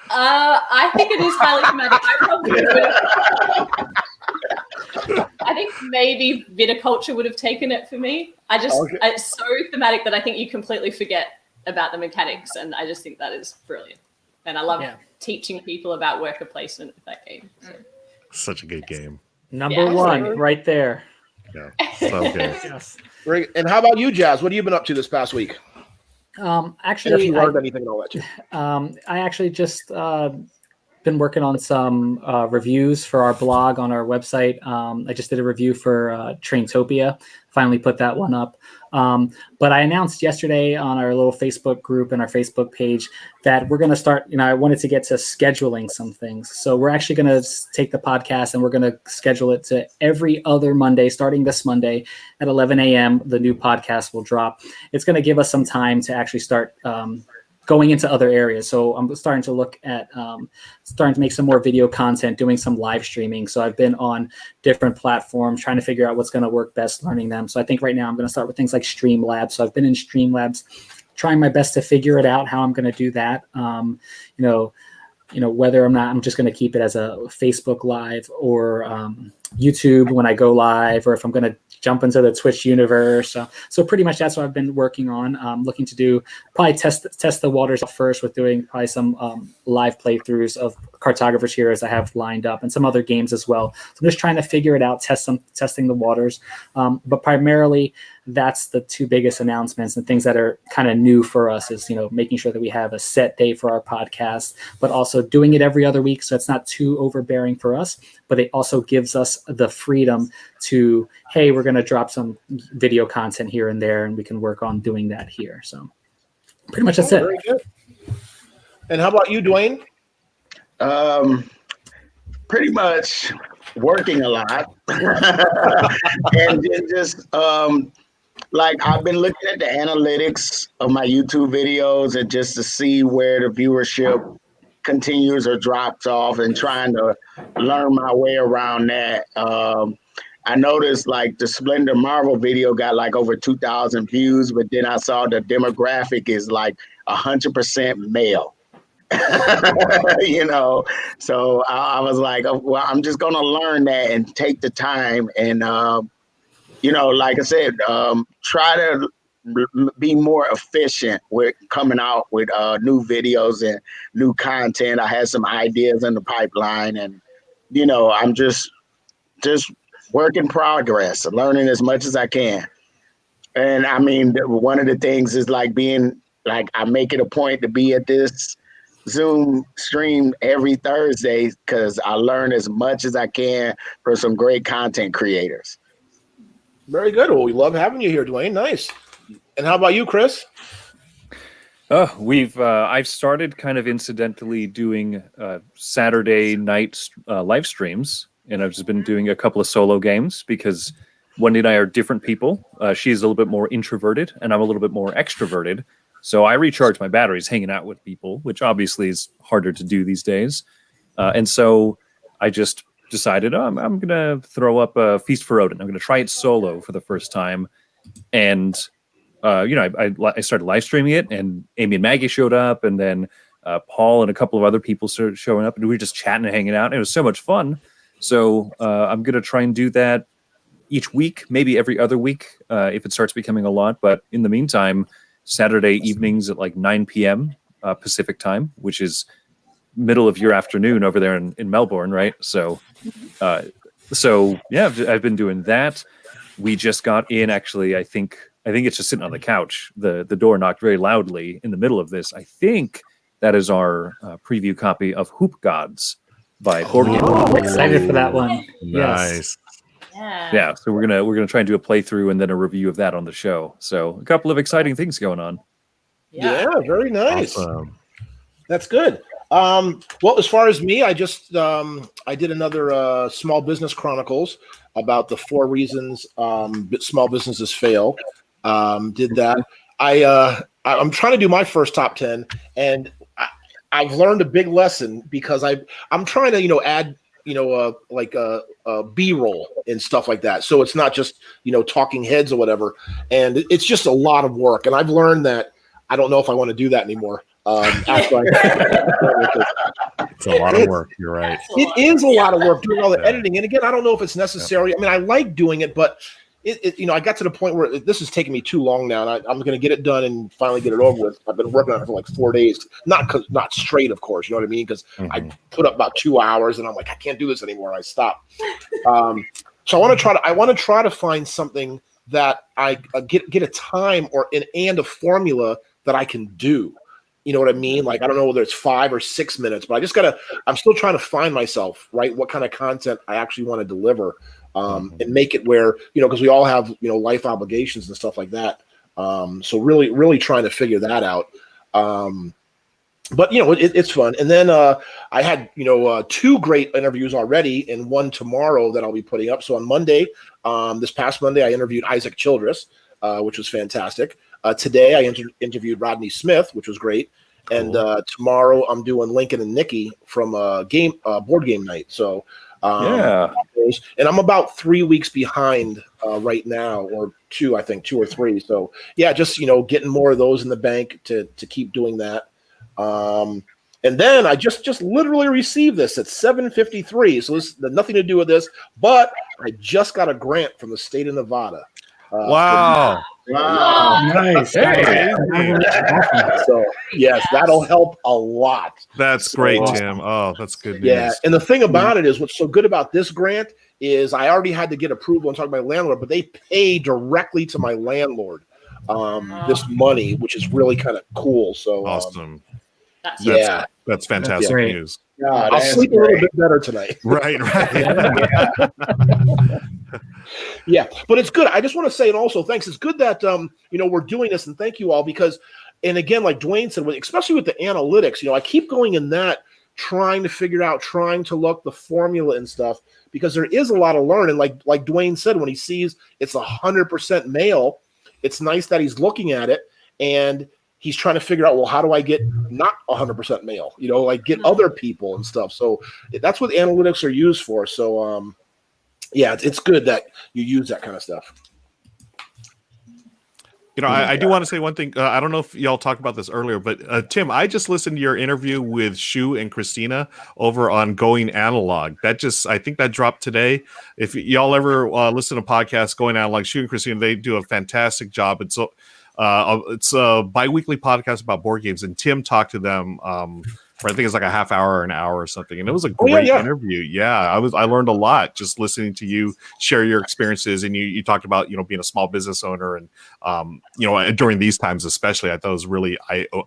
S5: I think it is highly thematic. I think maybe viticulture would have taken it for me. It's so thematic that I think you completely forget about the mechanics, and I just think that is brilliant. And I love teaching people about worker placement with that game. So.
S7: Such a good game.
S2: Number one, right there.
S7: Yeah, so good.
S2: Yes.
S1: Great. And how about you, Jazz? What have you been up to this past week? And if
S2: Actually,
S1: you learned anything, I'll let you.
S2: I actually just been working on some reviews for our blog on our website. I just did a review for Traintopia. Finally put that one up. But I announced yesterday on our little Facebook group and our Facebook page that we're going to start, I wanted to get to scheduling some things. So we're actually going to take the podcast and we're going to schedule it to every other Monday, starting this Monday at 11 a.m. The new podcast will drop. It's going to give us some time to actually start going into other areas. So I'm starting to look at starting to make some more video content, doing some live streaming. So I've been on different platforms trying to figure out what's going to work best, learning them. So I think right now I'm going to start with things like Streamlabs. So I've been in Streamlabs, trying my best to figure it out how I'm going to do that. Whether or not I'm just going to keep it as a Facebook Live or YouTube when I go live, or if I'm going to jump into the Twitch universe. So pretty much that's what I've been working on. Looking to do probably test the waters out first with doing probably some live playthroughs of Cartographers Heroes I have lined up, and some other games as well. So I'm just trying to figure it out, testing the waters. But primarily that's the two biggest announcements and things that are kind of new for us is, making sure that we have a set day for our podcast, but also doing it every other week. So it's not too overbearing for us, but it also gives us the freedom to, hey, we're going to drop some video content here and there, and we can work on doing that here. So pretty much that's it.
S1: Very good. And how about you, Dwayne?
S4: Pretty much working a lot. And then just I've been looking at the analytics of my YouTube videos and just to see where the viewership continues or drops off, and trying to learn my way around that. I noticed the Splendor Marvel video got over 2,000 views, but then I saw the demographic is 100% male. So I was like, well, I'm just going to learn that and take the time. And, like I said, try to be more efficient with coming out with new videos and new content. I had some ideas in the pipeline, and, I'm just work in progress, learning as much as I can. And I mean, one of the things is being I make it a point to be at this Zoom stream every Thursday because I learn as much as I can from some great content creators.
S1: Very good. Well, we love having you here, Dwayne. Nice. And how about you, Chris?
S3: I've started kind of incidentally doing Saturday night live streams, and I've just been doing a couple of solo games because Wendy and I are different people. She's a little bit more introverted, and I'm a little bit more extroverted. So I recharge my batteries hanging out with people, which obviously is harder to do these days. And so I just decided I'm going to throw up a Feast for Odin. I'm going to try it solo for the first time. And, I started live streaming it, and Amy and Maggie showed up, and then Paul and a couple of other people started showing up, and we were just chatting and hanging out. And it was so much fun. So I'm going to try and do that each week, maybe every other week if it starts becoming a lot. But in the meantime, Saturday evenings at 9 p.m. Pacific time, which is middle of your afternoon over there in Melbourne, right? So yeah, I've been doing that. we just got in. Actually, I think it's just sitting on the couch. The door knocked very loudly in the middle of this. I think that is our preview copy of Hoop Gods by Board Game.
S2: I'm excited for that one.
S7: Nice.
S3: Yeah, so we're gonna try and do a playthrough and then a review of that on the show. So a couple of exciting things going on.
S1: Yeah, very nice.
S7: Awesome.
S1: That's good. Well, as far as me, I just I did another Small Business Chronicles about the 4 reasons small businesses fail. Did that. I'm trying to do my first top 10, and I've learned a big lesson because I'm trying to add like a B-roll and stuff like that. So it's not just talking heads or whatever, and it's just a lot of work. And I've learned that I don't know if I want to do that anymore.
S7: It's a lot of work. You're right.
S1: It is a lot of work doing all the editing. And again, I don't know if it's necessary. I mean, I like doing it, but I got to the point where this is taking me too long now, and I'm going to get it done and finally get it over with. I've been working on it for like 4 days, not straight, of course. You know what I mean? Because I put up about 2 hours, and I'm like, I can't do this anymore. I stop. So I want to try to find something that I get a time and a formula that I can do. You know what I mean? Like, I don't know whether it's 5 or 6 minutes, but I'm still trying to find myself, right? What kind of content I actually want to deliver, and make it where, because we all have, life obligations and stuff like that. So really, really trying to figure that out. But it's fun. And then I had, 2 great interviews already and 1 tomorrow that I'll be putting up. So on Monday, this past Monday, I interviewed Isaac Childress, which was fantastic. Today, I interviewed Rodney Smith, which was great. And tomorrow, I'm doing Lincoln and Nikki from board game night. So and I'm about 3 weeks behind right now, or 2 or 3. So yeah, just getting more of those in the bank to keep doing that. And then I just literally received this at 7:53. So this has nothing to do with this, but I just got a grant from the state of Nevada.
S7: Wow.
S2: Nice.
S7: Hey.
S1: So yes, that'll help a lot.
S7: That's great, Tim. Oh, that's good news.
S1: Yeah, and the thing about it is, what's so good about this grant is I already had to get approval and talk to my landlord, but they pay directly to my landlord this money, which is really kind of cool. So
S7: awesome.
S5: That's
S7: fantastic news.
S1: I'll sleep a little bit better tonight.
S7: Right.
S1: Yeah, but it's good. I just want to say, and also thanks. It's good that we're doing this, and thank you all, because, and again, like Dwayne said, especially with the analytics, I keep going in that, trying to figure out, trying to look the formula and stuff, because there is a lot of learning. Like Dwayne said, when he sees it's 100% male, it's nice that he's looking at it and he's trying to figure out, well, how do I get not 100% male? Like get other people and stuff. So that's what analytics are used for. So yeah, it's good that you use that kind of stuff.
S7: I do want to say one thing. I don't know if y'all talked about this earlier, but Tim, I just listened to your interview with Shu and Christina over on Going Analog. I think that dropped today. If y'all ever listen to podcasts, Going Analog, Shu and Christina, they do a fantastic job. And so it's a bi-weekly podcast about board games, and Tim talked to them for I think it's like a half hour or an hour or something, and it was a great interview. Yeah, I learned a lot just listening to you share your experiences, and you talked about being a small business owner, and during these times especially, I thought it was really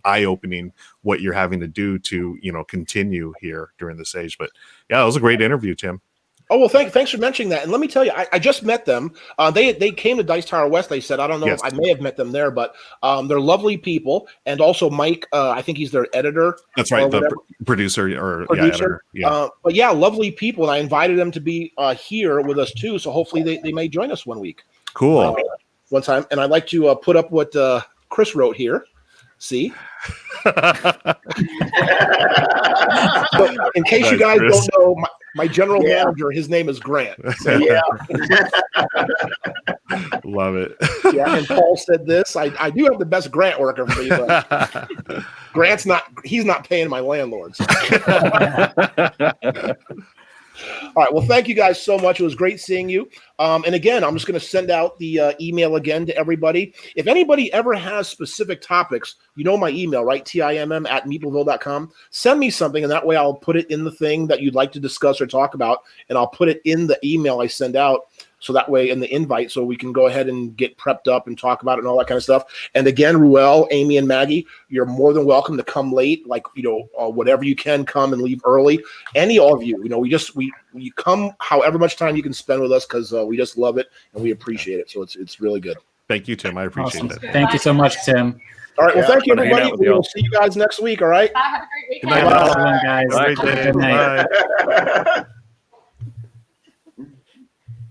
S7: eye-opening what you're having to do to continue here during this age. But yeah, it was a great interview, Tim.
S1: Oh, well, thanks for mentioning that. And let me tell you, I just met them. They came to Dice Tower West. They said, I don't know, I may have met them there, but they're lovely people. And also Mike, I think he's their editor.
S7: That's right, the producer or editor. Yeah.
S1: But yeah, lovely people. And I invited them to be here with us too. So hopefully they may join us one week.
S7: Cool.
S1: One time. And I'd like to put up what Chris wrote here. See? So in case you guys don't know, my general manager, his name is Grant. So,
S7: love it.
S1: Yeah, and Paul said this. I do have the best grant worker for me, but he's not paying my landlords. All right. Well, thank you guys so much. It was great seeing you. And again, I'm just going to send out the email again to everybody. If anybody ever has specific topics, my email, right? TIMM@meepleville.com. Send me something, and that way I'll put it in the thing that you'd like to discuss or talk about, and I'll put it in the email I send out. so that way in the invite, so we can go ahead and get prepped up and talk about it and all that kind of stuff. And again, Ruel, Amy, and Maggie, you're more than welcome to come late, like, whatever you can, come and leave early. Any of you, we come however much time you can spend with us, because we just love it and we appreciate it. So it's really good.
S7: Thank you, Tim. I appreciate
S2: Awesome.
S7: it.
S2: Thank you so much, Tim.
S1: All right. Well, thank you,
S3: Fun to hang
S1: everybody.
S3: out with y'all.
S1: We'll see you guys next week. All right.
S5: Bye. Have a great weekend.
S7: Good night,
S2: Have a
S7: all.
S2: good one, guys.
S7: Have a great day.
S2: Good night.
S7: Bye.